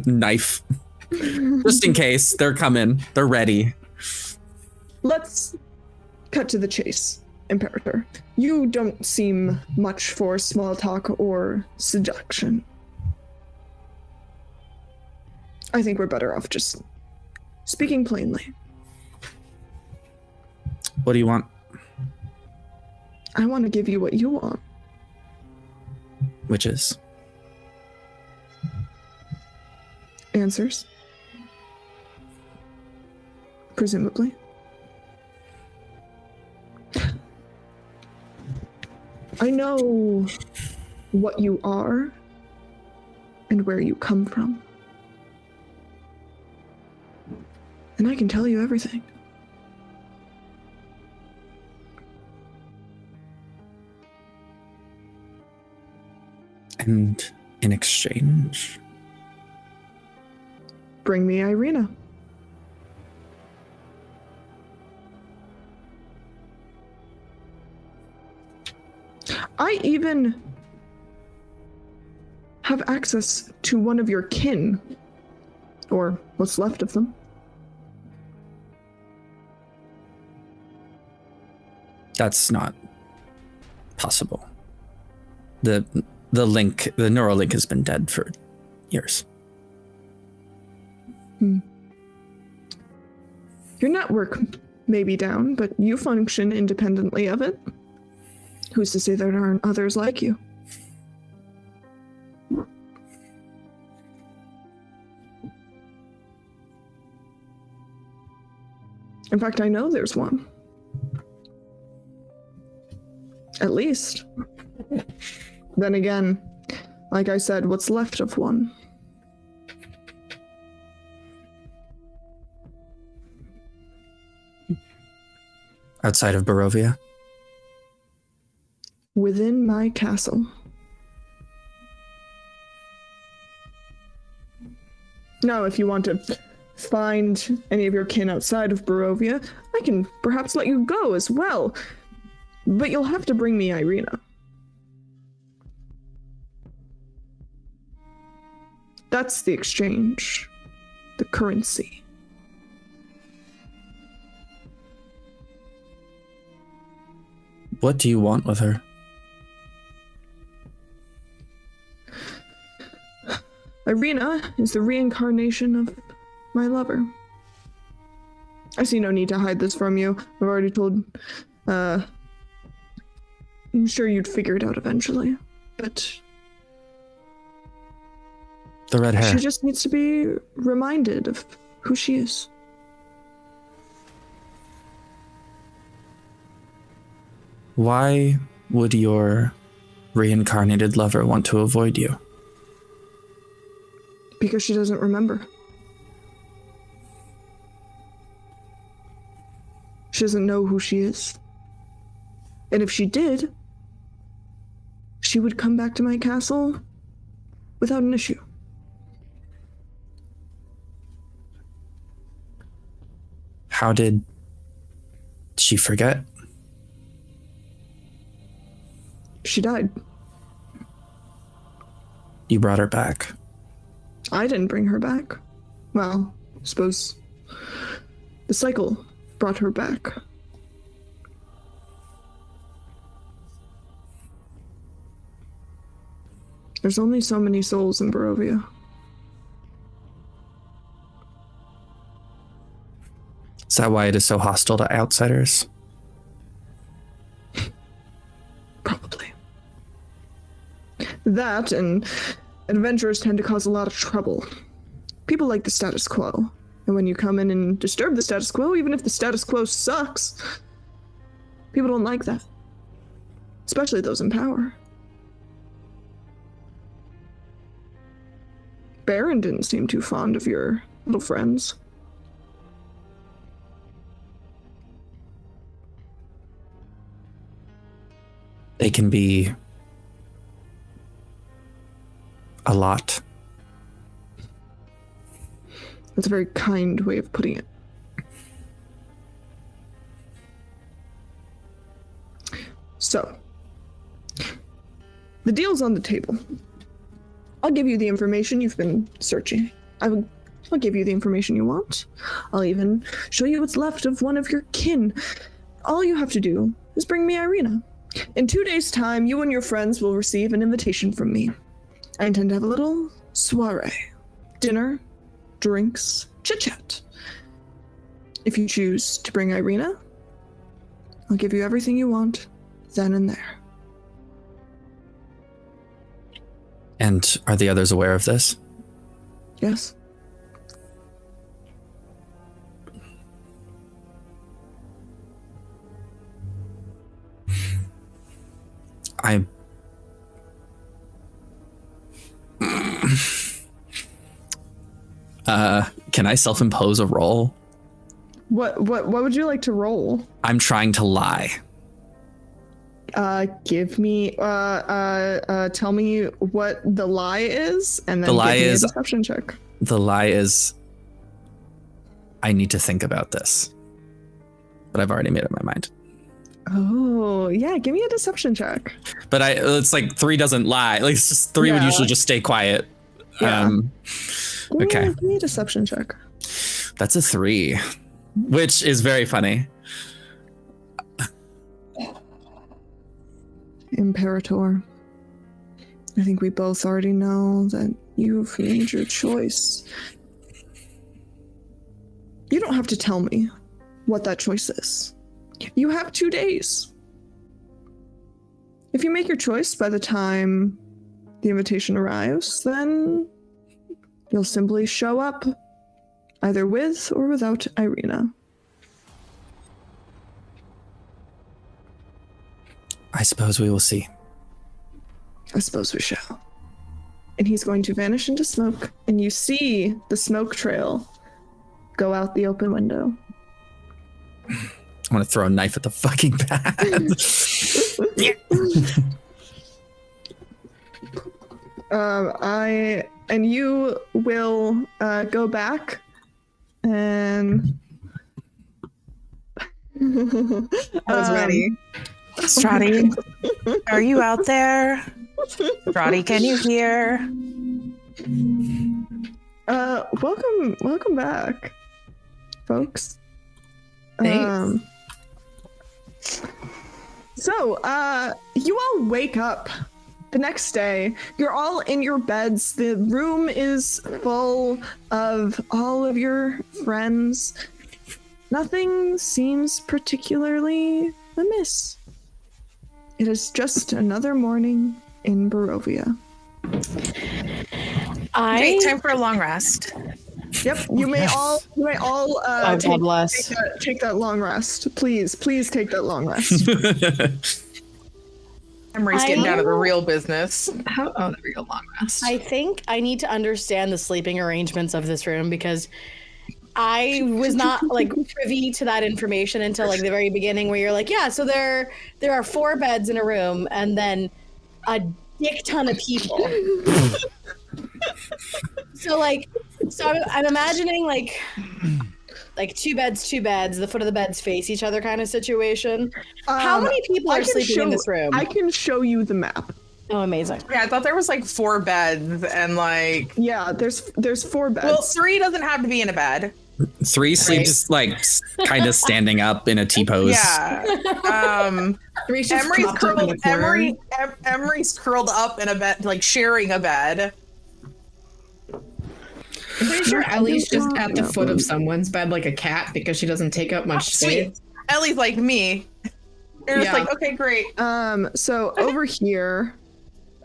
knife. Just in case. They're coming. They're ready. Let's cut to the chase, Imperator. You don't seem much for small talk or seduction. I think we're better off just speaking plainly. What do you want? I want to give you what you want. Which is? Answers. Presumably. I know what you are and where you come from. And I can tell you everything. And in exchange? Bring me Ireena. I even have access to one of your kin, or what's left of them. That's not possible. The link, the neural link has been dead for years. Your network may be down, but you function independently of it. Who's to say there aren't others like you? In fact, I know there's one. At least. Then again, like I said, what's left of one? Outside of Barovia? Within my castle. Now, if you want to find any of your kin outside of Barovia, I can perhaps let you go as well. But you'll have to bring me Ireena. That's the exchange. The currency. What do you want with her? Ireena is the reincarnation of my lover. I see no need to hide this from you. I've already told, I'm sure you'd figure it out eventually, but The red hair. she just needs to be reminded of who she is. Why would your reincarnated lover want to avoid you? Because she doesn't remember. She doesn't know who she is. And if she did, she would come back to my castle without an issue. How did she forget? She died. You brought her back. I didn't bring her back. Well, I suppose the cycle brought her back. There's only so many souls in Barovia. Is that why it is so hostile to outsiders? Probably. That and adventurers tend to cause a lot of trouble. People like the status quo. And when you come in and disturb the status quo, even if the status quo sucks, people don't like that. Especially those in power. Baron didn't seem too fond of your little friends. They can be a lot. That's a very kind way of putting it. So, the deal's on the table. I'll give you the information you've been searching. I'll give you the information you want. I'll even show you what's left of one of your kin. All you have to do is bring me Ireena. In 2 days' time, you and your friends will receive an invitation from me. I intend to have a little soiree. Dinner, drinks, chit-chat. If you choose to bring Ireena, I'll give you everything you want then and there. And are the others aware of this? Yes. Can I self-impose a roll? What would you like to roll? I'm trying to lie. Give me tell me what the lie is, and then The lie give me is- a deception check. The lie is I need to think about this. But I've already made up my mind. Oh, yeah, give me a deception check. But it's like 3 doesn't lie. Like it's just 3 would Yeah. usually just stay quiet. Yeah. Okay. Give me a deception check. That's a 3, which is very funny. Imperator, I think we both already know that you've made your choice. You don't have to tell me what that choice is. You have 2 days. If you make your choice by the time the invitation arrives, then you'll simply show up, either with or without Ireena. I suppose we will see. I suppose we shall. And he's going to vanish into smoke, and you see the smoke trail go out the open window. I want to throw a knife at the fucking pad. You will go back and I was ready. Strahd, are you out there? Strahd, can you hear? Welcome back, folks. Thanks. So, you all wake up the next day. You're all in your beds. The room is full of all of your friends. Nothing seems particularly amiss. It is just another morning in Barovia. Great, time for a long rest. Yep, you may all God bless. take that long rest. Please take that long rest. Emery's getting down to the real business. There we go, long rest. I think I need to understand the sleeping arrangements of this room because I was not like privy to that information until like the very beginning, where you're like, yeah, so there are 4 beds in a room and then a dick ton of people. So I'm imagining like 2 beds, the foot of the beds face each other kind of situation. How many people are sleeping in this room? I can show you the map. Oh, amazing. Yeah, I thought there was like 4 beds and like. Yeah, there's 4 beds. Well, 3 doesn't have to be in a bed. 3 sleeps like kind of standing up in a T-pose. Yeah. 3 just Emery's propped up in curled. the corner. Emery's curled up in a bed, like sharing a bed. I'm pretty sure Ellie's just at the foot of someone's bed like a cat because she doesn't take up much space. Sweet. Ellie's like me. You're just like, okay, great. So over here,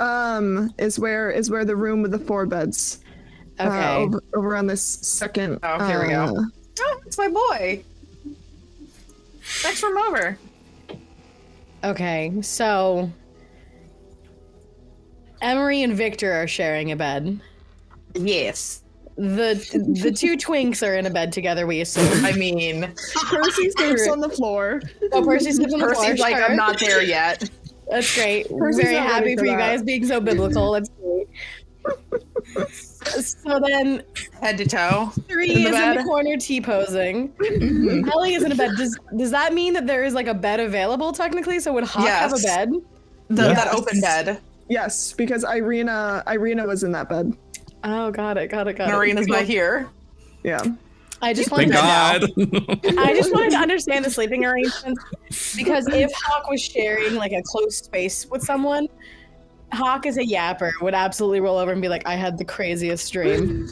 is where the room with the 4 beds. Okay. Over on this second. Oh, here we go. Oh, it's my boy. Next room over. Okay, so Emery and Victor are sharing a bed. Yes. The 2 twinks are in a bed together, we assume. I mean, Percy sleeps on the floor. Oh, Percy sleeps on the floor. Percy's like, sure. I'm not there yet. That's great. Percy's Very not ready happy for for you that. guys being so biblical. That's great. So then Head to toe. 3 In the is bed. in the corner T-posing. Ellie is in a bed. Does that mean that there is like a bed available technically? So would Hawk have a Yes. bed? That open bed. Yes, because Ireena was in that bed. Oh, got it. Marina's not here. Yeah. I just wanted Thank to God. I just wanted to understand the sleeping arrangements because if Hawk was sharing like a close space with someone, Hawk is a yapper, would absolutely roll over and be like, I had the craziest dream.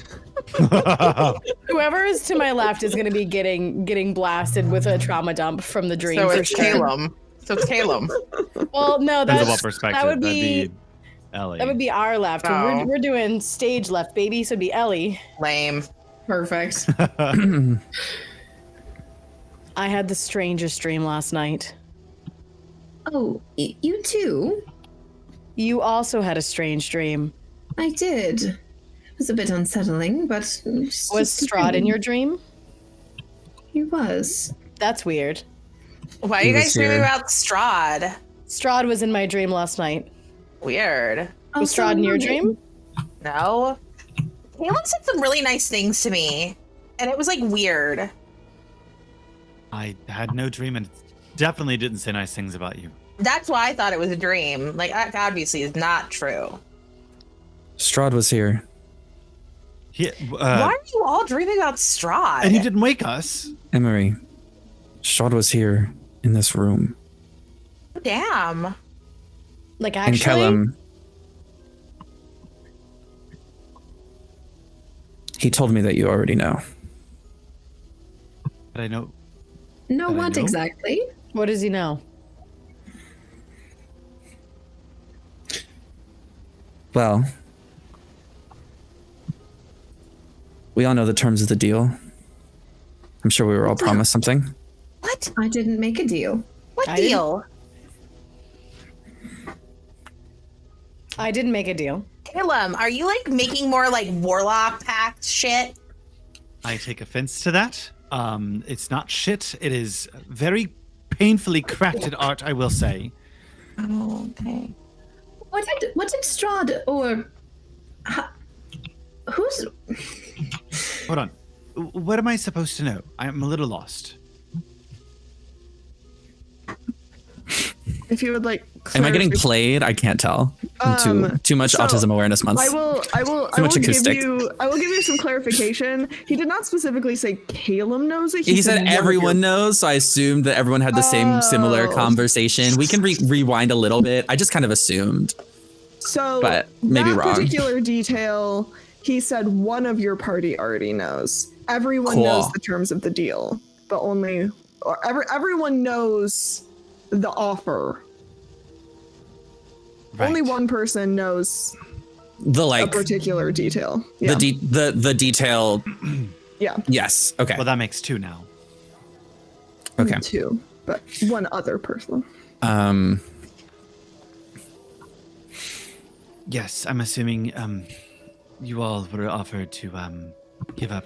Whoever is to my left is going to be getting blasted with a trauma dump from the dream. So for it's sure. Kellum. So it's Kellum. Well, no, Depends on that's what perspective. that would That'd be Ellie. that would be our left. Oh. We're doing stage left, baby. So it'd be Ellie. Lame. Perfect. I had the strangest dream last night. Oh, you too? You also had a strange dream. I did. It was a bit unsettling, but... Was Strahd in your dream? He was. That's weird. Why are He you was guys screaming here. about Strahd? Strahd was in my dream last night. Weird. Was Strahd in your dream? No. Kellum said some really nice things to me, and it was like weird. I had no dream and definitely didn't say nice things about you. That's why I thought it was a dream. Like, that obviously is not true. Strahd was here. Why are you all dreaming about Strahd? And he didn't wake us. Emery, Strahd was here in this room. Damn. Like And actually? Kellum, he told me that you already know. But I know. No, I what know. exactly? What does he know? Well, we all know the terms of the deal. I'm sure we were all promised something. What? I didn't make a deal. What I deal? I didn't make a deal. Kellum, are you like making more like warlock pact shit? I take offense to that. It's not shit. It is very painfully crafted art, I will say. Oh, okay. What did Strahd or who's Hold on. What am I supposed to know? I'm a little lost. If you would like. Am I getting clarific- played? I can't tell. Too much so autism awareness month. I will Too much give acoustic. you some clarification. He did not specifically say Kellum knows it. He said one of everyone your- knows, so I assumed that everyone had the same similar Oh. conversation. We can rewind a little bit. I just kind of assumed. So but maybe that wrong. particular detail, he said one of your party already knows. Everyone Cool. knows the terms of the deal, but everyone knows the offer. Right. Only one person knows The a like particular detail. Yeah. the detail. Yeah. Yes. Okay. Well, that makes two now. Okay. Two, but one other person. Yes, I'm assuming you all were offered to give up.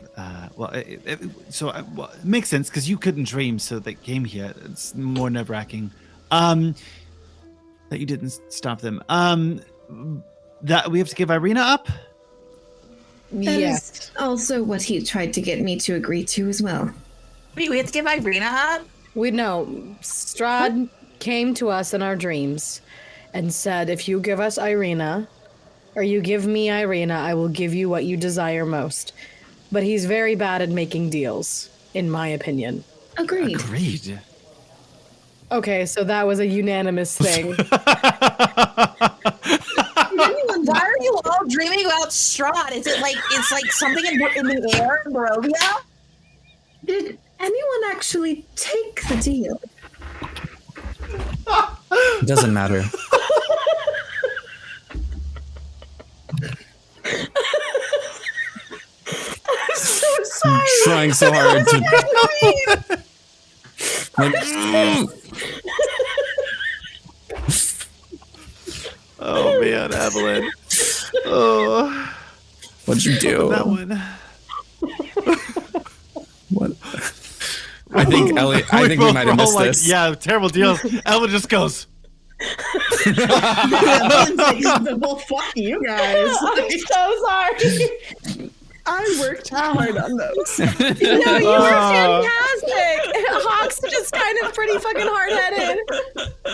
Well, it makes sense because you couldn't dream, so they came here. It's more nerve-wracking. That you didn't stop them. That we have to give Ireena up. That Yes. is also what he tried to get me to agree to as well. Wait, we have to give Ireena up? We know Strahd came to us in our dreams and said, if you give us Ireena, or you give me Ireena, I will give you what you desire most. But he's very bad at making deals, in my opinion. Agreed. Agreed. Okay, so that was a unanimous thing. Why are you all dreaming about Strahd? Is it like it's like something in the air in Barovia? Did anyone actually take the deal? It doesn't matter. I'm trying so hard to. Oh man, Evelyn. Oh, What'd you do? that one. What? I think Ellie. I think we both might have roll missed like, this. Yeah, terrible deals. Evelyn just goes. Well, fuck you guys. I'm so sorry. I worked hard on those. No, you were fantastic. Hawk's just kind of pretty fucking hard-headed.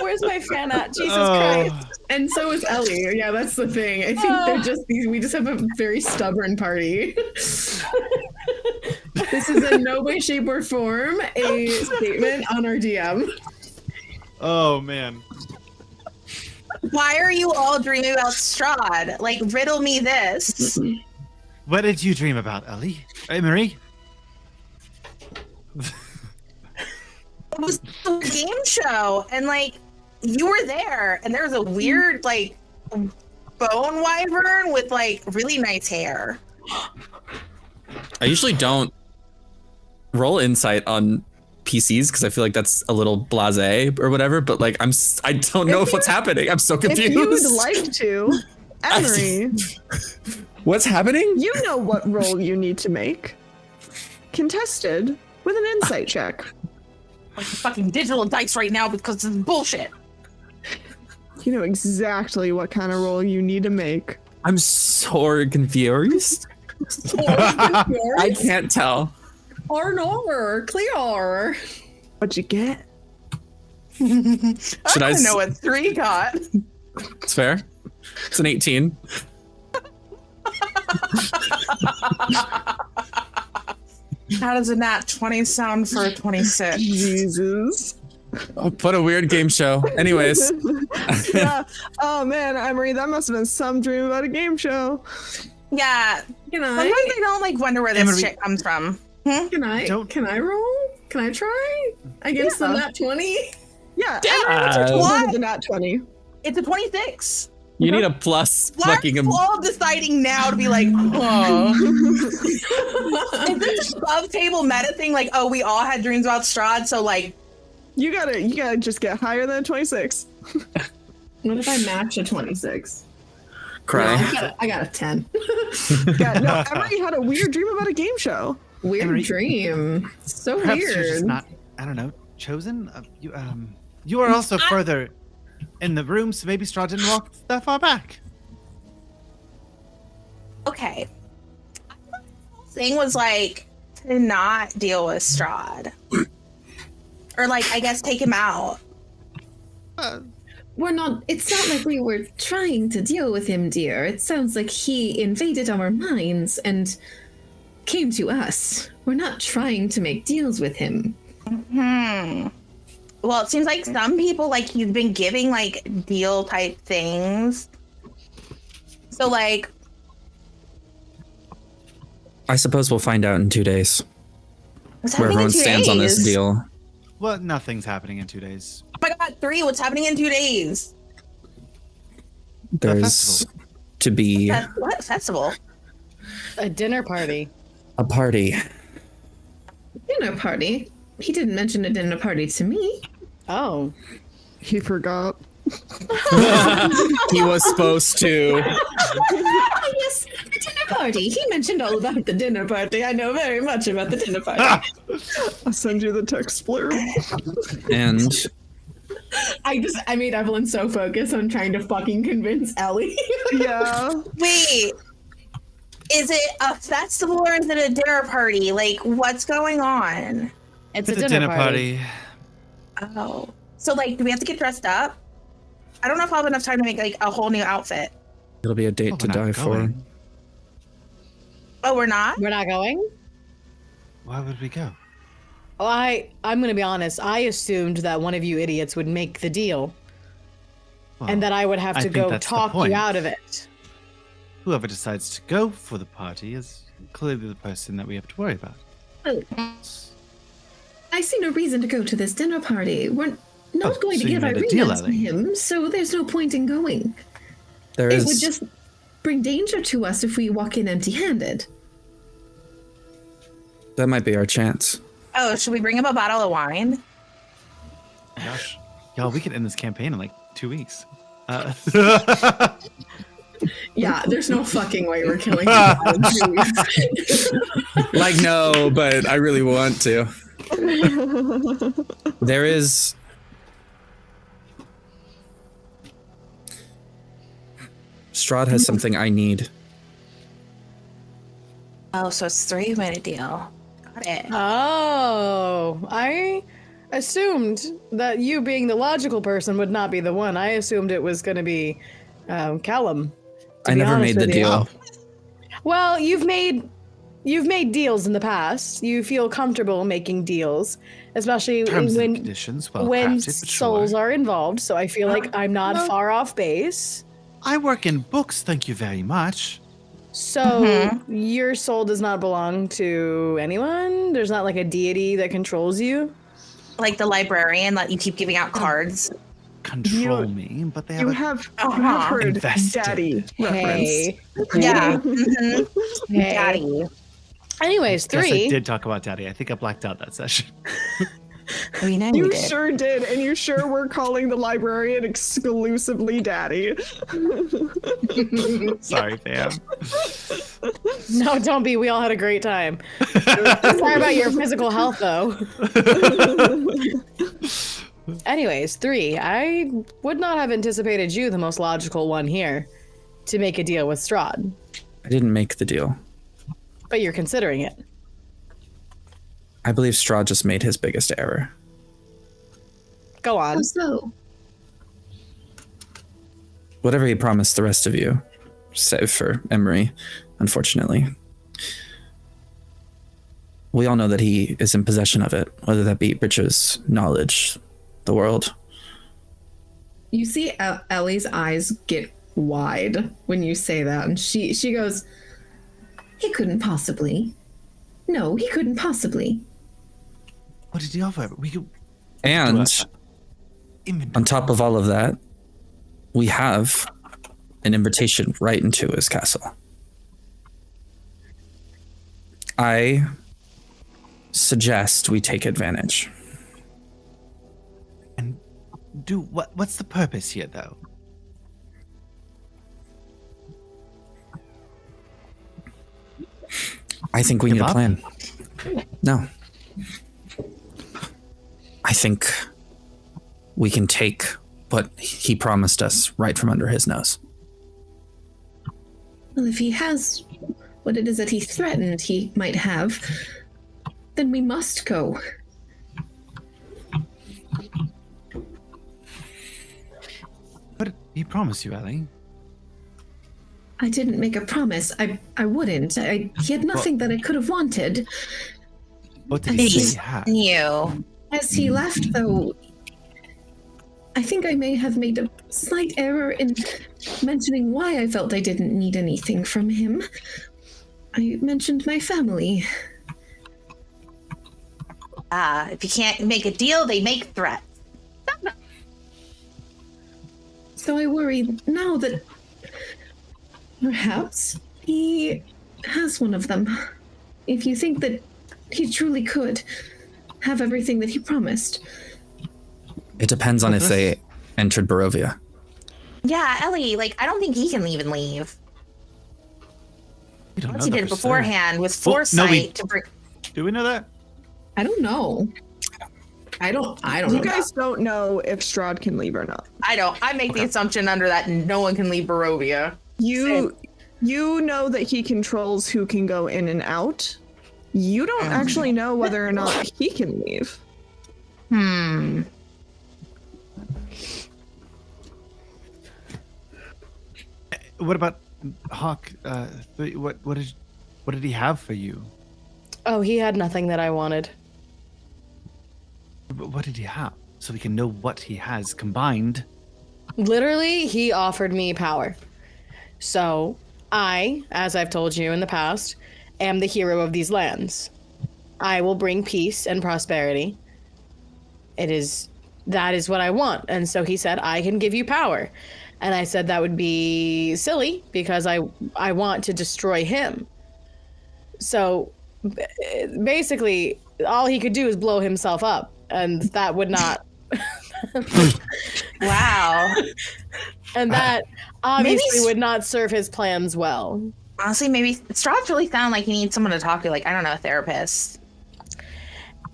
Where's my fan at? Jesus Christ. And so is Ellie. Yeah, that's the thing. I think they're just these. We just have a very stubborn party. This is in no way, shape, or form a statement on our DM. Oh man. Why are you all dreaming about Strahd? Like, riddle me this. What did you dream about, Ellie? Emery? It was a game show, and like, you were there, and there was a weird like bone wyvern with like really nice hair. I usually don't roll insight on PCs because I feel like that's a little blasé or whatever. But like, I don't know what's happening. I'm so confused. If you would like to, Emery, What's happening? you know what roll you need to make. Contested with an insight check. Like fucking digital dice right now because it's bullshit. You know exactly what kind of roll you need to make. I'm so confused. I can't tell. Arnor, clear. What'd you get? Should I don't know what 3 got. It's fair. It's an 18. How does a nat 20 sound for a 26? Jesus. Oh, what a weird game show. Anyways, Yeah. Oh man, Emery, that must have been some dream about a game show. Yeah. Can Sometimes I? I don't like wonder where this Emery- shit comes from. Can I? Don't- Can I roll? Can I try against the Yeah. nat 20? Yeah. Yeah. Emery, what's your total What? with the nat 20? It's a 26. you need a plus Why fucking. are you all deciding now to be like, oh. Is this above table meta thing? Like, oh, we all had dreams about Strahd, so like, You gotta just get higher than a 26. What if I match a 26? Cry. No, I got a 10. Yeah, no, Emery had a weird dream about a game show. Weird Emery- dream. So Perhaps you're just weird. not, I don't know, chosen? You are also further in the room, so maybe Strahd didn't walk that far back. okay. I thought the whole thing was like to not deal with Strahd. Or like, I guess take him out. It's not like we were trying to deal with him, dear. It sounds like he invaded our minds and came to us. We're not trying to make deals with him. Well, it seems like some people, like, he's been giving, like, deal type things. So, like, I suppose we'll find out in 2 days what's where happening in everyone 2 stands on this days? deal. Well, nothing's happening in 2 days. Oh my god, 3, what's happening in 2 days? There's to be What festival? A dinner party. a party. Dinner party? He didn't mention a dinner party to me. Oh. He forgot. He was supposed to. Oh, yes, the dinner party. He mentioned all about the dinner party. I know very much about the dinner party. I'll send you the text blurb. And I made Evelyn so focused on trying to fucking convince Ellie. Yeah. Wait, is it a festival or is it a dinner party? Like, what's going on? It's It's a dinner party. Oh. So, like, do we have to get dressed up? I don't know if I'll have enough time to make, like, a whole new outfit. it'll be a date Oh, to we're not die for. going. Oh, we're not? We're not going? Why would we go? Oh, I'm gonna be honest. I assumed that one of you idiots would make the deal, Well, and that I would have I to think go that's the talk you point. out of it. Whoever decides to go for the party is clearly the person that we have to worry about. I see no reason to go to this dinner party. We're not Oh, going so to you give made a Ireena deal, to Ellie. him, so there's no point in going. There It is. would just bring danger to us if we walk in empty-handed. That might be our chance. Oh, should we bring him a bottle of wine? Gosh, y'all, we could end this campaign in like 2 weeks. Yeah, there's no fucking way we're killing him in 2 weeks. Like, no, but I really want to. There is. Strahd has something I need. Oh, so it's 3 who made a deal. Got it. Oh, I assumed that you, being the logical person, would not be the one. I assumed it was going to be Kellum. I never made the deal. Well, you've made you've made deals in the past. You feel comfortable making deals, especially Terms and when conditions, well when crafted, but souls sure. are involved. So I feel like I'm not far off base. I work in books, thank you very much. So your soul does not belong to anyone? There's not like a deity that controls you? Like the librarian that you keep giving out cards. Control me, but they have You a have heard Invested. daddy Hey. Yeah. Hey. Daddy. Anyways, Guess I 3. did talk about Daddy. I think I blacked out that session. We know you You did. sure did, and you sure were calling the librarian exclusively daddy. Sorry, fam. No, don't be. We all had a great time. Sorry about your physical health, though. Anyways, 3. I would not have anticipated you, the most logical one here, to make a deal with Strahd. I didn't make the deal. But you're considering it. I believe Strahd just made his biggest error. Go on. Oh, so Whatever he promised the rest of you, save for Emery, unfortunately. We all know that he is in possession of it, whether that be riches, knowledge, the world. You see Ellie's eyes get wide when you say that, and she goes, he couldn't possibly. No, he couldn't possibly. What did he offer? We could And inventory. on top of all of that, we have an invitation right into his castle. I suggest we take advantage. And do what's the purpose here, though? I think we Give need a up? plan. No. I think we can take what he promised us right from under his nose. Well, if he has what it is that he threatened he might have, then we must go. What did he promise you, Ellie? I didn't make a promise. I wouldn't. He had nothing that I could have wanted. What did he say Please. he had? You. As he left, though, I think I may have made a slight error in mentioning why I felt I didn't need anything from him. I mentioned my family. If you can't make a deal, they make threats. So I worry now that perhaps he has one of them. If you think that he truly could have everything that he promised. It depends on if they entered Barovia. Yeah, Ellie, I don't think he can even leave. We don't Once know he that did it for certain. beforehand with Well, no, foresight to bring. Do we know that? I don't know. I don't You know. guys don't know if Strahd can leave or not. I don't. I make the assumption under that no one can leave Barovia. You know that he controls who can go in and out. You don't actually know whether or not he can leave. What about Hawk? What did he have for you? Oh, he had nothing that I wanted. What did he have? So we can know what he has combined. Literally, he offered me power. So, I, as I've told you in the past, am the hero of these lands. I will bring peace and prosperity. That is what I want. And so he said, I can give you power. And I said that would be silly because I want to destroy him. So basically, all he could do is blow himself up. And that would not. Wow. And that obviously Maybe- would not serve his plans well. Honestly, maybe Strahd's really sound like he needs someone to talk to, I don't know, a therapist.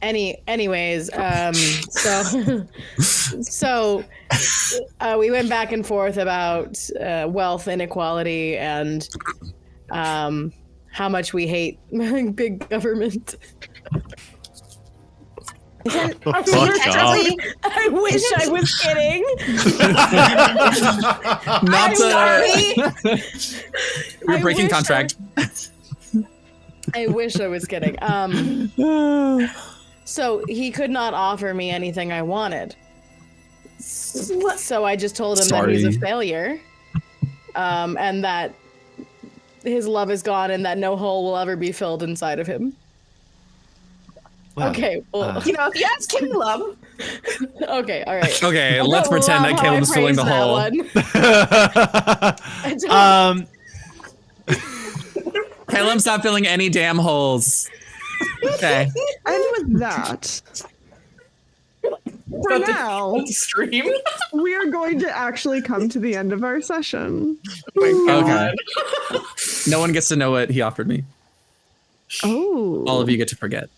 Anyways, so we went back and forth about wealth inequality and how much we hate big government. Technically, I wish I was kidding. Not I'm sorry. We're I breaking wish contract. I wish I was kidding. So he could not offer me anything I wanted. So I just told him that he's a failure, and that his love is gone, and that no hole will ever be filled inside of him. Well, Okay, well, You know, if you ask Caleb, okay, all right. Okay, I let's don't pretend love that how I Caleb's filling the praised that hole. one. Caleb's not filling any damn holes. Okay. And with that, for now, stream. we are going to actually come to the end of our session. Okay. No one gets to know what he offered me. Oh. All of you get to forget.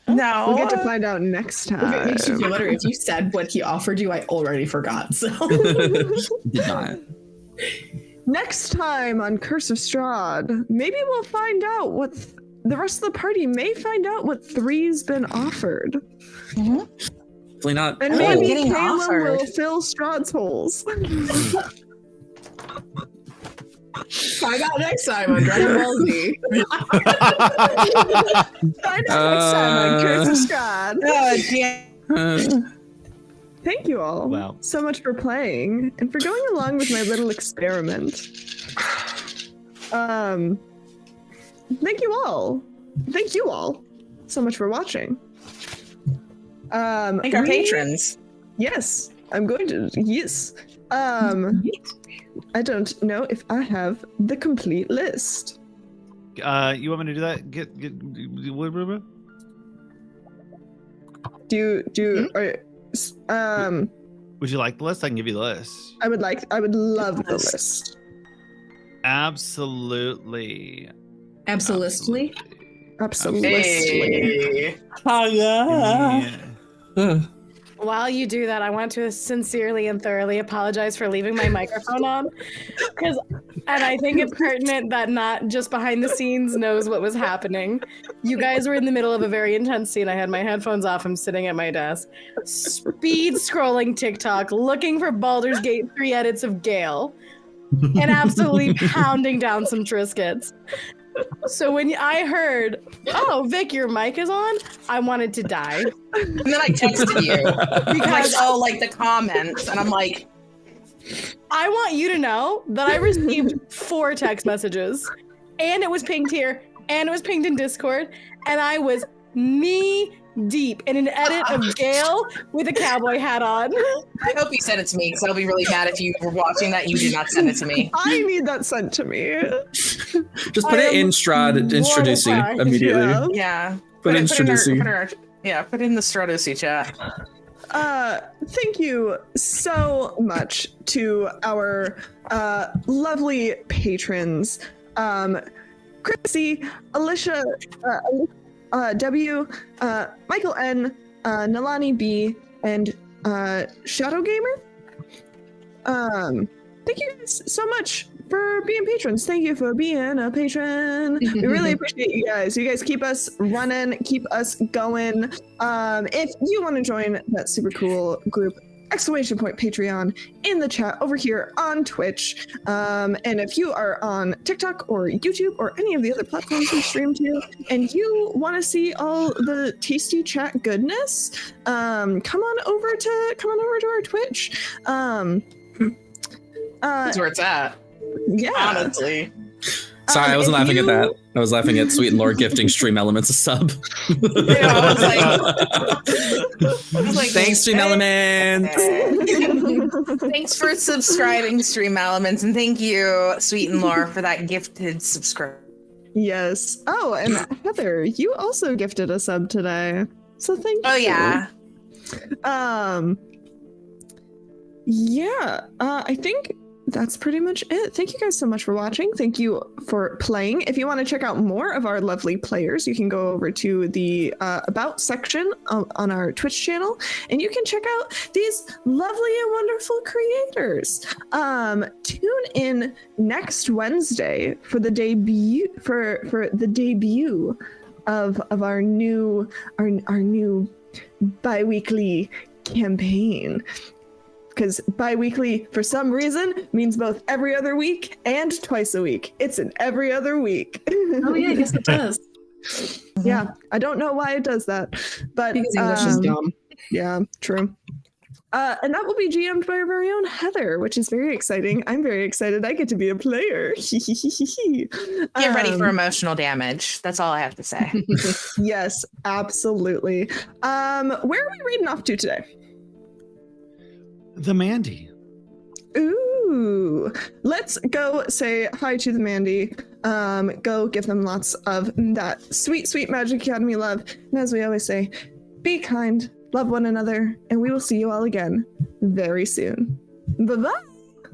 No. We'll get to find out next If it makes you time. feel better, if you said what he offered you, I already forgot. So Did not. Next time on Curse of Strahd, maybe we'll find out what the rest of the party may find out what Three's been offered. Hopefully not. And Oh, maybe getting Caleb offered. will fill Strahd's holes. find out next time on Dragon Ball Z. Find out next time on Curse of Strahd. Oh, damn. Thank you all Wow. so much for playing and for going along with my little experiment. Thank you all. Thank you all so much for watching. Thank our patrons. Yes, I'm going to. Yes. I don't know if I have the complete list. You want me to do that? Would you like the list? I can give you the list. I would love the list. Absolutely. Absolutely. Absolutely. Hey. Yeah. While you do that, I want to sincerely and thoroughly apologize for leaving my microphone on, and I think it's pertinent that not just behind the scenes knows what was happening. You guys were in the middle of a very intense scene. I had my headphones off. I'm sitting at my desk, speed scrolling TikTok, looking for Baldur's Gate 3 edits of Gale, and absolutely pounding down some Triscuits. So when I heard, "Oh, Vic, your mic is on," I wanted to die. And then I texted you. Because, oh, like the comments. And I'm like, I want you to know that I received 4 text messages, and it was pinged here, and it was pinged in Discord, and I was knee deep in an edit of Gale with a cowboy hat on. I hope you sent it to me because I'll be really mad if you were watching that and you did not send it to me. I need that sent to me. Just put it in Strahd introducing mortified. immediately. Yeah. Yeah. Put it introducing. Put it in the Straducey chat. Thank you so much to our lovely patrons, Chrissy, Alicia, W, Michael N, Nalani B, and Shadow Gamer. Thank you guys so much for being patrons. Thank you for being a patron. We really appreciate you guys. You guys keep us running, keep us going. If you want to join that super cool group, Patreon in the chat over here on Twitch. And if you are on TikTok or YouTube or any of the other platforms we stream to, and you want to see all the tasty chat goodness, come on over to our Twitch. That's where it's at. Yeah. Honestly. Sorry, I wasn't if laughing at you- that. I was laughing at Sweet and Lore gifting Stream Elements a sub. Yeah, I was like, Thanks, Stream Elements. Thanks for subscribing, Stream Elements, and thank you, Sweet and Lore, for that gifted subscribe. Yes. Oh, and Heather, you also gifted a sub today. So thank you. Oh yeah. Yeah, I think that's pretty much it. Thank you guys so much for watching. Thank you for playing. If you want to check out more of our lovely players, you can go over to the About section on our Twitch channel, and you can check out these lovely and wonderful creators. Tune in next Wednesday for the debut for the debut of our new bi-weekly campaign. Because bi-weekly, for some reason, means both every other week and twice a week. It's an every other week. Oh yeah, yes it does. Yeah, I don't know why it does that, but Because English is dumb. Yeah, true. And that will be GM'd by our very own Heather, which is very exciting. I'm very excited. I get to be a player. Get ready for emotional damage. That's all I have to say. Yes, absolutely. Where are we reading off to today? The Mandy. Ooh, let's go say hi to the Mandy. Go give them lots of that sweet, sweet Magic Academy love. And as we always say, be kind, love one another, and we will see you all again very soon. Bye-bye.